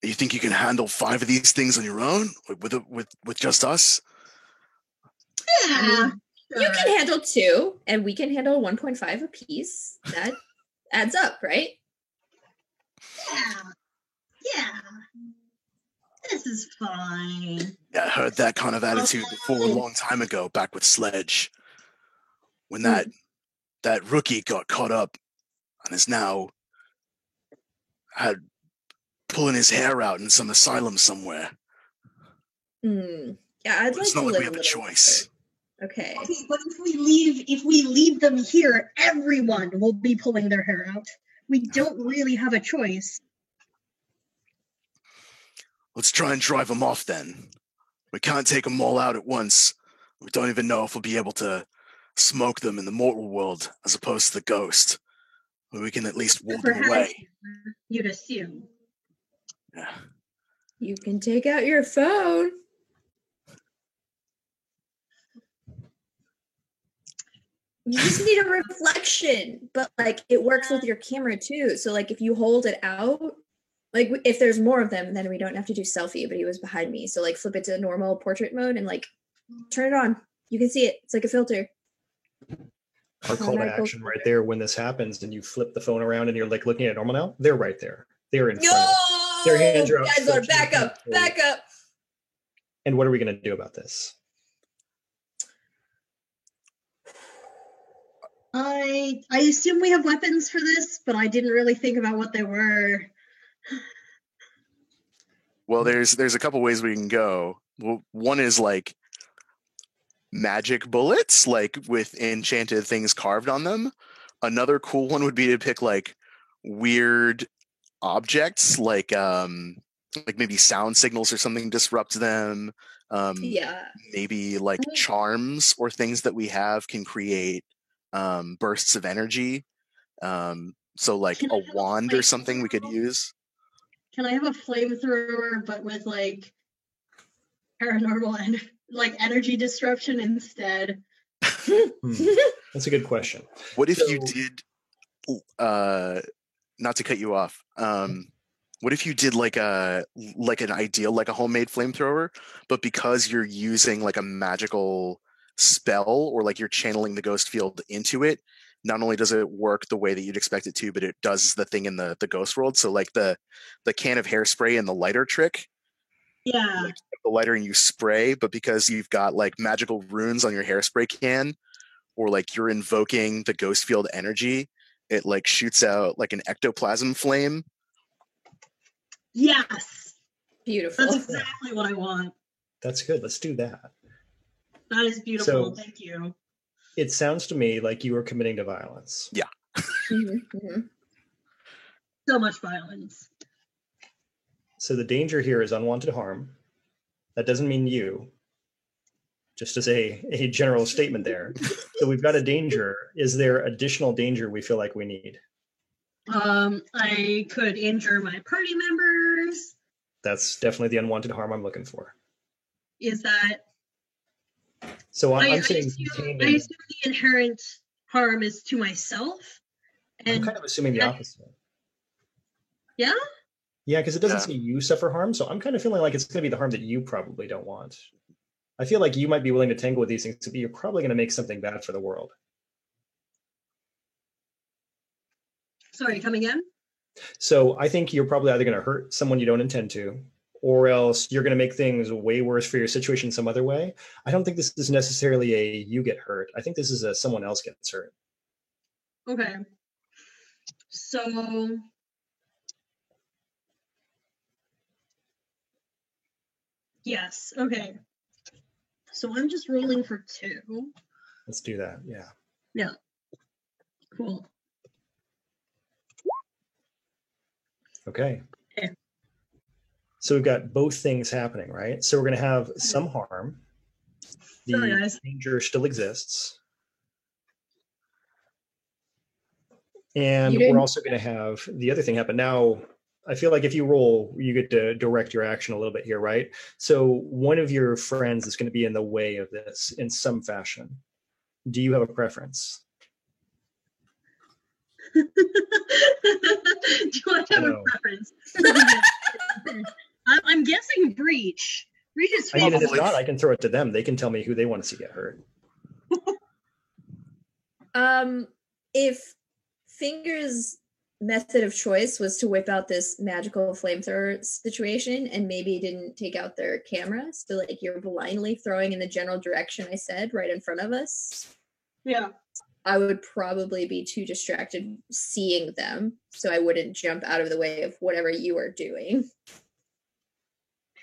You think you can handle 5 of these things on your own with just us? Yeah. I mean, you can handle 2, and we can handle 1.5 apiece. That adds up, right? Yeah. This is fine. Yeah, I heard that kind of attitude before a long time ago, back with Sledge, when that rookie got caught up and is now pulling his hair out in some asylum somewhere. Yeah, I'd like It's to not like live we have a little choice. longer. Okay. Okay, but if we leave them here, everyone will be pulling their hair out. We don't really have a choice. Let's try and drive them off then. We can't take them all out at once. We don't even know if we'll be able to smoke them in the mortal world as opposed to the ghost. But we can at least warn them away. You'd assume. Yeah. You can take out your phone. You just need a reflection, but like it works with your camera too. So like if you hold it out, like if there's more of them, then we don't have to do selfie, but he was behind me. So like flip it to normal portrait mode and like turn it on. You can see it. It's like a filter. Our call to action right there when this happens and you flip the phone around and you're like looking at it normal now, they're right there. They're in front of us. Their hands are out. Guys, are back up. Back up. And what are we going to do about this? I assume we have weapons for this, but I didn't really think about what they were. Well, there's a couple ways we can go. Well, one is like magic bullets, like with enchanted things carved on them. Another cool one would be to pick like weird objects, like maybe sound signals or something disrupt them. Yeah. Maybe like charms or things that we have can create bursts of energy. So like Can a I have a wand or something we could flamethrower? use. Can I have a flamethrower, but with like paranormal and like energy disruption instead? That's a good question. What if you So- did not to cut you off, what if you did like an ideal, like a homemade flamethrower, but because you're using like a magical spell or like you're channeling the ghost field into it, not only does it work the way that you'd expect it to, but it does the thing in the ghost world. So like the can of hairspray and the lighter trick, Yeah. like you have the lighter and you spray, but because you've got like magical runes on your hairspray can, or like you're invoking the ghost field energy, it like shoots out like an ectoplasm flame. Yes. Beautiful. That's exactly what I want. That's good. Let's do that. That is beautiful. So- Thank you. It sounds to me like you are committing to violence. Mhm, mhm. So much violence. So the danger here is unwanted harm. That doesn't mean you. Just as a general statement there. So we've got a danger. Is there additional danger we feel like we need? I could injure my party members. That's definitely the unwanted harm I'm looking for. Is that So I I'm saying assume containing. the inherent harm is to myself? I'm And kind of assuming the opposite. yeah? Yeah, because it doesn't Yeah. say you suffer harm. So I'm kind of feeling like it's going to be the harm that you probably don't want. I feel like you might be willing to tangle with these things, but you're probably going to make something bad for the world. Sorry, come again? So I think you're probably either going to hurt someone you don't intend to, or else you're going to make things way worse for your situation some other way. I don't think this is necessarily a you get hurt. I think this is a someone else gets hurt. Okay. So yes, okay. So I'm just rolling for 2. Let's do that. Yeah. Cool. Okay. Okay. So we've got both things happening, right? So we're going to have some harm. Sorry, The guys. danger still exists. And You didn't- we're also going to have the other thing happen. Now, I feel like if you roll, you get to direct your action a little bit here, right? So one of your friends is going to be in the way of this in some fashion. Do you have a preference? Do I have a No. preference? I'm guessing Breach. Breach is I mean, and if Probably. not, I can throw it to them. They can tell me who they want to see get hurt. If Finger's method of choice was to whip out this magical flamethrower situation and maybe didn't take out their camera, so like you're blindly throwing in the general direction I said right in front of us, Yeah. I would probably be too distracted seeing them, so I wouldn't jump out of the way of whatever you are doing.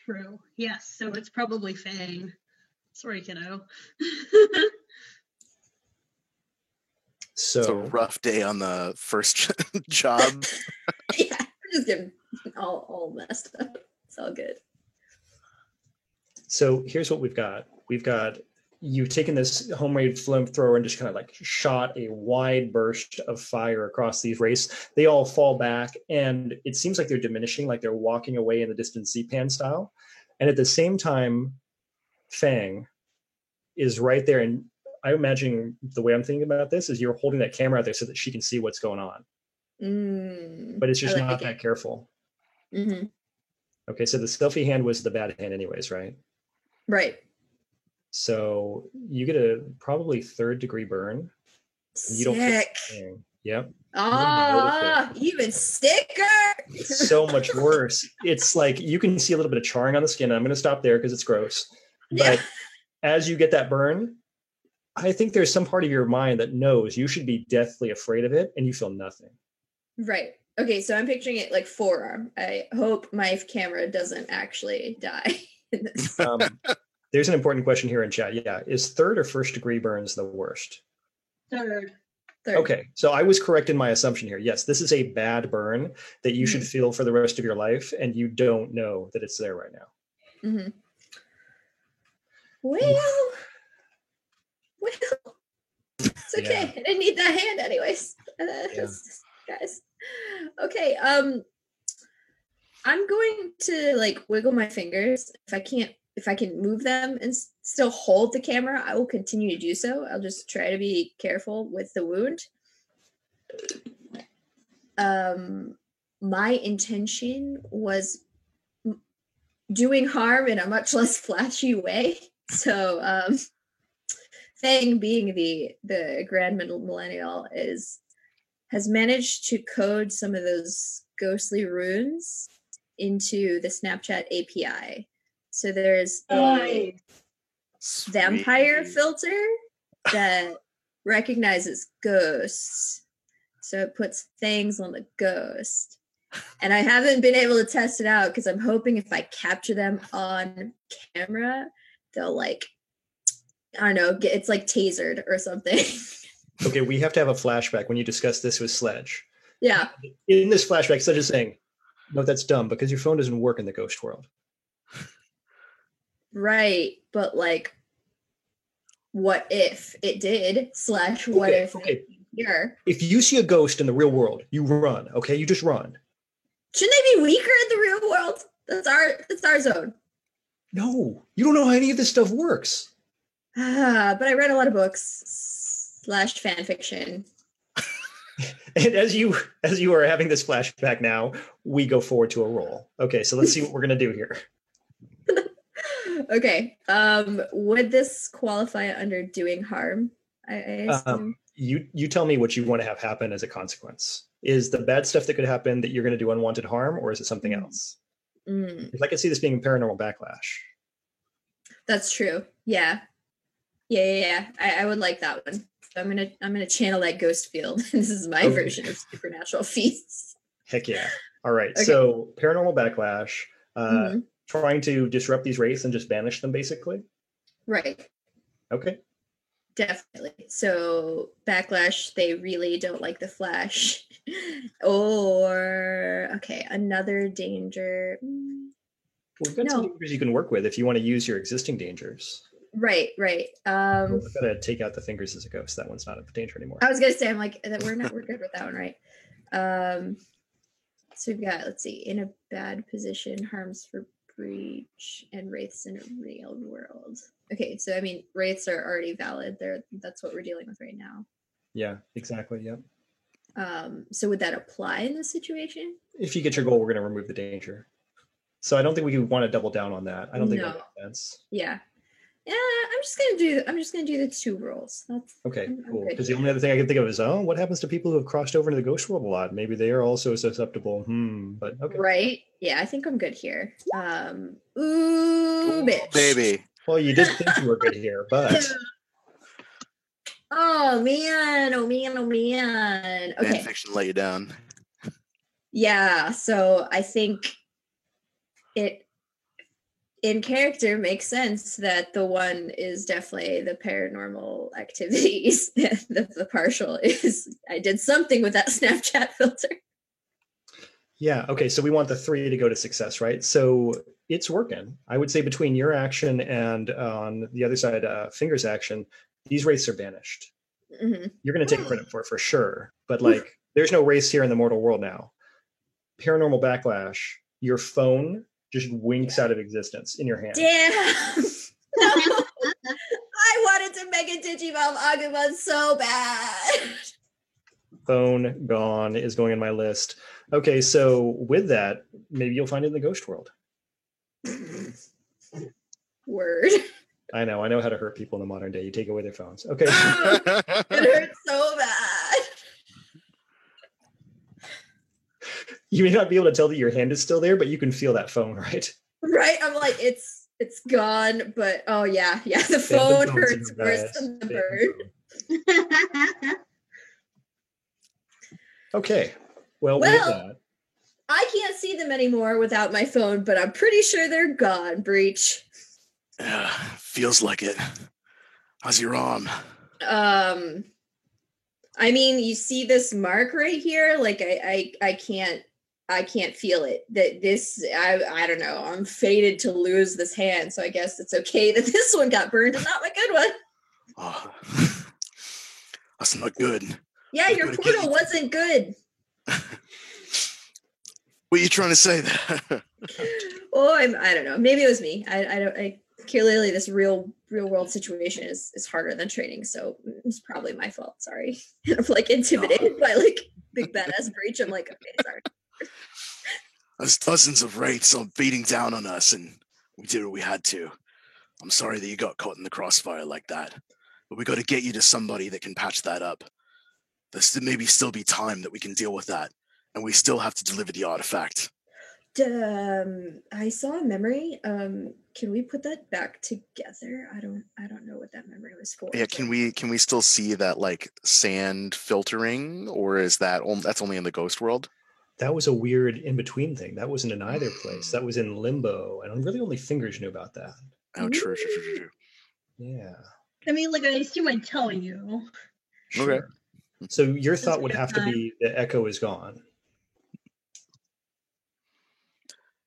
True. Yes. So it's probably Fang. Sorry, kiddo. It's a So rough day on the first job. Yeah, I'm just getting all messed up. It's all good. So here's what we've got. We've got you've taken this homemade flamethrower and just kind of like shot a wide burst of fire across these wraiths. They all fall back, and it seems like they're diminishing, like they're walking away in the distant Z-Pan style. And at the same time, Fang is right there. And I imagine the way I'm thinking about this is you're holding that camera out there so that she can see what's going on. But it's just I not like that it. careful. Mm-hmm. Okay, so the selfie hand was the bad hand anyways, right? Right. So you get a probably 3rd degree burn. And you don't feel Sick. anything. Yep. Ah, even sicker. It's so much worse. It's like you can see a little bit of charring on the skin. I'm going to stop there because it's gross. But Yeah. as you get that burn, I think there's some part of your mind that knows you should be deathly afraid of it, and you feel nothing. Right. Okay, so I'm picturing it like forearm. I hope my camera doesn't actually die in this. There's an important question here in chat. Yeah, is 3rd or 1st degree burns the worst? 3rd. Third. Okay, so I was correct in my assumption here. Yes, this is a bad burn that you should feel for the rest of your life, and you don't know that it's there right now. Mm-hmm. Well, it's okay. Yeah. I didn't need that hand anyways. Guys. Okay, I'm going to like wiggle my fingers. If I can move them and still hold the camera, I will continue to do so. I'll just try to be careful with the wound. My intention was doing harm in a much less flashy way. So, Fang, being the grand millennial, has managed to code some of those ghostly runes into the Snapchat API. So there's a vampire filter that recognizes ghosts. So it puts things on the ghost. And I haven't been able to test it out because I'm hoping if I capture them on camera, they'll like, I don't know, it's like tasered or something. Okay, we have to have a flashback when you discuss this with Sledge. Yeah. In this flashback, Sledge is saying, no, that's dumb because your phone doesn't work in the ghost world. Right, but like, what if it did? / what if okay. Here? If you see a ghost in the real world, you run. Okay, you just run. Shouldn't they be weaker in the real world? That's our zone. No, you don't know how any of this stuff works. But I read a lot of books / fan fiction. And as you are having this flashback now, we go forward to a roll. Okay, so let's see what we're gonna do here. Okay. Would this qualify under doing harm? I assume. You tell me what you want to have happen as a consequence. Is the bad stuff that could happen that you're going to do unwanted harm, or is it something else? If I could see this being a paranormal backlash. That's true. Yeah. I would like that one. So I'm gonna channel that ghost field. This is my version of supernatural feasts. Heck yeah! All right. Okay. So paranormal backlash. Trying to disrupt these wraiths and just banish them, basically. Right. Okay. Definitely. So backlash, they really don't like the Flash. Or okay, another danger. We've got some dangers you can work with if you want to use your existing dangers. Right. I've got to take out the fingers as a ghost. That one's not a danger anymore. I was gonna say, I'm like, we're good with that one, right? So we've got, let's see, in a bad position, harms for breach, and wraiths in a real world. Okay, so I mean, wraiths are already valid. That's what we're dealing with right now. Yeah, exactly. Yep. So would that apply in this situation? If you get your goal, we're going to remove the danger. So I don't think we want to double down on that. I don't think that makes sense. Yeah. I'm just gonna do the 2 rolls. That's okay. Cool. Because the only other thing I can think of is, what happens to people who have crossed over into the ghost world a lot? Maybe they are also susceptible. But okay. Right. Yeah, I think I'm good here. Bitch. Baby. Well, you did think you were good here, but oh man. Okay. Fanfiction let you down. Yeah, so I think it in character makes sense that the one is definitely the paranormal activities. the partial is I did something with that Snapchat filter. Yeah. Okay. So we want the 3 to go to success, right? So it's working. I would say between your action and on the other side, Finger's action, these wraiths are banished. You're going to take credit for sure. But like, there's no race here in the mortal world now. Paranormal backlash. Your phone just winks out of existence in your hand. Damn. No. I wanted to make a Digivolve Agumon so bad. Phone gone is going in my list. Okay, so with that, maybe you'll find it in the ghost world. Word. I know how to hurt people in the modern day. You take away their phones. Okay. It hurts so bad. You may not be able to tell that your hand is still there, but you can feel that phone, right? Right. I'm like, it's gone, but oh yeah, the phone hurts worse than the bird. Okay. Well, with that, I can't see them anymore without my phone, but I'm pretty sure they're gone, Breach. Feels like it. How's your arm? I mean, you see this mark right here? Like I can't feel it. That this I don't know. I'm fated to lose this hand, so I guess it's okay that this one got burned and not my good one. Oh, that's not good. Yeah, We've your gotta get portal you- wasn't good. What are you trying to say there? Oh, I don't know. Maybe it was me. I clearly this real world situation is harder than training, so it's probably my fault. Sorry. I'm like intimidated by like big badass breach. I'm like, okay, sorry. There's dozens of wraiths are beating down on us, and we did what we had to. I'm sorry that you got caught in the crossfire like that, but we got to get you to somebody that can patch that up. There's maybe still be time that we can deal with that, and we still have to deliver the artifact. I saw a memory. Can we put that back together? I don't know what that memory was for. Yeah, can we still see that like sand filtering, or is that's only in the ghost world? That was a weird in-between thing. That wasn't in either place. That was in limbo, and really only Fingers knew about that. Oh, true. Yeah. I mean, like, I assume I'd tell you. Okay. So your Since thought we would have have to time. be the echo is gone.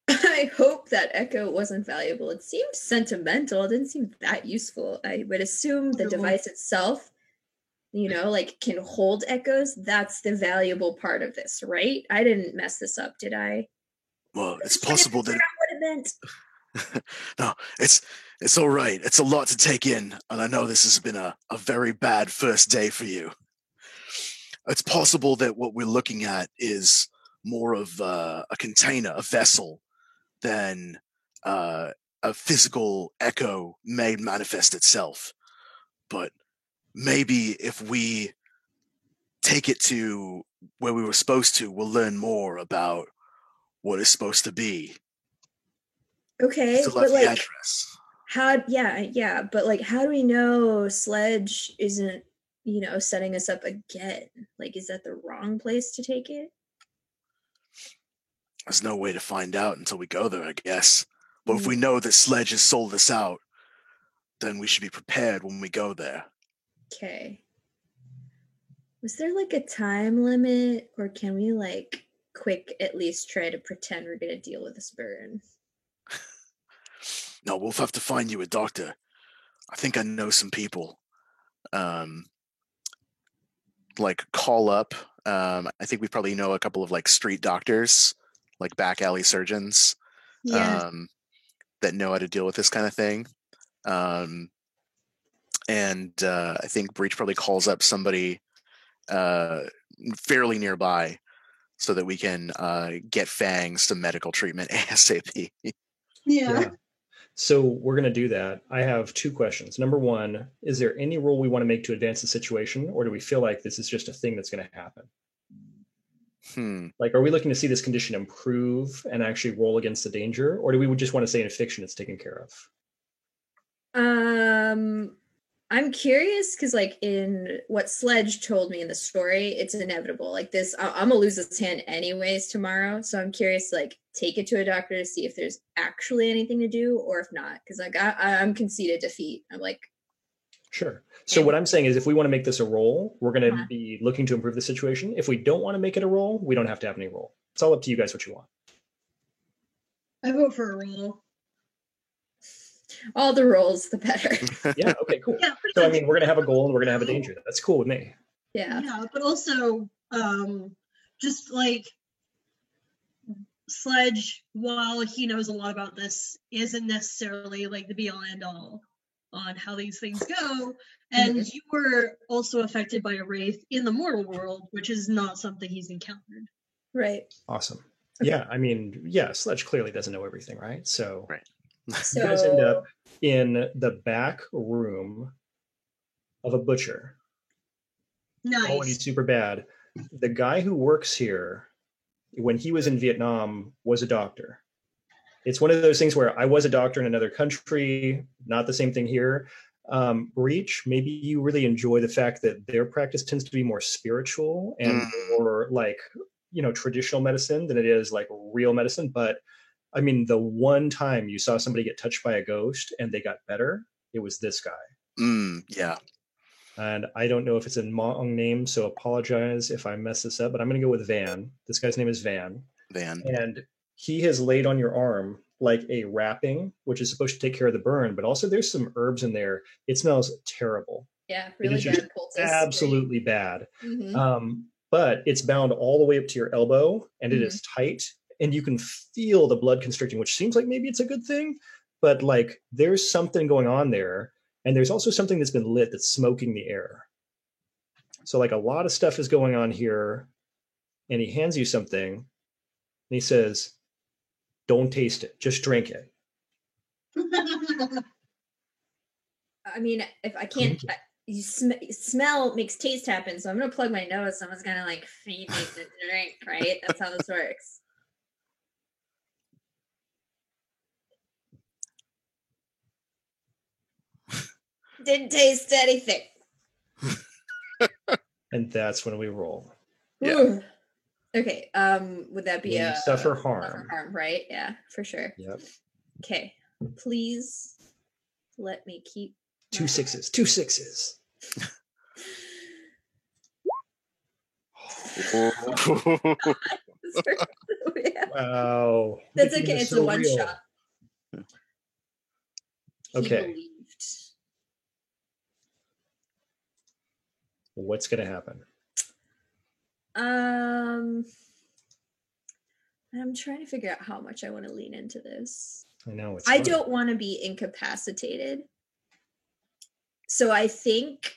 I hope that echo wasn't valuable. It seemed sentimental. It didn't seem that useful. I would assume the No. device itself, like can hold echoes. That's the valuable part of this, right? I didn't mess this up, did I? Well, it's I just possible that figured out what it meant. no, it's all right. It's a lot to take in, and I know this has been a very bad first day for you. It's possible that what we're looking at is more of a container, a vessel, than a physical echo may manifest itself. But maybe if we take it to where we were supposed to, we'll learn more about what it's supposed to be. Okay, Still have but the like address. yeah, but like how do we know Sledge isn't, setting us up again? Like, is that the wrong place to take it? There's no way to find out until we go there, I guess. But if Mm. we know that Sledge has sold us out, then we should be prepared when we go there. Okay. Was there like a time limit, or can we like quick at least try to pretend we're gonna deal with this burn? No, we'll have to find you a doctor. I think I know some people. Like call up. I think we probably know a couple of like street doctors, like back alley surgeons, Yeah. that know how to deal with this kind of thing. And I think Breach probably calls up somebody fairly nearby so that we can get Fang some medical treatment ASAP. Yeah. So we're going to do that. I have two questions. Number one, is there any role we want to make to advance the situation, or do we feel like this is just a thing that's going to happen? Like, are we looking to see this condition improve and actually roll against the danger, or do we just want to say in fiction it's taken care of? I'm curious because, like, in what Sledge told me in the story, it's inevitable. Like this, I'm gonna lose this hand anyways tomorrow. So I'm curious, like, take it to a doctor to see if there's actually anything to do, or if not. Because like I'm conceded defeat. I'm like, Sure. So what I'm saying is, if we want to make this a role, we're going to Uh-huh. be looking to improve the situation. If we don't want to make it a role, we don't have to have any role. It's all up to you guys what you want. I vote for a roll. all the rolls, the better. Yeah. Okay. Cool. Yeah. So I mean, we're going to have a goal and we're going to have a danger. That's cool with me. Yeah. Yeah, but also, just like Sledge, while he knows a lot about this, isn't necessarily like the be all end all on how these things go. And you were also affected by a wraith in the mortal world, which is not something he's encountered. Right. Awesome. Yeah. I mean, yeah, Sledge clearly doesn't know everything, right? So Right. you guys end up in the back room of a butcher. Nice. Oh, and he's super bad. The guy who works here, when he was in Vietnam, was a doctor. It's one of those things where I was a doctor in another country, not the same thing here. Breach, maybe you really enjoy the fact that their practice tends to be more spiritual and more like, traditional medicine than it is like real medicine. But I mean, the one time you saw somebody get touched by a ghost and they got better, it was this guy. Yeah. And I don't know if it's a Hmong name, so apologize if I mess this up, but I'm going to go with Van. This guy's name is Van. Van. And he has laid on your arm like a wrapping, which is supposed to take care of the burn, but also there's some herbs in there. It smells terrible. Yeah, It really is just bad poultice. absolutely bad. Mhm. But it's bound all the way up to your elbow, and it is tight, and you can feel the blood constricting, which seems like maybe it's a good thing, but like there's something going on there, and there's also something that's been lit that's smoking the air. So like a lot of stuff is going on here, and he hands you something, and he says, "Don't taste it, just drink it." I mean, if I can't, Drink it. smell makes taste happen. So I'm gonna plug my nose. Someone's gonna like feed me the drink, right? That's how this works. Didn't taste anything. And that's when we roll. Yeah. Ooh. Okay. Would that be When you a suffer suffer harm. harm, right? Yeah, for sure. Yep. Okay. Please let me keep Two my- sixes. Two sixes. Yeah. Wow. That's Making okay. this It's so a one real. shot. He Okay. believed. What's going to happen? I'm trying to figure out how much I want to lean into this. I know it's I hard. don't want to be incapacitated. So I think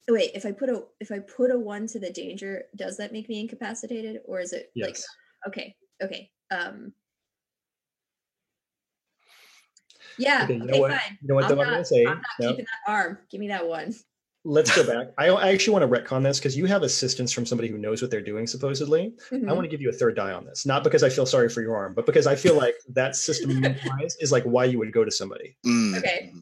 wait, if I put a 1 to the danger, does that make me incapacitated, or is it like Yes. okay. Yeah, Okay, you know okay, what? fine. You know what I'm though I'm not, going to say? I'm not No. keeping that arm. Give me that 1. Let's go back. I actually want to retcon this because you have assistance from somebody who knows what they're doing, supposedly. I Mhm. want to give you a third die on this. Not because I feel sorry for your arm, but because I feel like that system-wise is like why you would go to somebody. Mm. Okay.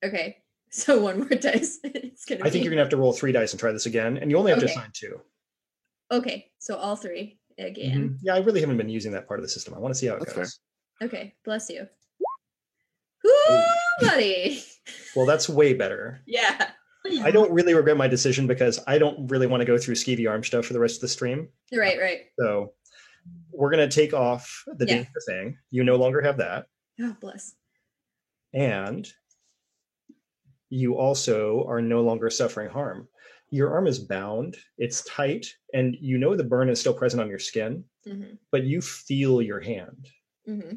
Okay. So 1 more dice. It's gonna I think be you're going to have to roll 3 dice and try this again. And you only have to Okay. assign 2. okay. So all 3 again. Mhm. Yeah, I really haven't been using that part of the system. I want to see how it That's goes. Okay. Bless you. Whoo, buddy. Well, that's way better. Yeah. I don't really regret my decision because I don't really want to go through skeevy arm stuff for the rest of the stream. Right. So we're going to take off the Yeah. danger thing. You no longer have that. Oh, bless. And you also are no longer suffering harm. Your arm is bound, it's tight, and you know the burn is still present on your skin, Mm-hmm. but you feel your hand Mm-hmm.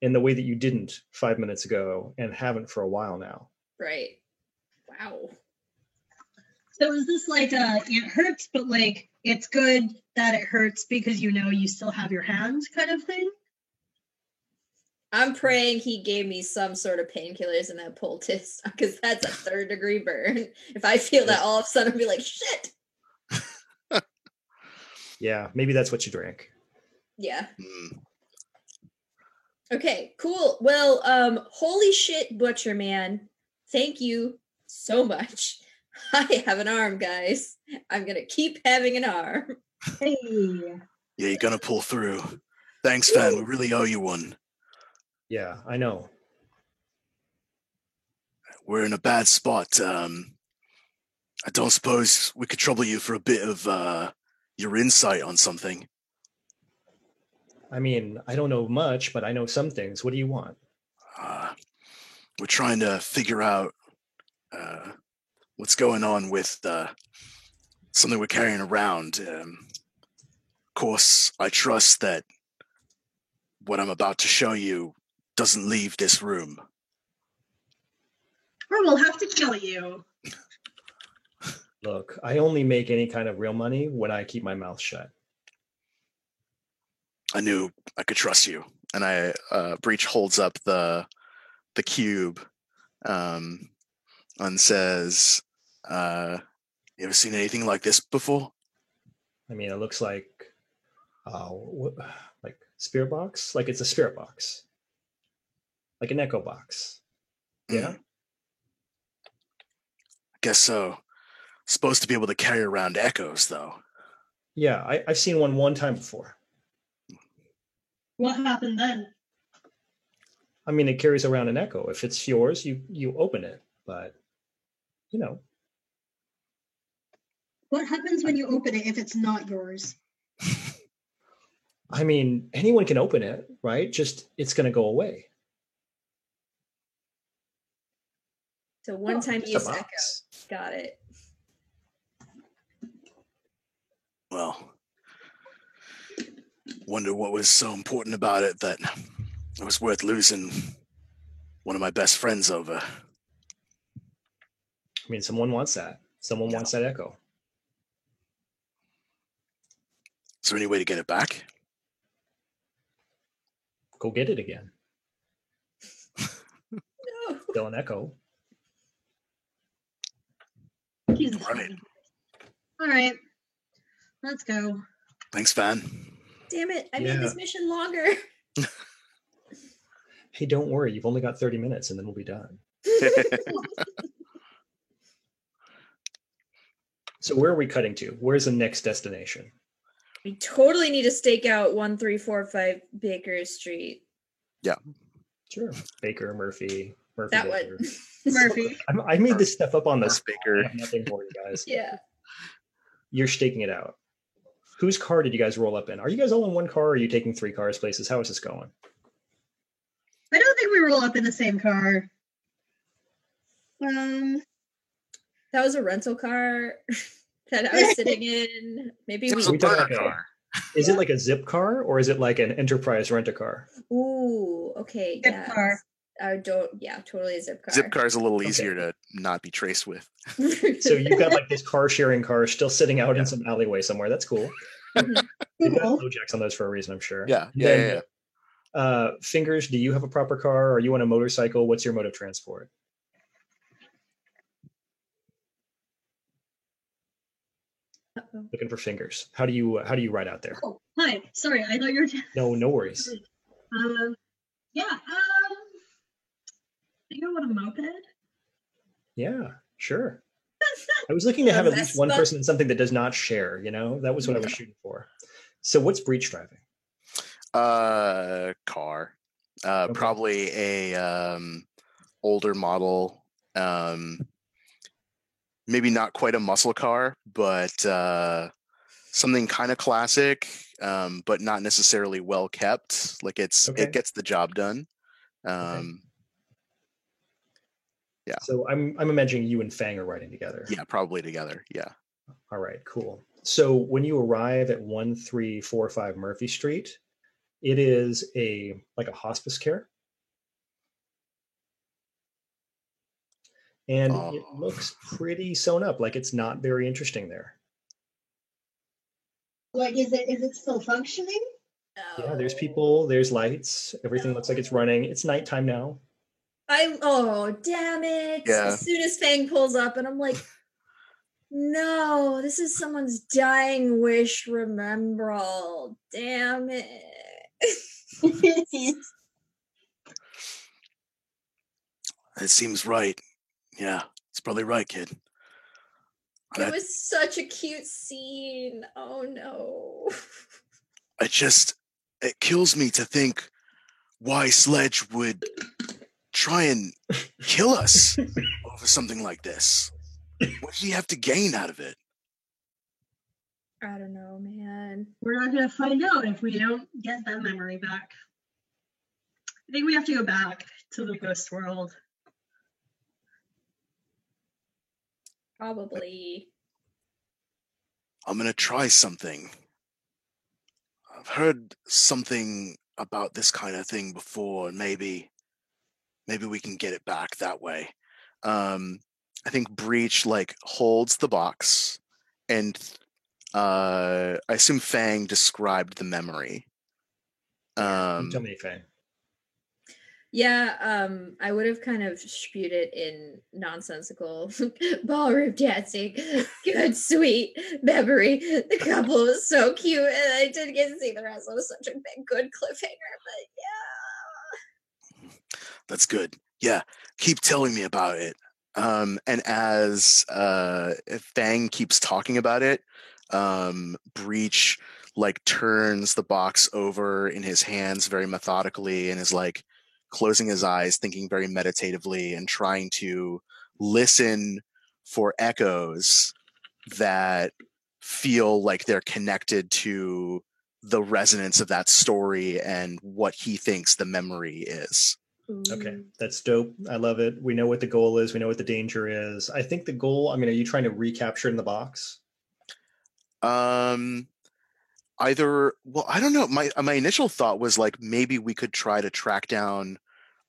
in the way that you didn't 5 minutes ago and haven't for a while now. Right. Wow. So is this like it hurts, but like it's good that it hurts because you know you still have your hand kind of thing? I'm praying he gave me some sort of painkillers in that poultice because that's a 3rd-degree burn. If I feel that, all of a sudden I'll be like, shit. Yeah, maybe that's what you drank. Yeah. Mm. Okay, cool. Well, holy shit, Butcher Man. Thank you so much. I have an arm, guys. I'm gonna keep having an arm. Hey. Yeah, you're gonna pull through. Thanks, Van. We really owe you one. Yeah, I know. We're in a bad spot. I don't suppose we could trouble you for a bit of your insight on something. I mean, I don't know much, but I know some things. What do you want? We're trying to figure out what's going on with something we're carrying around. Of course, I trust that what I'm about to show you doesn't leave this room. Or we'll have to kill you. Look, I only make any kind of real money when I keep my mouth shut. I knew I could trust you. And Breach holds up the cube and says, You ever seen anything like this before? I mean, it looks like like spirit box, like it's a spirit box, like an echo box. Yeah. I guess so. Supposed to be able to carry around echoes, though. Yeah, I've seen one time before. What happened then? I mean, it carries around an echo. If it's yours, you open it. But you know. What happens when you open it if it's not yours? I mean, anyone can open it, right? Just it's going to go away. So one time Just a use echo. box. Got it. Well, wonder what was so important about it that it was worth losing one of my best friends over. I mean, someone wants that. Someone wants that echo. Is there any way to get it back? Go get it again. No. Still an echo. Jesus. Right. All right. Let's go. Thanks, Van. Damn it! I Yeah. made this mission longer. Hey, don't worry. You've only got 30 minutes and then we'll be done. So where are we cutting to? Where's the next destination? We totally need to stake out 1345 Baker Street. Sure. Baker, Murphy. That Baker. one. Murphy. I made this stuff up on the Murph spot. Baker. I have nothing more, you guys. Yeah. You're staking it out. Whose car did you guys roll up in? Are you guys all in one car or are you taking 3 cars places? How is this going? I don't think we roll up in the same car. That was a rental car that I was sitting in. Maybe It was we a talking burner like a- car. Is it like a zip car or is it like an enterprise rent-a-car? Ooh, okay. Zip Yeah. car. I don't. Yeah, totally a zip car. Zip car's a little Okay. easier to not be traced with. So you've got like this car sharing car still sitting out Yeah. in some alleyway somewhere. That's cool. Mhm. You've got Cool. low jacks on those for a reason, I'm sure. Yeah, And yeah, then, yeah. Fingers, do you have a proper car? Are you on a motorcycle? What's your mode of transport? Uh-oh. Looking for Fingers. How do you ride out there? Oh, hi. Sorry, I thought you were. No worries. Yeah. You want a moped? Yeah, sure. I was looking to have at least one Vespa? person in something that does not share, that was what I was shooting for. So what's Breach driving? Car. Okay. Probably a older model. Maybe not quite a muscle car, but something kind of classic, but not necessarily well kept. Like Okay. it gets the job done. Yeah. So I'm imagining you and Fang are riding together. Yeah, probably together. Yeah. All right, cool. So when you arrive at 1345 Murphy Street, it is like a hospice care. And it Oh. looks pretty sewn up, like it's not very interesting there. Like, is it still functioning? Yeah, there's people, there's lights, everything looks like it's running. It's nighttime now. Damn it. Yeah. As soon as Fang pulls up and I'm like, no, this is someone's dying wish remembrall. Damn it. It seems right. Yeah, it's probably right, kid. And It was such a cute scene. Oh no. it kills me to think why Sledge would try and kill us over something like this. What did he have to gain out of it? I don't know, man. We're not going to find out if we don't get that memory back. I think we have to go back to the ghost world. Probably. I'm gonna try something. I've heard something about this kind of thing before, and maybe we can get it back that way. I think Breach holds the box, and I assume Fang described the memory. You tell me, Fang. Yeah, I would have kind of spewed it in nonsensical ballroom dancing. Good, sweet memory. The couple was so cute, and I didn't get to see the rest. It was such a big, good cliffhanger, but yeah. That's good. Yeah, keep telling me about it. And as Fang keeps talking about it, Breach turns the box over in his hands very methodically and is closing his eyes, thinking very meditatively and trying to listen for echoes that feel like they're connected to the resonance of that story and what he thinks the memory is. Okay, that's dope. I love it. We know what the goal is. We know what the danger is. I think the goal, I mean, are you trying to recapture it in the box? Either, well, I don't know. My initial thought was like maybe we could try to track down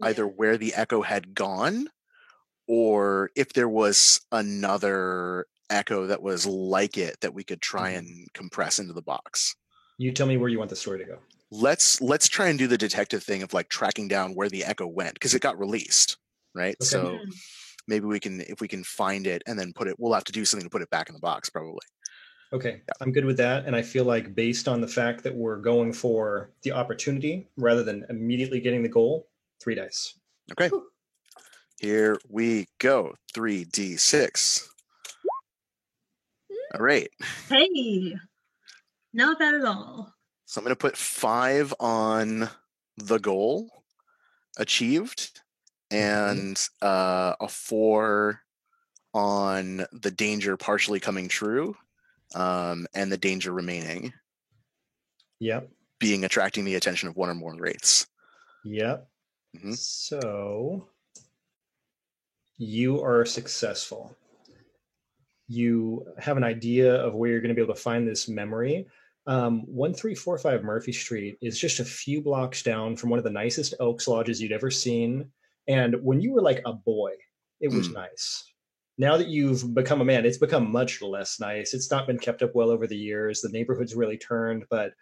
either where the echo had gone, or if there was another echo that was like it that we could try and compress into the box. You tell me where you want the story to go. Let's try and do the detective thing of like tracking down where the echo went, because it got released, right? Okay. So maybe we can, if we can find it and then put it, we'll have to do something to put it back in the box probably. Okay, I'm good with that. And I feel like based on the fact that we're going for the opportunity rather than immediately getting the goal, 3 dice. Okay. Here we go. 3d6. All right. Hey, not bad at all. So I'm going to put 5 on the goal achieved and a 4 on the danger partially coming true, and the danger remaining. Yep. Being attracting the attention of one or more wraiths. Yep. Mhm. So you are successful. You have an idea of where you're going to be able to find this memory. 1345 Murphy Street is just a few blocks down from one of the nicest Elks Lodges you'd ever seen. And when you were like a boy, it was nice. Now that you've become a man, it's become much less nice. It's not been kept up well over the years. The neighborhood's really turned. But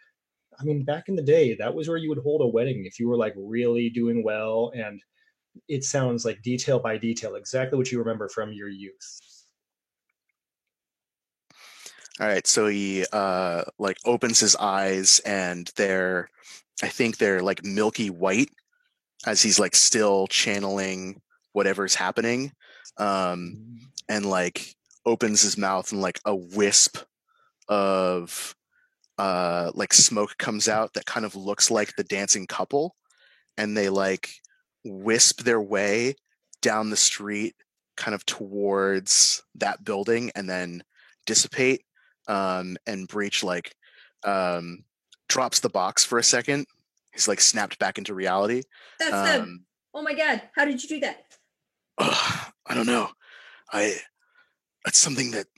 I mean, back in the day, that was where you would hold a wedding if you were like really doing well. And it sounds like detail by detail, exactly what you remember from your youth. All right, so he like opens his eyes and I think they're like milky white as he's like still channeling whatever's happening, and like opens his mouth and like a wisp of like smoke comes out that kind of looks like the dancing couple, and they like wisp their way down the street kind of towards that building and then dissipate. And Breach like drops the box for a second. He's like snapped back into reality. That's them. Oh my god, how did you do that? I don't know. That's something that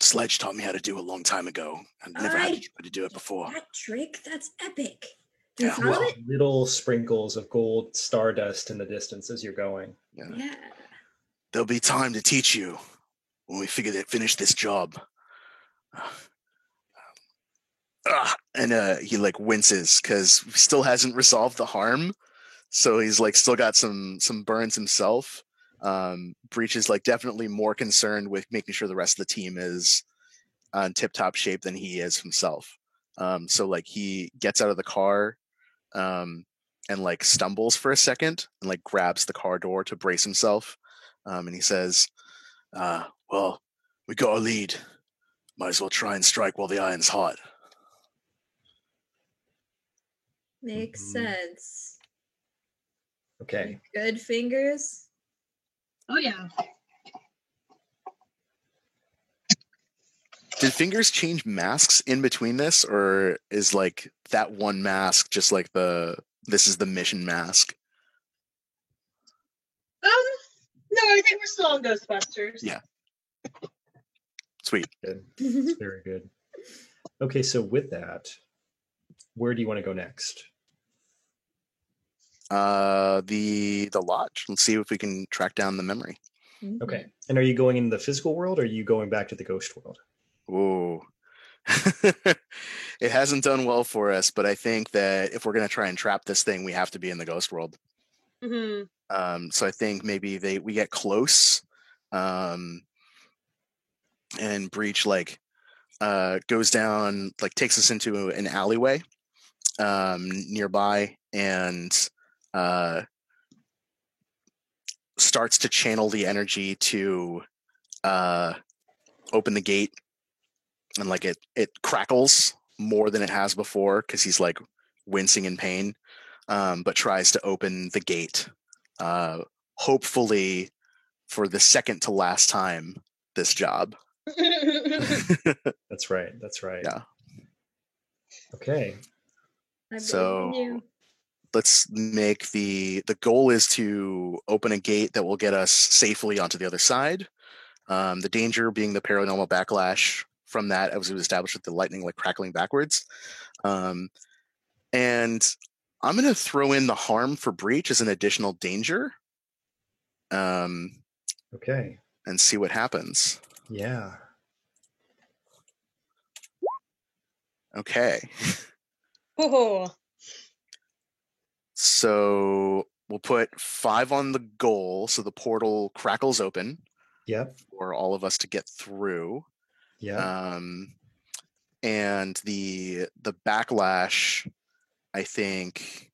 Sledge taught me how to do a long time ago. I've never had to try to do it before. That trick, that's epic. Yeah, well, little sprinkles of gold stardust in the distance as you're going. Yeah. There'll be time to teach you when we finish this job. And he like winces because he still hasn't resolved the harm, so he's like still got some burns himself. Breach is like definitely more concerned with making sure the rest of the team is on tip-top shape than he is himself. So like he gets out of the car and like stumbles for a second and like grabs the car door to brace himself, and he says, well, we got a lead. Might as well try and strike while the iron's hot. Makes sense. Okay. Good fingers. Oh yeah. did Fingers change masks in between this, or is like that one mask just like this is the mission mask? No, I think we're still on Ghostbusters. Yeah. Sweet. Good. Very good. Okay, so with that, where do you want to go next? The lodge. Let's see if we can track down the memory. Okay. And are you going in the physical world, or are you going back to the ghost world? Ooh. It hasn't done well for us, but I think that if we're going to try and trap this thing, we have to be in the ghost world. Mm-hmm. So I think maybe we get close, and Breach like goes down, like takes us into an alleyway nearby, and starts to channel the energy to open the gate, and like it crackles more than it has before because he's like wincing in pain, but tries to open the gate, hopefully for the second to last time this job. That's right. That's right. Yeah. Okay. I believe in So you. let's make the goal is to open a gate that will get us safely onto the other side. The danger being the paranormal backlash from that, as we established with the lightning like crackling backwards. And I'm going to throw in the harm for breach as an additional danger. Okay. And see what happens. Yeah. Okay. Oh, So we'll put 5 on the goal, so the portal crackles open Yep. for all of us to get through. Yeah. And the backlash, I think,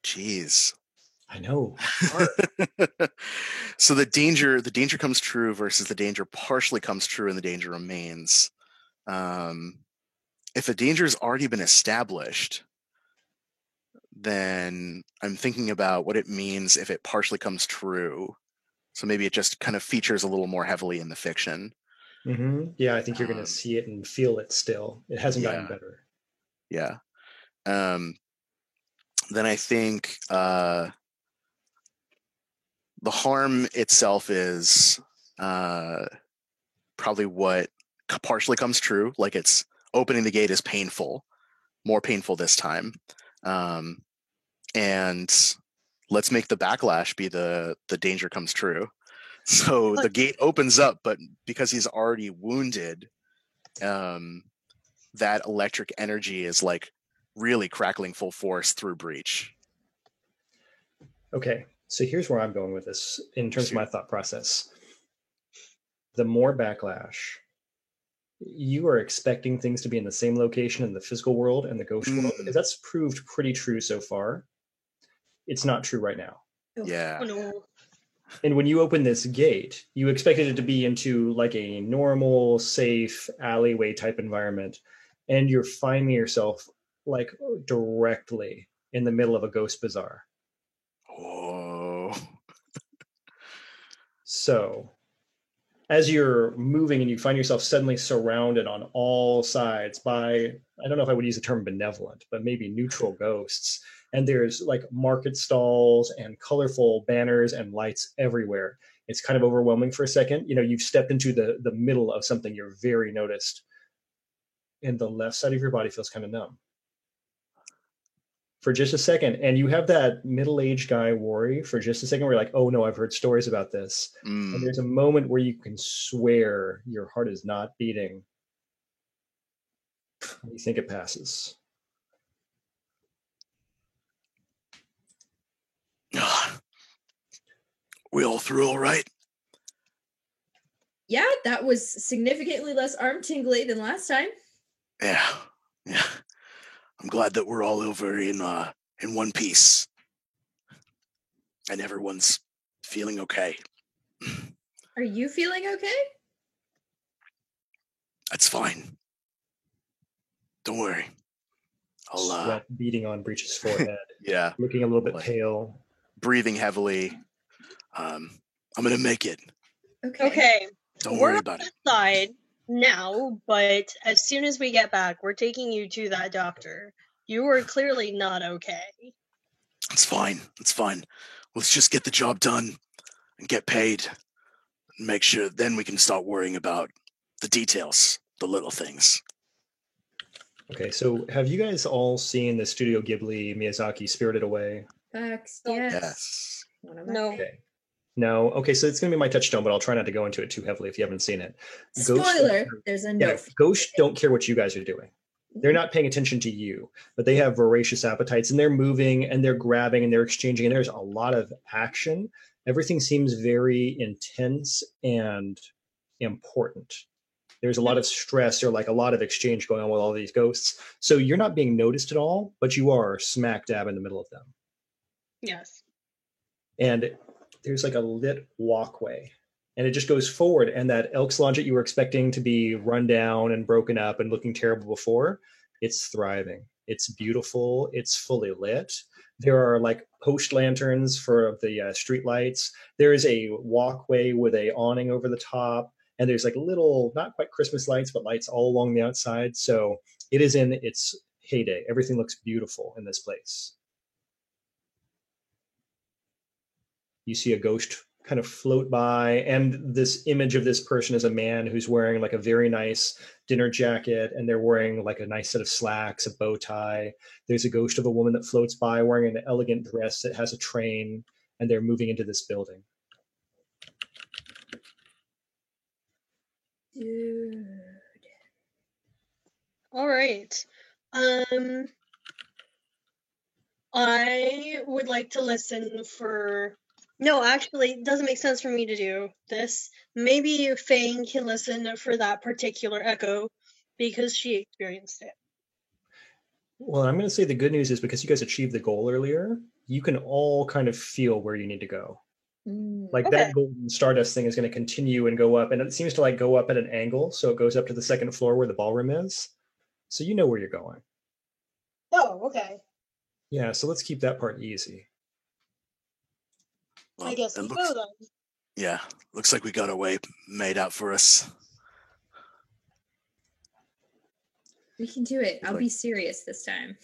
geez. I know. So the danger comes true versus the danger partially comes true and the danger remains. If a danger has already been established, then I'm thinking about what it means if it partially comes true. So maybe it just kind of features a little more heavily in the fiction. Mm-hmm. Yeah, I think you're going to see it and feel it still. It hasn't gotten better. Yeah. Then I think the harm itself is probably what partially comes true. Like it's opening the gate is painful, more painful this time. And let's make the backlash be the danger comes true. So the gate opens up, but because he's already wounded, that electric energy is like really crackling full force through breach. Okay, so here's where I'm going with this in terms of my thought process. The more backlash, you are expecting things to be in the same location in the physical world and the ghost world, because that's proved pretty true so far. It's not true right now. Yeah. oh no. And when you open this gate, you expected it to be into like a normal, safe alleyway type environment, and you're finding yourself like directly in the middle of a ghost bazaar. Oh. So as you're moving and you find yourself suddenly surrounded on all sides by, I don't know if I would use the term benevolent, but maybe neutral ghosts. And there's like market stalls and colorful banners and lights everywhere. It's kind of overwhelming for a second. You know, you've stepped into the middle of something you're very noticed. And the left side of your body feels kind of numb for just a second. And you have that middle-aged guy worry for just a second where you're like, oh no, I've heard stories about this. And there's a moment where you can swear your heart is not beating. You think it passes. We all through all right? Yeah, that was significantly less arm tingly than last time. Yeah. I'm glad that we're all over in one piece. And everyone's feeling okay. Are you feeling okay? That's fine. Don't worry. I'll Sweat beating on Breach's forehead. Yeah. Looking a little bit pale. Breathing heavily. I'm gonna make it. Okay. Don't We're worry about it. outside now, but as soon as we get back, we're taking you to that doctor. You were clearly not okay. It's fine. It's fine. Let's just get the job done and get paid. And make sure then we can start worrying about the details, the little things. Okay, so have you guys all seen the Studio Ghibli Miyazaki Spirited Away? Facts, No. yes. Yes. One of my No. Okay. No. Okay, so it's going to be my touchstone, but I'll try not to go into it too heavily if you haven't seen it. Spoiler, there's a Yeah, note. ghosts don't care what you guys are doing. They're not paying attention to you, but they have voracious appetites and they're moving and they're grabbing and they're exchanging and there's a lot of action. Everything seems very intense and important. There's a lot of stress or like a lot of exchange going on with all these ghosts. So you're not being noticed at all, but you are smack dab in the middle of them. Yes. And there's like a lit walkway and it just goes forward, and that Elks Lodge that you were expecting to be run down and broken up and looking terrible before, it's thriving. It's beautiful. It's fully lit. There are like post lanterns for the street lights. There is a walkway with a awning over the top, and there's like little, not quite Christmas lights, but lights all along the outside. So it is in its heyday. Everything looks beautiful in this place. You see a ghost kind of float by, and this image of this person is a man who's wearing like a very nice dinner jacket, and they're wearing like a nice set of slacks, a bow tie. There's a ghost of a woman that floats by wearing an elegant dress that has a train, and they're moving into this building. Dude. All right. I would like to listen for. No, actually, it doesn't make sense for me to do this. Maybe Fang can listen for that particular echo because she experienced it. Well, I'm going to say the good news is because you guys achieved the goal earlier, you can all kind of feel where you need to go. Like Okay. that golden stardust thing is going to continue and go up, and it seems to like go up at an angle, so it goes up to the second floor where the ballroom is. So you know where you're going. Oh, okay. Yeah, so let's keep that part easy. Well, I guess it we looks, go then. yeah, looks like we got a way made out for us. We can do it. I'll Like- be serious this time.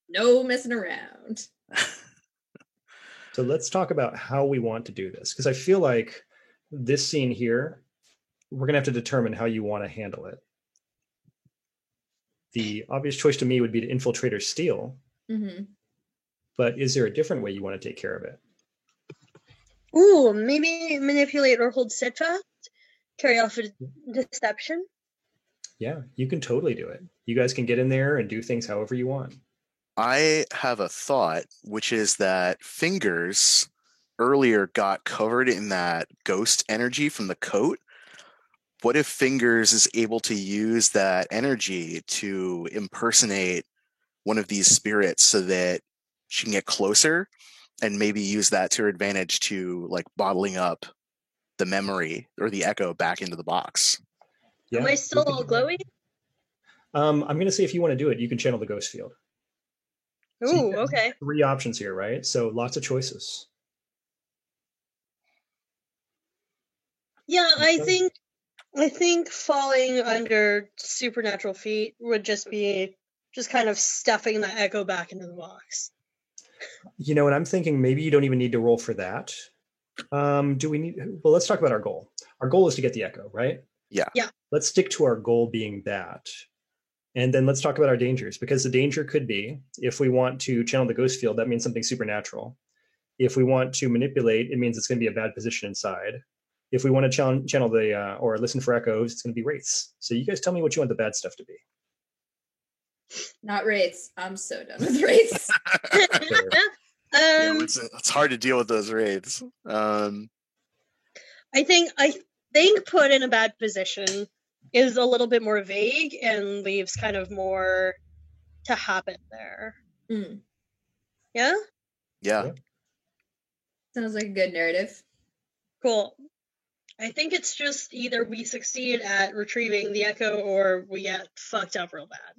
No messing around. So let's talk about how we want to do this, because I feel like this scene here, we're going to have to determine how you want to handle it. The obvious choice to me would be to infiltrate or steal, Mm-hmm. but is there a different way you want to take care of it? Ooh, maybe manipulate or hold steadfast. Carry off a deception. Yeah, you can totally do it. You guys can get in there and do things however you want. I have a thought, which is that Fingers earlier got covered in that ghost energy from the coat. What if Fingers is able to use that energy to impersonate one of these spirits so that she can get closer and maybe use that to her advantage to like bottling up the memory or the echo back into the box? Yeah, Am I you still can all do that. glowy? I'm going to say if you want to do it, you can channel the ghost field. So you Ooh, have okay. 3 options here, right? So lots of choices. Yeah, I Okay. think falling under supernatural feet would just be just kind of stuffing the echo back into the box. You know, and I'm thinking maybe you don't even need to roll for that. Do we need? Well, let's talk about our goal. Our goal is to get the echo, right? Yeah. Yeah. Let's stick to our goal being that. And then let's talk about our dangers, because the danger could be if we want to channel the ghost field, that means something supernatural. If we want to manipulate, it means it's going to be a bad position inside. If we want to channel the or listen for echoes, it's going to be wraiths. So you guys tell me what you want the bad stuff to be. Not wraiths. I'm so done with wraiths. It's hard to deal with those raids. I think put in a bad position is a little bit more vague and leaves kind of more to happen there. Mm. Yeah? Yeah. Sounds like a good narrative. Cool. I think it's just either we succeed at retrieving the echo or we get fucked up real bad.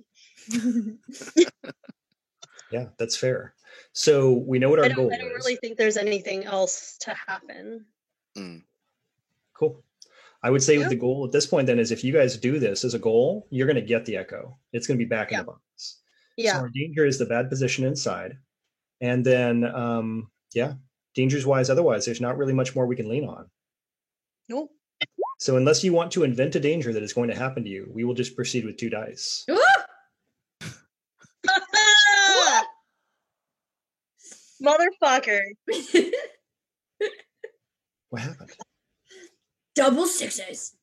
Yeah, that's fair. So we know what our goal I don't is. really think there's anything else to happen. Mm. Cool. I would say Yeah. the goal at this point then is if you guys do this as a goal, you're going to get the echo. It's going to be back in Yeah. the box. Yeah. So our danger is the bad position inside. And then, dangers wise, otherwise, there's not really much more we can lean on. Nope. So unless you want to invent a danger that is going to happen to you, we will just proceed with 2 dice. Motherfucker. What happened? Double sixes.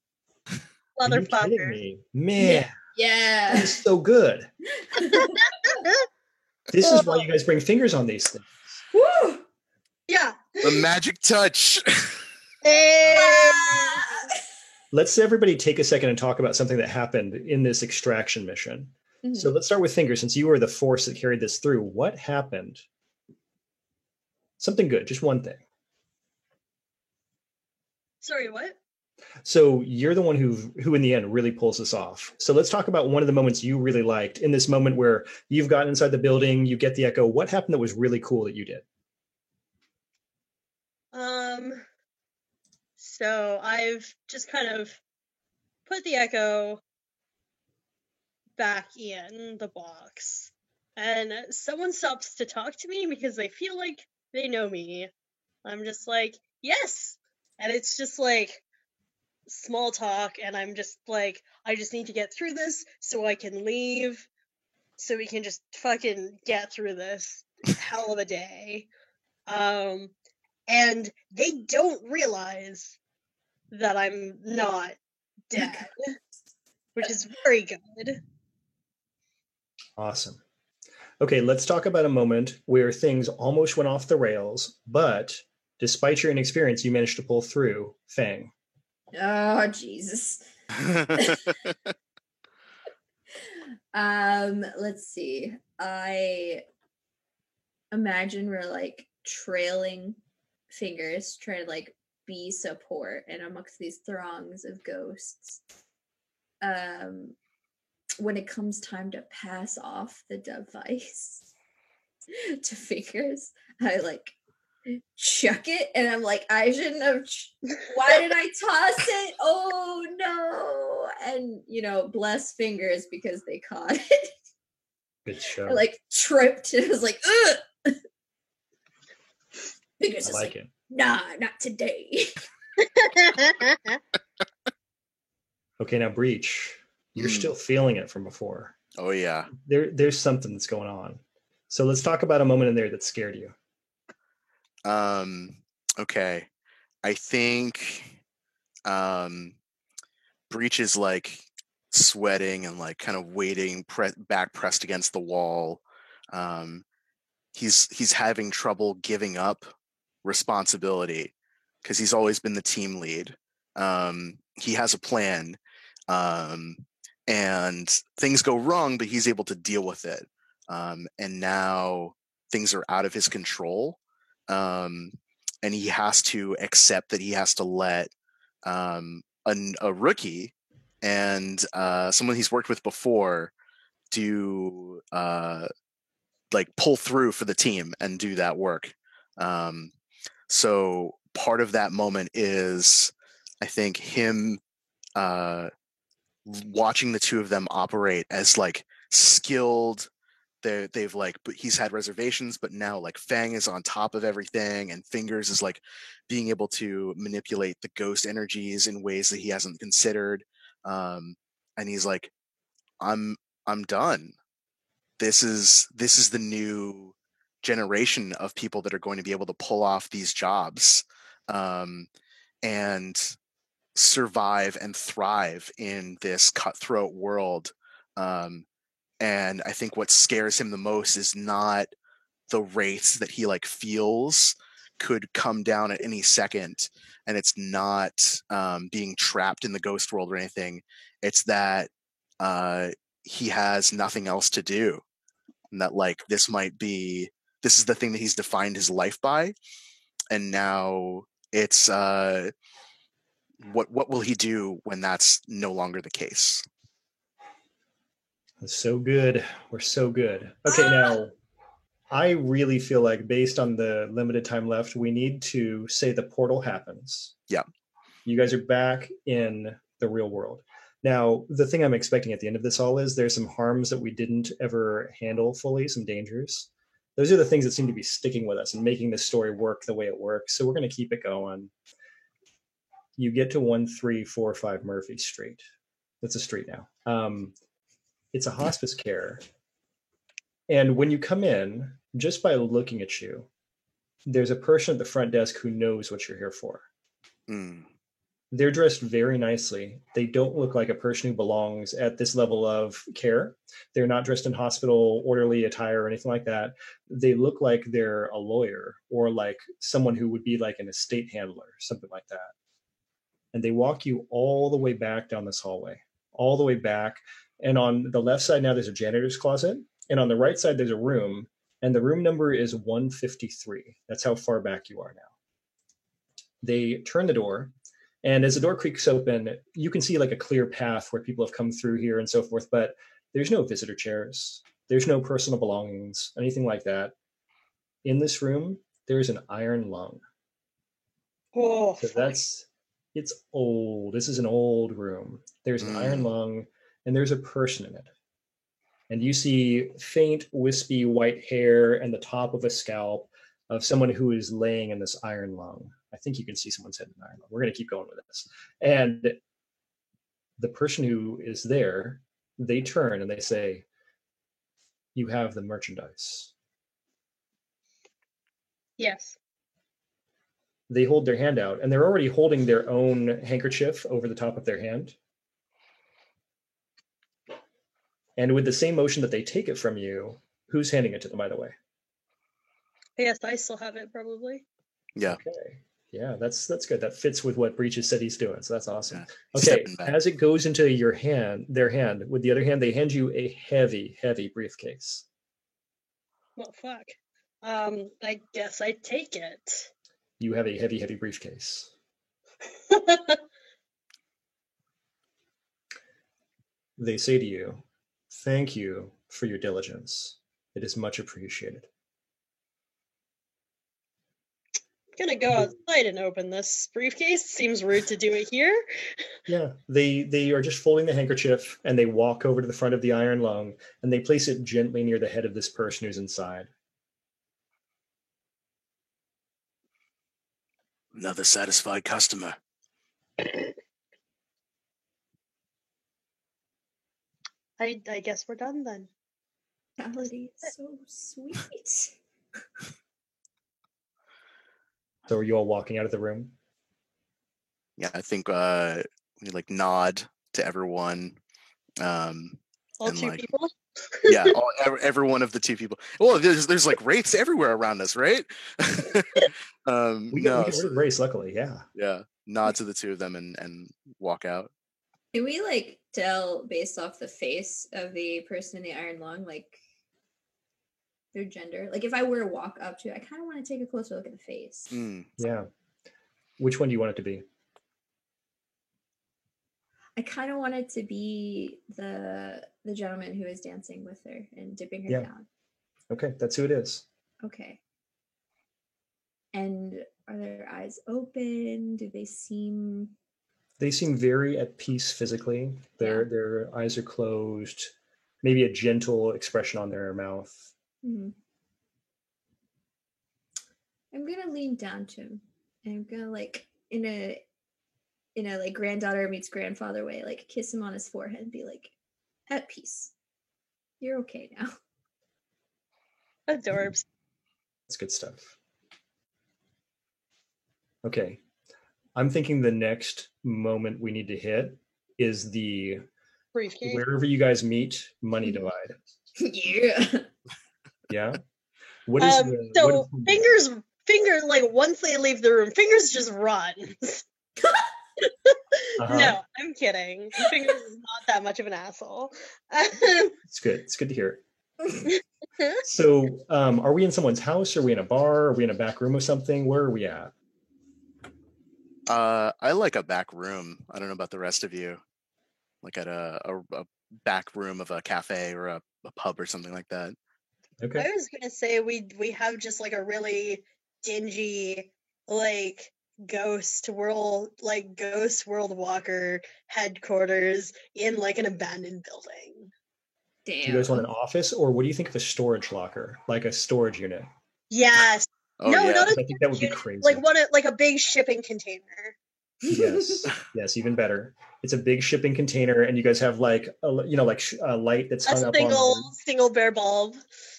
Are you kidding Motherfucker. me? Man, Yeah. that is so good. This is why you guys bring fingers on these things. Woo! Yeah. The magic touch. Hey. Let's everybody take a second and talk about something that happened in this extraction mission. Mhm. So let's start with fingers, since you were the force that carried this through. What happened? Something good, just one thing. Sorry, what? So you're the one who in the end really pulls this off. So let's talk about one of the moments you really liked in this moment where you've gotten inside the building, you get the echo. What happened that was really cool that you did? So I've just kind of put the echo back in the box, and someone stops to talk to me because they feel like they know me. I'm just like, yes, and it's just like small talk, and I'm just like, I just need to get through this so I can leave, so we can just fucking get through this hell of a day. And they don't realize that I'm not dead, which is very good. Awesome. Okay, let's talk about a moment where things almost went off the rails, but despite your inexperience, you managed to pull through. Fang. Oh, Jesus. Let's see. I imagine we're like trailing fingers, trying to like be support and amongst these throngs of ghosts. When it comes time to pass off the device to fingers, I like chuck it, and I'm like, I shouldn't have. Why did I toss it? Oh no! And bless fingers because they caught it. Good show. I like tripped, and I was like, ugh. Fingers I is like it. Nah, not today. Okay, now Breach. You're still feeling it from before. Oh yeah. There's something that's going on. So let's talk about a moment in there that scared you. Okay. I think Breach is like sweating and like kind of waiting, back pressed against the wall. He's having trouble giving up responsibility because he's always been the team lead. He has a plan, and things go wrong, but he's able to deal with it. And now things are out of his control, and he has to accept that he has to let a rookie and someone he's worked with before do like pull through for the team and do that work. So part of that moment is, I think, him watching the two of them operate as like skilled. They've like, but he's had reservations, but now like Fang is on top of everything, and Fingers is like being able to manipulate the ghost energies in ways that he hasn't considered. And he's like, I'm done. This is the new generation of people that are going to be able to pull off these jobs, and survive and thrive in this cutthroat world. And I think what scares him the most is not the wraiths that he like feels could come down at any second, and it's not being trapped in the ghost world or anything. It's that he has nothing else to do, and that like this is the thing that he's defined his life by, and now it's what will he do when that's no longer the case? That's so good. We're so good. Okay, now I really feel like based on the limited time left, we need to say the portal happens. Yeah. You guys are back in the real world. Now, the thing I'm expecting at the end of this all is there's some harms that we didn't ever handle fully, some dangers. Those are the things that seem to be sticking with us and making this story work the way it works. So we're going to keep it going. You get to 1345 Murphy Street. That's a street now. It's a hospice care. And when you come in, just by looking at you, there's a person at the front desk who knows what you're here for. They're dressed very nicely. They don't look like a person who belongs at this level of care. They're not dressed in hospital orderly attire or anything like that. They look like they're a lawyer or like someone who would be like an estate handler, something like that. And they walk you all the way back down this hallway, all the way back. And on the left side now, there's a janitor's closet. And on the right side, there's a room. And the room number is 153. That's how far back you are now. They turn the door. And as the door creaks open, you can see like a clear path where people have come through here and so forth, but there's no visitor chairs. There's no personal belongings, anything like that. In this room, there's an iron lung. Oh, So it's old. This is an old room. There's an iron lung and there's a person in it. And you see faint, wispy white hair and the top of a scalp of someone who is laying in this iron lung. I think you can see someone's head in an iron lung. We're going to keep going with this. And the person who is there, they turn and they say, "You have the merchandise." yes. They hold their hand out and they're already holding their own handkerchief over the top of their hand. And with the same motion that they take it from you, who's handing it to them, by the way? Yes, I still have it probably. Yeah. Okay. Yeah, that's good. That fits with what Breaches said he's doing. So that's awesome. Yeah. Okay. Stepping back. As it goes into their hand, with the other hand, they hand you a heavy, heavy briefcase. Well, fuck. I guess I take it. You have a heavy, heavy briefcase. They say to you, "Thank you for your diligence. It is much appreciated." Gonna go outside and open this briefcase. Seems rude to do it here. Yeah, they are just folding the handkerchief and they walk over to the front of the iron lung and they place it gently near the head of this person who's inside. Another satisfied customer. I guess we're done then. Quality is so sweet. So are you all walking out of the room? Yeah, I think we like nod to everyone. All And, two like, people. Yeah, every one of the two people. Well, there's like wraiths everywhere around us, right? We No, can order the race, luckily, yeah. yeah, nod to the two of them and walk out. Can we like tell based off the face of the person in the iron lung, like their gender? Like if I were to walk up to it, I kind of want to take a closer look at the face. Yeah. Which one do you want it to be? I kind of want it to be the gentleman who is dancing with her and dipping her Yeah. down. Okay, that's who it is. Okay. And are their eyes open? Do they seem? They seem very at peace physically. Their eyes are closed. Maybe a gentle expression on their mouth. Mhm. I'm gonna lean down to him, and I'm gonna like in a like granddaughter meets grandfather way, like kiss him on his forehead and be like, "At peace. You're okay now." Adorbs. That's good stuff. Okay. I'm thinking the next moment we need to hit is the Briefcase. wherever you guys meet, money divide. Yeah. Yeah. What is the So what is the- fingers like once they leave the room, fingers just run. Uh-huh. No, I'm kidding. Fingers is not that much of an asshole. It's good. It's good to hear. So, are we in someone's house? Are we in a bar? Are we in a back room of something? Where are we at? I like a back room. I don't know about the rest of you. Like at a back room of a cafe or a pub or something like that. Okay. I was gonna say we have just like a really dingy like ghost world walker headquarters in like an abandoned building. Do Damn. you guys want an office, or what do you think of a storage locker, like a storage unit? Yes. Oh no, yeah. not I a think that would be unit, crazy. like a big shipping container. Yes, yes, even better. It's a big shipping container, and you guys have like a light that's A hung up on. single bare bulb.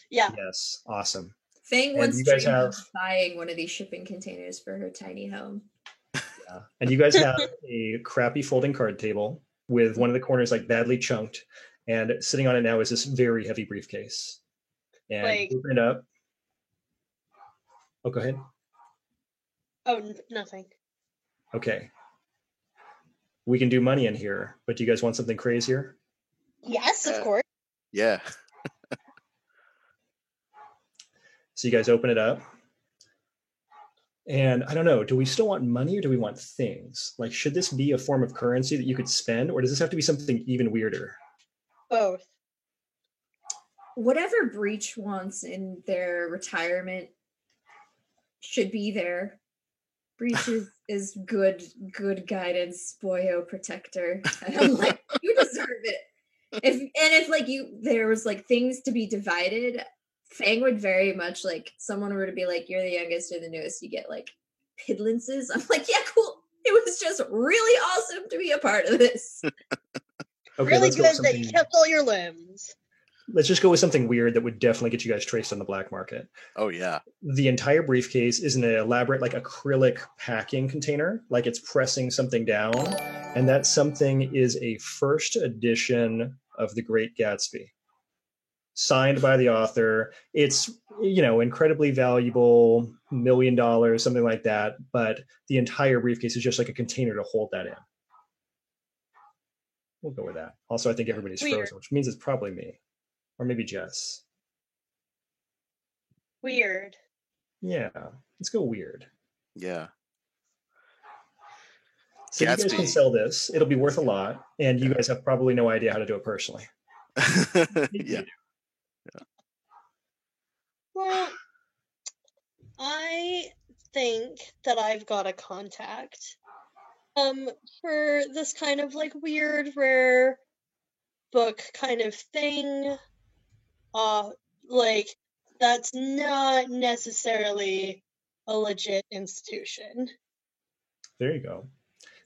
Yeah. Yes, awesome. Fang And wants you guys dreamed have- of buying one of these shipping containers for her tiny home. Yeah. And you guys have a crappy folding card table with one of the corners like badly chunked, and sitting on it now is this very heavy briefcase. And Like- open it up. Oh, go ahead. Oh, nothing. Okay. We can do money in here, but do you guys want something crazier? Yes, of Yeah. course. Yeah. So you guys open it up, And I don't know, do we still want money or do we want things? Like, should this be a form of currency that you could spend, or does this have to be something even weirder? Both. Whatever Breach wants in their retirement should be there. Breach is good guidance, boyo protector. And I'm like, you deserve it. If like there was like things to be divided, Fang would very much like someone were to be like, you're the youngest or the newest, you get like pidlinces. I'm like, yeah, cool. It was just really awesome to be a part of this. Okay, Really let's go with good that you something. kept all your limbs. Let's just go with something weird that would definitely get you guys traced on the black market. Oh yeah. The entire briefcase is an elaborate, like acrylic packing container, like it's pressing something down. And that something is a first edition of The Great Gatsby, signed by the author. It's, incredibly valuable, $1 million, something like that. But the entire briefcase is just like a container to hold that in. We'll go with that. Also, I think everybody's Weird. frozen, which means it's probably me. Or maybe Jess. Weird. Yeah, let's go weird. Yeah. So you guys can Gatsby. sell this. It'll be worth a lot. And you guys have probably no idea how to do it personally. Yeah. Well, I think that I've got a contact. For this kind of like weird, rare book kind of thing. Like that's not necessarily a legit institution. There you go.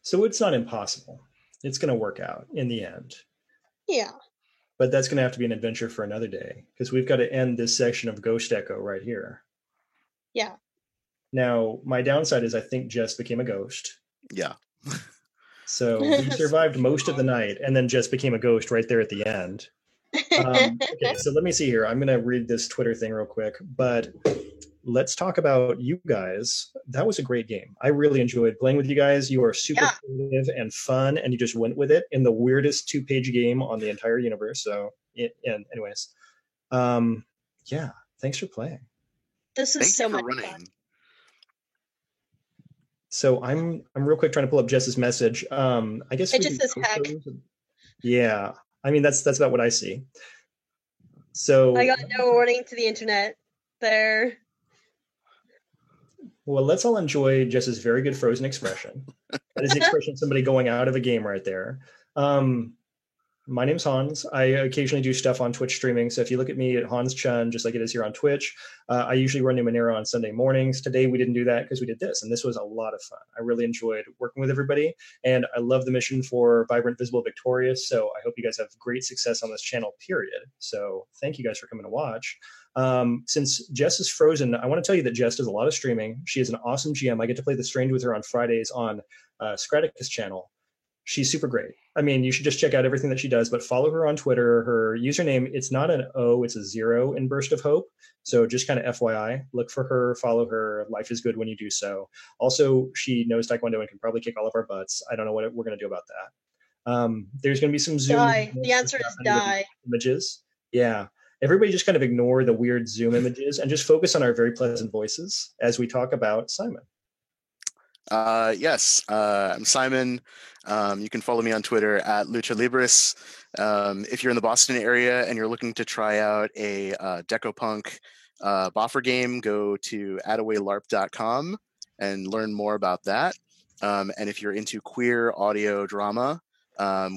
So it's not impossible. It's going to work out in the end. Yeah. But that's going to have to be an adventure for another day because we've got to end this section of Ghost Echo right here. Yeah. Now, my downside is I think Jess became a ghost. Yeah. So we survived most of the night and then Jess became a ghost right there at the end. Okay, so let me see here. I'm going to read this Twitter thing real quick, but let's talk about you guys. That was a great game. I really enjoyed playing with you guys. You are super creative and fun, and you just went with it in the weirdest 2-page game on the entire universe. So, anyways, yeah, thanks for playing. This is Thank so you for much running. fun. So I'm real quick trying to pull up Jess's message. I guess It we just can says post heck. those. Yeah, I mean that's about what I see. So I got no warning to the internet there. well, let's all enjoy Jess's very good frozen expression. That is the expression of somebody going out of a game right there. My name's Hans. I occasionally do stuff on Twitch streaming. So if you look at me at Hans Chun, just like it is here on Twitch, I usually run Numenera on Sunday mornings. Today we didn't do that because we did this, and this was a lot of fun. I really enjoyed working with everybody, and I love the mission for Vibrant, Visible, Victorious. So I hope you guys have great success on this channel, period. So thank you guys for coming to watch. Since Jess is frozen, I want to tell you that Jess does a lot of streaming. She is an awesome GM. I get to play The Strange with her on Fridays on Scraticus channel. She's super great. I mean, you should just check out everything that she does, but follow her on Twitter. Her username, it's not an O, it's a 0 in Burst of Hope. So just kind of FYI, look for her, follow her. Life is good when you do so. Also, she knows Taekwondo and can probably kick all of our butts. I don't know what we're going to do about that. There's going to be some Zoom. Die. The answer is die. Images. Yeah. Everybody just kind of ignore the weird Zoom images and just focus on our very pleasant voices as we talk about Simon. Yes, I'm Simon. You can follow me on Twitter at Lucha Libris. If you're in the Boston area and you're looking to try out a Decopunk Boffer game, go to attawaylarp.com and learn more about that. And if you're into queer audio drama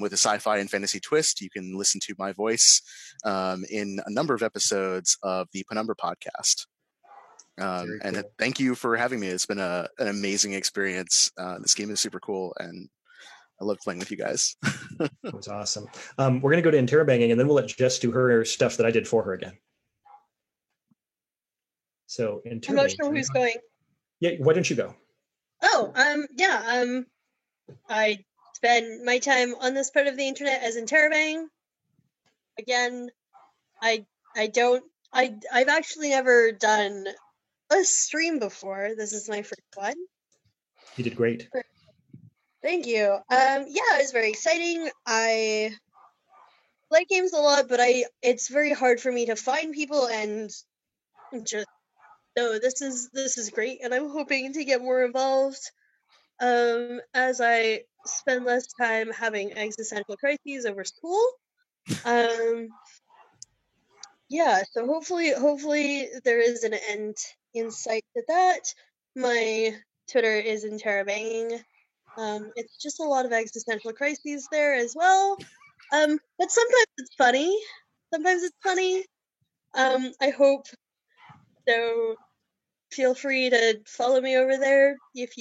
with a sci-fi and fantasy twist, you can listen to my voice in a number of episodes of the Penumbra podcast. And Cool. thank you for having me. It's been an amazing experience. This game is super cool, and I love playing with you guys. It was awesome. We're going to go to interrobanging, and then we'll let Jess do her stuff that I did for her again. So, I'm not sure who's going. Yeah, why don't you go? Oh, I spend my time on this part of the internet as interrobang. Again, I've actually never done a stream before. This is my first one. You did great. Thank you. Yeah, it was very exciting. I like games a lot, but it's very hard for me to find people and just no, this is great, and I'm hoping to get more involved as I spend less time having existential crises over school. Yeah, so hopefully there is an end in sight to that. My Twitter is in Terabanging. It's just a lot of existential crises there as well. But sometimes it's funny. Sometimes it's funny. I hope so. Feel free to follow me over there if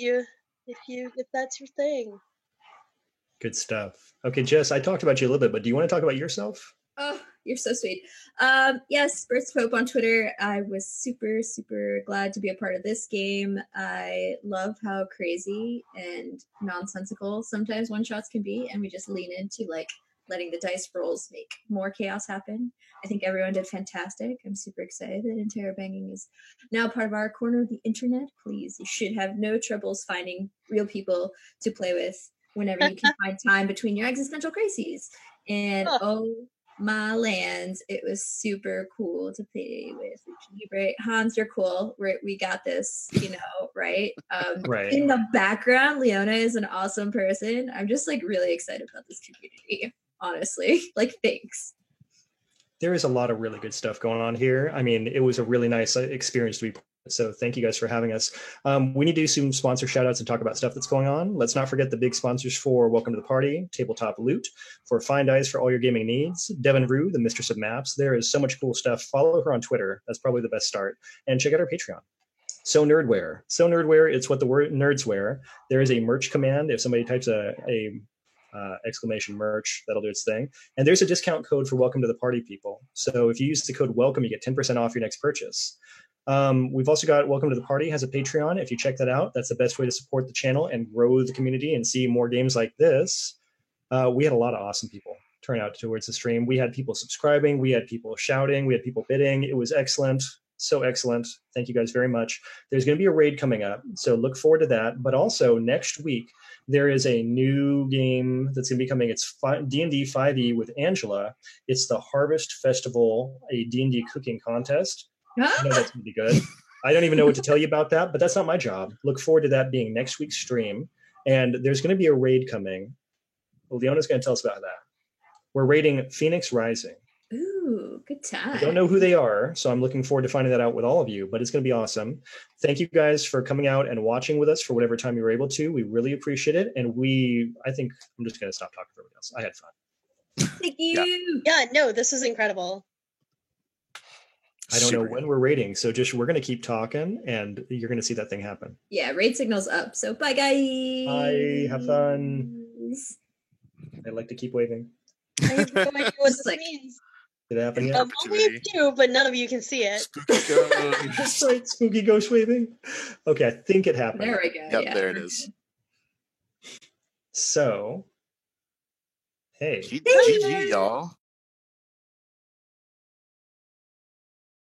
that's your thing. Good stuff. Okay, Jess, I talked about you a little bit, but do you want to talk about yourself? Oh, you're so sweet. Yes, Birds of Hope on Twitter. I was super, super glad to be a part of this game. I love how crazy and nonsensical sometimes one-shots can be, and we just lean into like letting the dice rolls make more chaos happen. I think everyone did fantastic. I'm super excited that Interrobanging is now part of our corner of the internet. Please, you should have no troubles finding real people to play with whenever you can find time between your existential crises. And oh my lands, it was super cool to play with Libre. Hans, you're cool. We got this, right? Right. In the background, Leona is an awesome person. I'm just like really excited about this community, honestly. Like, thanks. There is a lot of really good stuff going on here. I mean, it was a really nice experience to be. So thank you guys for having us. We need to do some sponsor shout outs and talk about stuff that's going on. Let's not forget the big sponsors for Welcome to the Party, Tabletop Loot, for Find Eyes for all your gaming needs, Devin Rue, the Mistress of Maps. There is so much cool stuff. Follow her on Twitter. That's probably the best start. And check out our Patreon. So Nerdware. So Nerdware, it's what the word nerds wear. There is a merch command. If somebody types a exclamation merch, that'll do its thing. And there's a discount code for Welcome to the Party people. So if you use the code WELCOME, you get 10% off your next purchase. We've also got Welcome to the Party has a Patreon. If you check that out, that's the best way to support the channel and grow the community and see more games like this. We had a lot of awesome people turn out towards the stream. We had people subscribing. We had people shouting. We had people bidding. It was excellent. So excellent. Thank you guys very much. There's going to be a raid coming up, so look forward to that. But also next week, there is a new game that's going to be coming. It's D&D 5e with Angela. It's the Harvest Festival, a D&D cooking contest. I know that's going to be good. I don't even know what to tell you about that, but that's not my job. Look forward to that being next week's stream. And there's going to be a raid coming. Well, Leona's going to tell us about that. We're raiding Phoenix Rising. Ooh, good time. I don't know who they are, so I'm looking forward to finding that out with all of you, but it's going to be awesome. Thank you guys for coming out and watching with us for whatever time you were able to. We really appreciate it. And I think I'm just going to stop talking for everybody else. I had fun. Thank you. Yeah, no, this was incredible. I don't know when we're raiding, so we're going to keep talking, and you're going to see that thing happen. Yeah, raid signal's up. So bye, guys. Bye. Have fun. I like to keep waving. I have no idea what this means. Did it happen yet? I'll wave too, but none of you can see it. Spooky ghost. That's right, spooky ghost waving. Okay, I think it happened. There we go. Yep, yeah, there it is. So, hey. GG, y'all.